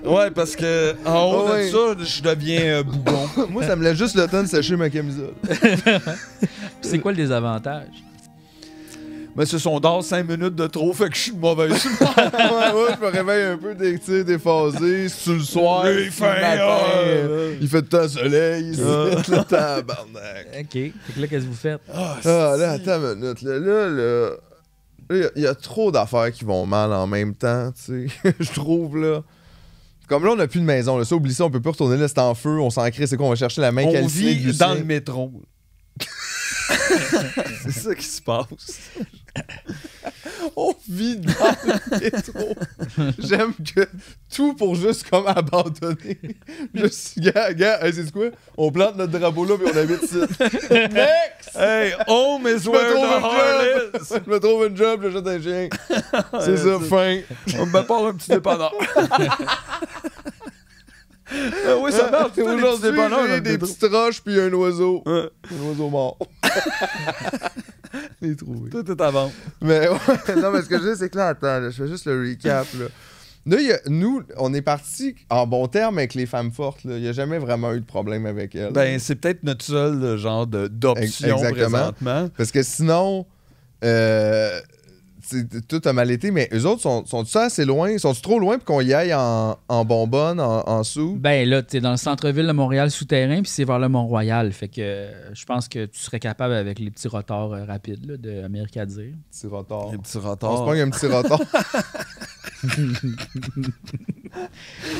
Ouais, parce que en haut de ça, je deviens bougon. Moi, ça me laisse juste le temps de sécher ma camisole. C'est quoi le désavantage? Mais ce sont dans 5 minutes de trop, fait que je suis de mauvaise. ouais, je me réveille un peu déphasé. C'est le soir, Il c'est le matin. Il fait de temps soleil, c'est le tabarnak. Ok. Fait que là, qu'est-ce que vous faites? Ah, là, attends une minute. Là, il y a trop d'affaires qui vont mal en même temps, tu sais. Je trouve, là. Comme là, on n'a plus de maison. Là. Ça, oublie ça, on peut plus retourner là, c'est en feu. On s'en crée, c'est quoi? On va chercher la main On calcinée de vit Lucien. dans le métro. C'est ça qui se passe. On vit dans le métro. J'aime que tout pour juste comme abandonner. Juste, gars, hey, c'est quoi? On plante notre drapeau là puis on habite ici. Next! Hey, home is where the heart is. Je me trouve une job, j'achète un chien. C'est ça, fin. On me part un petit dépanneur. Oui, ça marche. Aujourd'hui, j'ai des petites roches puis un oiseau. Ouais. Un oiseau mort. Je l'ai trouvé. Tout est à vendre. Mais ouais, non, mais ce que je dis, c'est que là, attends, là, je fais juste le recap. Là, nous, on est partis en bon terme avec les femmes fortes. Il n'y a jamais vraiment eu de problème avec elles. Ben, c'est peut-être notre seul genre d'option présentement. Parce que sinon, tout a mal été, mais eux autres sont-ils assez loin? Sont-ils trop loin pour qu'on y aille en bonbonne, en sous? Ben là, tu es dans le centre-ville de Montréal souterrain, puis c'est vers le Mont-Royal. Fait que je pense que tu serais capable avec les petits rotards rapides là, de Amérique à dire. Petit retard. Un petit On se retard. pogne un petit retard.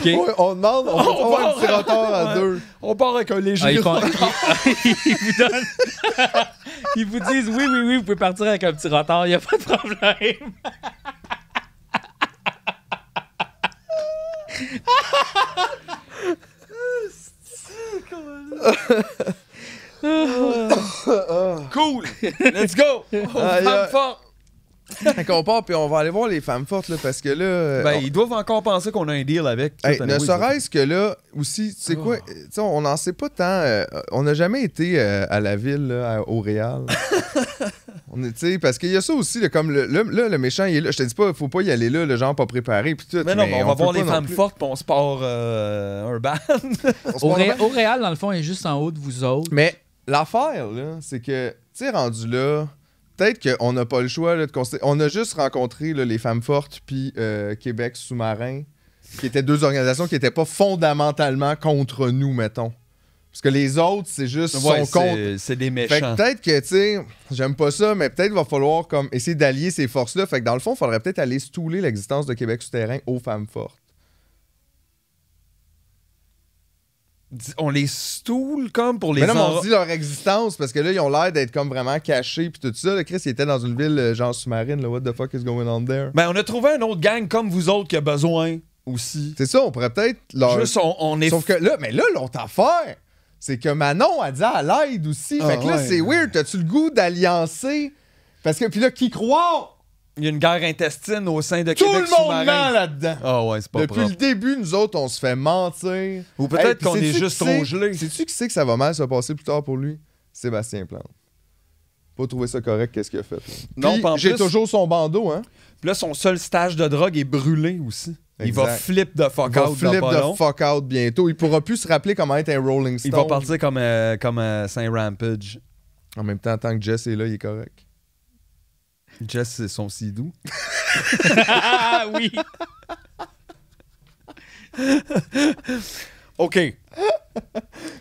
Okay. Ouais, on demande, on va avoir un petit retard à deux. On part avec un léger Ils vous donnent... Ils vous disent oui, vous pouvez partir avec un petit retard, il n'y a pas de problème. Cool! Let's go! Femme forte! Fait qu'on part, puis on va aller voir les femmes fortes, là, parce que là... Ben, ils doivent encore penser qu'on a un deal avec. Hey, ne serait-ce que là, aussi, tu sais quoi, t'sais, on n'en sait pas tant. On n'a jamais été à la ville, là, au Réal. Parce qu'il y a ça aussi, là, comme le méchant, il est là. Je te dis pas, faut pas y aller là, le genre pas préparé. Puis tout, mais non, on va voir les femmes plus. fortes, puis on se part un band. Au Réal, dans le fond, il est juste en haut de vous autres. Mais l'affaire, là, c'est que, tu sais, rendu là, peut-être qu'on n'a pas le choix là, de constater. On a juste rencontré là, les femmes fortes puis Québec sous-marin, qui étaient deux organisations qui n'étaient pas fondamentalement contre nous, mettons. Parce que les autres, c'est juste son compte. C'est des méchants. Fait que peut-être que, tu sais, j'aime pas ça, mais peut-être va falloir comme essayer d'allier ces forces-là. Fait que dans le fond, il faudrait peut-être aller stouler l'existence de Québec souterrain aux femmes fortes. On les stoule comme pour les... Mais non, mais on dit leur existence parce que là, ils ont l'air d'être comme vraiment cachés puis tout ça. Là, Chris, il était dans une ville genre sous-marine. Là, what the fuck is going on there? Ben, on a trouvé un autre gang comme vous autres qui a besoin aussi. C'est ça, on pourrait peut-être leur... Juste, on est... Sauf que là, mais là, l'autre affaire, c'est que Manon a dit à l'aide aussi. Fait que là, c'est weird. T'as-tu le goût d'alliancer? Parce que, puis là, qui croit? Il y a une guerre intestine au sein de Tout Québec le monde sous-marin. ment là-dedans. Ah ouais, c'est pas Depuis propre. le début, nous autres, on se fait mentir. Ou peut-être qu'on sais-tu est juste qui trop c'est- gelé. Sais-tu qui sait que ça va mal se passer plus tard pour lui? Sébastien Plante. Pas trouvé ça correct, qu'est-ce qu'il a fait. Là. Non, Puis, puis en j'ai plus- toujours son bandeau, hein? Puis là, son seul stage de drogue est brûlé aussi. Il Exact. va flip de fuck Il va out flip dans pas long. de fuck out bientôt. Il pourra plus se rappeler comment être un Rolling Stone. Il va partir comme Saint Rampage. En même temps, tant que Jess est là, il est correct. Jess, c'est son sidou. Ah oui! OK.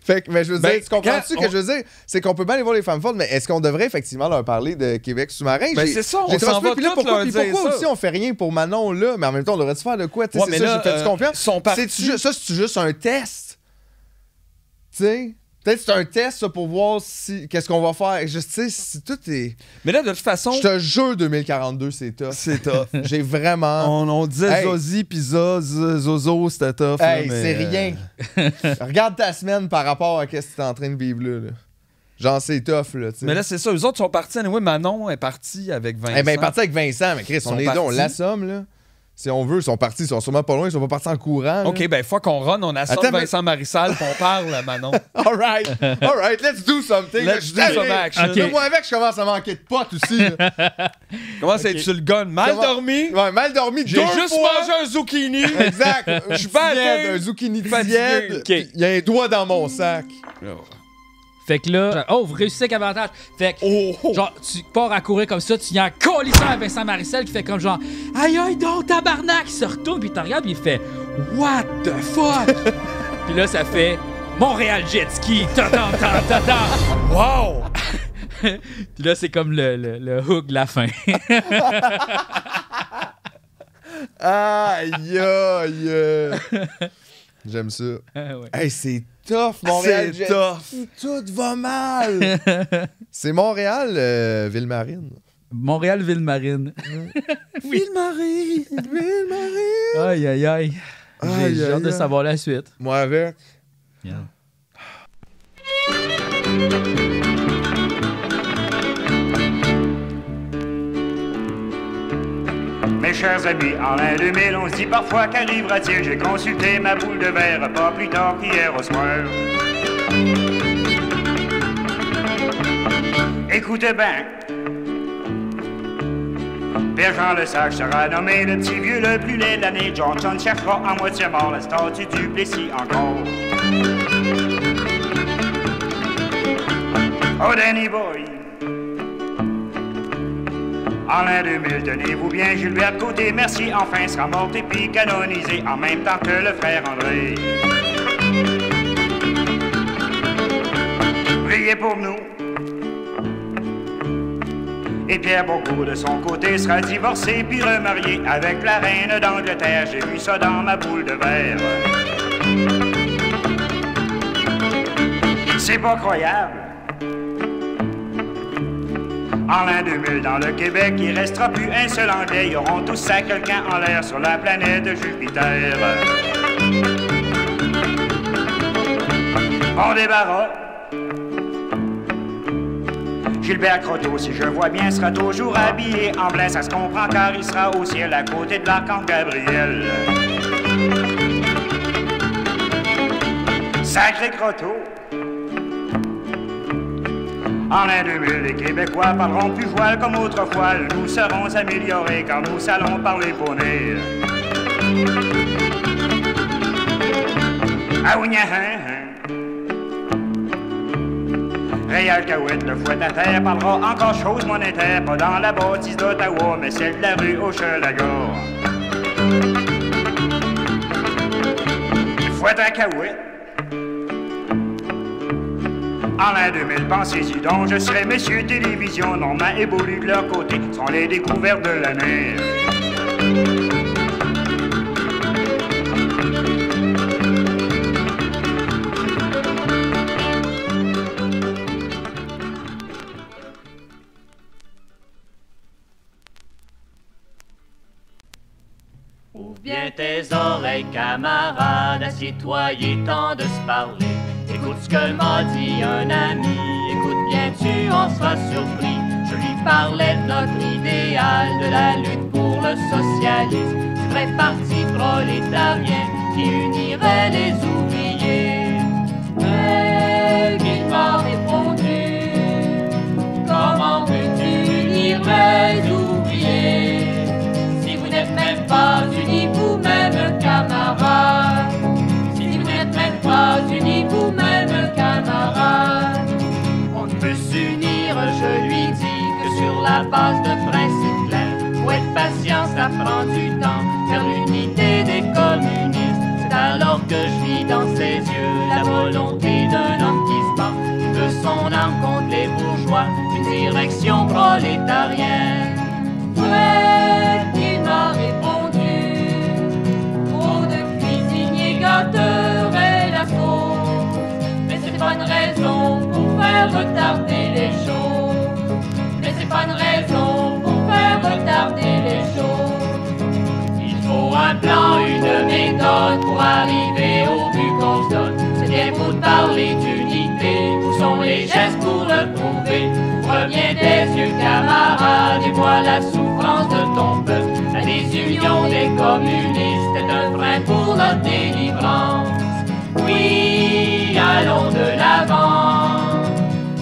Fait que, mais je veux dire, tu comprends-tu que je veux dire? C'est qu'on peut bien aller voir les femmes fortes, mais est-ce qu'on devrait effectivement leur parler de Québec sous-marin? Ben c'est ça, on s'en va puis là, pourquoi ça. aussi on fait rien pour Manon là? Mais en même temps, on devrait-tu faire de quoi? Ouais, c'est ça, j'ai fait du confiance. C'est juste un test. Tu sais? Peut-être que c'est un test ça, pour voir si qu'est-ce qu'on va faire. Tu sais, si tout est... Mais là, de toute façon... Je te jure, 2042, c'est tough. C'est tough. J'ai vraiment... On disait Zozi pis Zozo, c'était tough. Hey, là, mais... c'est rien. Regarde ta semaine par rapport à ce que tu es en train de vivre là. Genre, c'est tough, là, tu sais. Mais là, c'est ça. Eux autres sont partis. Oui, Manon est partie avec Vincent. Eh bien, parti avec Vincent, mais Chris, on est là, on l'assomme, là. Si on veut, ils sont partis, ils sont sûrement pas loin, ils sont pas partis en courant. Là. OK, ben, fois qu'on run, on assomme Vincent Marissal, puis on parle à Manon. All right, let's do something. Let's do some action. Okay. Moi, avec, je commence à manquer de potes aussi. Comment c'est tu le gun? Mal dormi? Ouais, mal dormi. J'ai juste mangé un zucchini. Exact. Je suis pas un zucchini tiède. Il y a un doigt dans mon sac. Fait que là, vous réussissez avec avantage. Fait que, genre, tu pars à courir comme ça, tu viens colissant à Vincent Marissal qui fait comme genre, aïe aïe donc, tabarnak! Il se retourne, puis il te regarde, puis il fait, what the fuck? Puis là, ça fait, Montréal Jet Ski, ta-ta-ta-ta-ta! Wow! Puis là, c'est comme le hook de la fin. Aïe aïe! J'aime ça. Ouais. Hey, c'est tough, Montréal. C'est tough. Tout va mal. C'est Montréal, Ville-Marine. Montréal, Ville-Marine. Ville-Marine. Ville-Marine. Aïe, aïe, aïe. J'ai hâte de savoir la suite. Moi avec. Yeah. Mes chers amis, en l'an 2000, on se dit parfois qu'arrivera-t-il? J'ai consulté ma boule de verre pas plus tard qu'hier au soir. Écoutez bien, Pierre Jean Lesage sera nommé le petit vieux le plus laid de l'année. John cherchera à moitié mort la statue du Plessis encore. Oh Danny Boy, en l'an 2000, tenez-vous bien, Gilbert Côté, merci, enfin sera mort et puis canonisé en même temps que le frère André. Priez pour nous. Et Pierre Bourgault, de son côté, sera divorcé puis remarié avec la reine d'Angleterre. J'ai vu ça dans ma boule de verre. C'est pas croyable. En l'an 2000, dans le Québec, il restera plus un seul Anglais. Ils auront tous ça quelqu'un en l'air sur la planète Jupiter. On débarras. Gilbert Croteau, si je vois bien, sera toujours habillé en blanc. Ça se comprend car il sera au ciel à côté de l'archange Gabriel. Sacré Croteau. En l'an 2000, les Québécois parleront plus voile comme autrefois. Nous serons améliorés car nous allons parler poney. Ah oui, Réal Cahouette, le fouet à terre, parlera encore chose monétaire. Pas dans la bâtisse d'Ottawa, mais celle de la rue Hochelaga. Fouet à Cahouette. En l'an 2000, pensez-y donc, je serai Monsieur Télévision. Normand et Beaulieu de leur côté sont les découvertes de l'année. Ouvre bien tes oreilles, camarade, assieds-toi, il est temps de se parler. Écoute ce que m'a dit un ami, écoute bien, tu en seras surpris. Je lui parlais de notre idéal, de la lutte pour le socialisme, du vrai parti prolétarien qui unirait les ouvriers. Mais qu'il m'a répondu, comment peux-tu unir les ouvriers si vous n'êtes même pas unis vous-même, camarades? Si vous n'êtes même pas unis vous-même, camarades, on ne peut s'unir, je lui dis, que sur la base de principes l'insurrection prolétarienne. Fred, il m'a répondu, trop de cuisiniers gâteurs et la sauce. Mais c'est pas une raison pour faire retarder les choses. Mais c'est pas une raison pour faire retarder les choses. Il faut un plan, une méthode pour arriver au but qu'on se donne. C'est bien beau de parler d'unité, où sont les gestes pour le prouver? Reviens des yeux camarades et vois la souffrance de ton peuple. La désunion des communistes est un frein pour notre délivrance. Oui, allons de l'avant,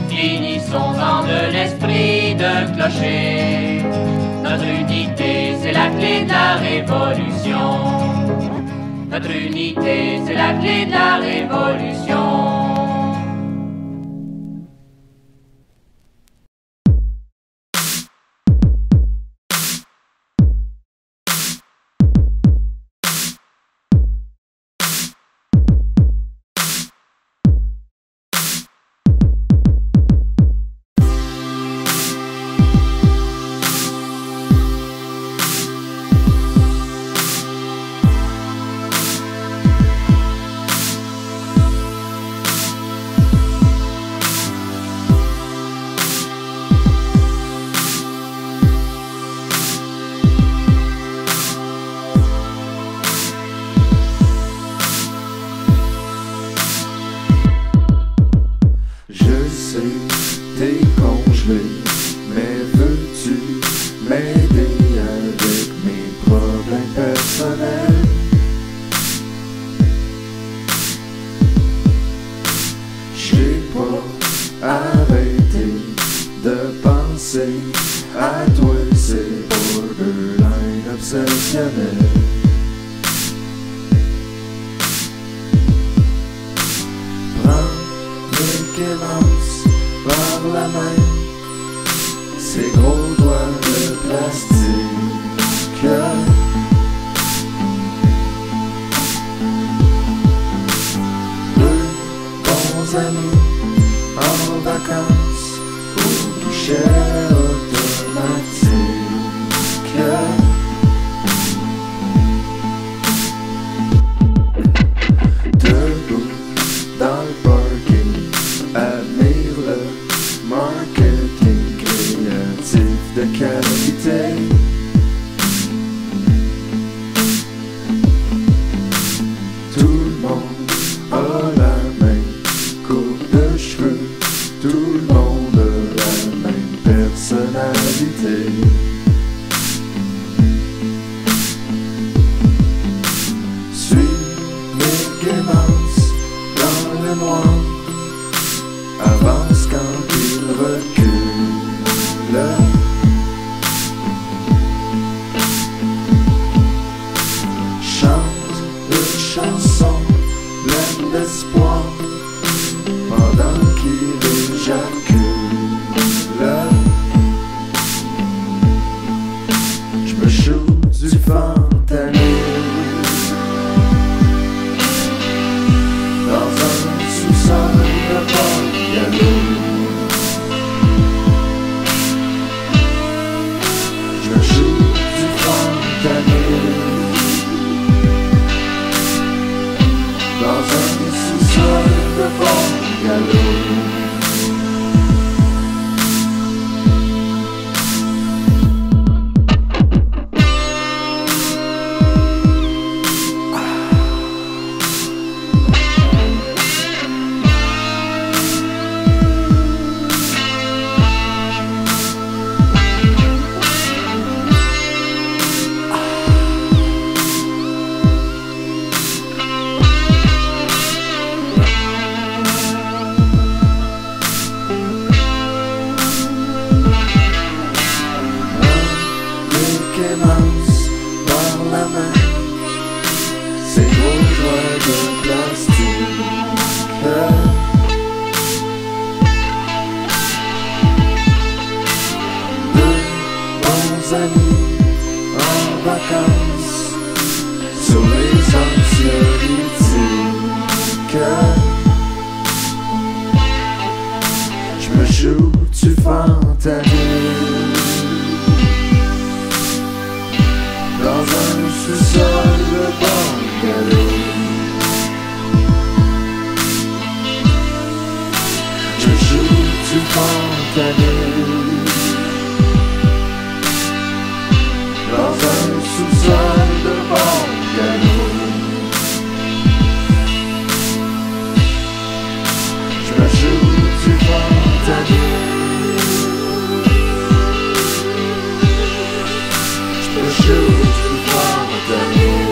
finissons-en de l'esprit de clocher. Notre unité, c'est la clé de la révolution. Notre unité, c'est la clé de la révolution. Je me joue du fantôme. spontanée. Dans un sous-sol de bungalow, je joue du fontaneux. Dans un sous-sol de bungalow, je joue du fontaneux. Je joue du fontaneux.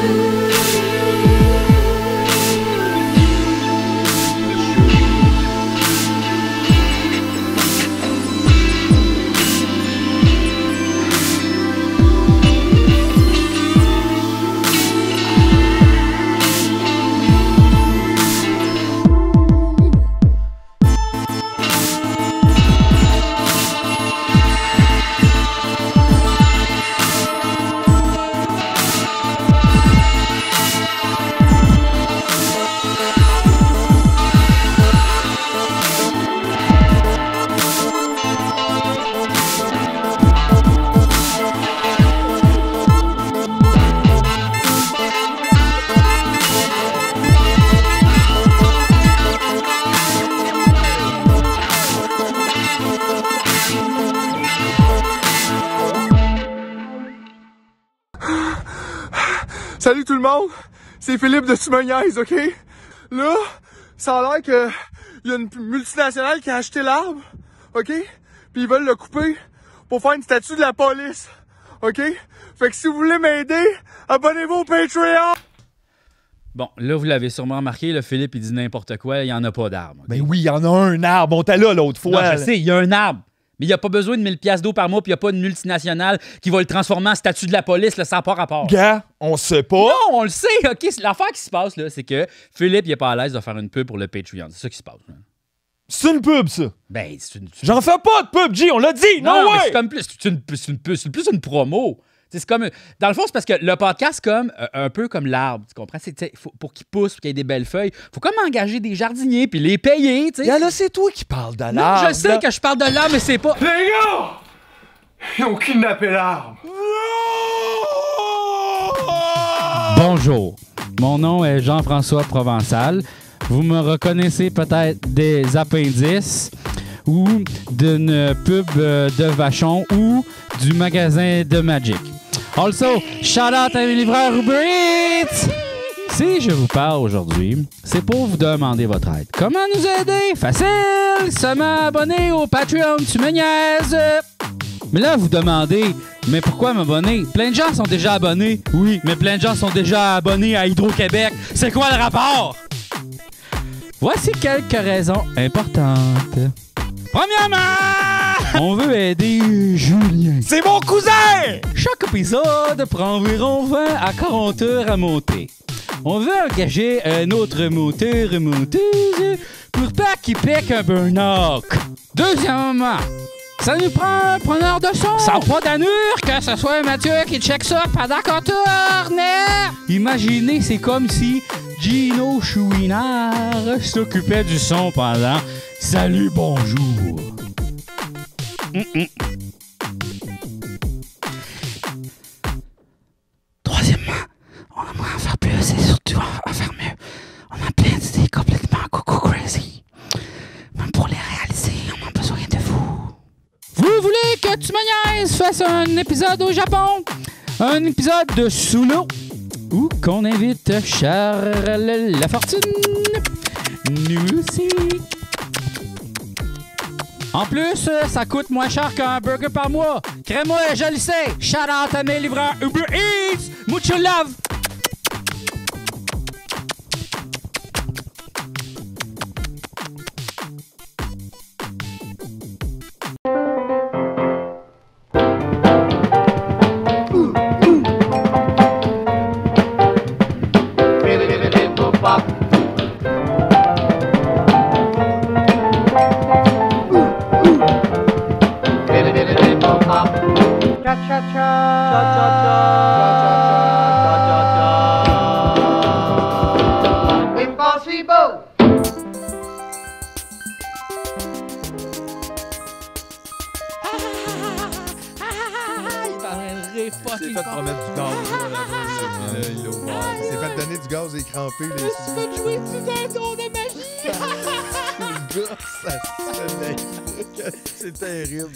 Salut tout le monde, c'est Philippe de Tu me niaises, ok? Là, ça a l'air que y a une multinationale qui a acheté l'arbre, ok? Puis ils veulent le couper pour faire une statue de la police, ok? Fait que si vous voulez m'aider, abonnez-vous au Patreon! Bon, là, vous l'avez sûrement remarqué, le Philippe, il dit n'importe quoi, il n'y en a pas d'arbre. Okay? Ben oui, il y en a un arbre, on t'a là l'autre fois. Non, je sais, il y a un arbre. Mais il n'y a pas besoin de 1000 piastres d'eau par mois, puis il n'y a pas une multinationale qui va le transformer en statut de la police, là, ça n'a pas rapport. Gars, on sait pas. Non, on le sait, OK? L'affaire qui se passe, là, c'est que Philippe, il n'est pas à l'aise de faire une pub pour le Patreon. C'est ça qui se passe. Là. C'est une pub, ça. Ben, c'est une... J'en fais pas de pub, G, on l'a dit. Non, ouais. mais c'est comme plus, c'est plus une promo. C'est comme, dans le fond, c'est parce que le podcast, comme un peu comme l'arbre, tu comprends? Pour qu'il pousse, pour qu'il y ait des belles feuilles, faut comme engager des jardiniers puis les payer, tu sais. Là, c'est toi qui parles de l'arbre. Non, je sais que je parle de l'arbre, mais c'est pas... Les gars! Ils ont kidnappé l'arbre! Bonjour, mon nom est Jean-François Provençal. Vous me reconnaissez peut-être des appendices ou d'une pub de Vachon ou du magasin de Magic. Also, shout out à mes livreurs Uber Eats! Si je vous parle aujourd'hui, c'est pour vous demander votre aide. Comment nous aider? Facile! Seulement abonner au Patreon, tu me niaises! Mais là, vous demandez, mais pourquoi m'abonner? Plein de gens sont déjà abonnés. Oui, mais plein de gens sont déjà abonnés à Hydro-Québec. C'est quoi le rapport? Voici quelques raisons importantes. Premièrement, on veut aider Julien. C'est mon cousin! Chaque épisode prend environ 20 à 40 heures à monter. On veut engager un autre monteur et monteuse pour pas qu'il pique un burn-out. Deuxièmement, ça nous prend un preneur de son. Ça n'a pas d'allure que ce soit Mathieu qui check ça pendant qu'on tourne. Imaginez, c'est comme si Gino Chouinard s'occupait du son pendant Salut, bonjour. Troisièmement, on aimerait en faire plus et surtout en faire mieux. On a plein d'idées complètement coco crazy. Même pour les réaliser, on a besoin de vous. Vous voulez que Tu me niaises fasse un épisode au Japon? Un épisode de sous l'eau? Ou qu'on invite Charles Lafortune? Nous aussi. En plus, ça coûte moins cher qu'un burger par mois. Crée-moi, je le sais. Shout out à mes livreurs Uber Eats. Mucho love. Cha cha cha. Cha cha cha. Cha cha cha. C'est Il s'est fucking fait con. promettre du gaz, là, il l'a ouvert. Il s'est fait donner du gaz et crampé. Je me suis fait jouer sur un tour de magie. Le gars, ça se fait. C'est terrible.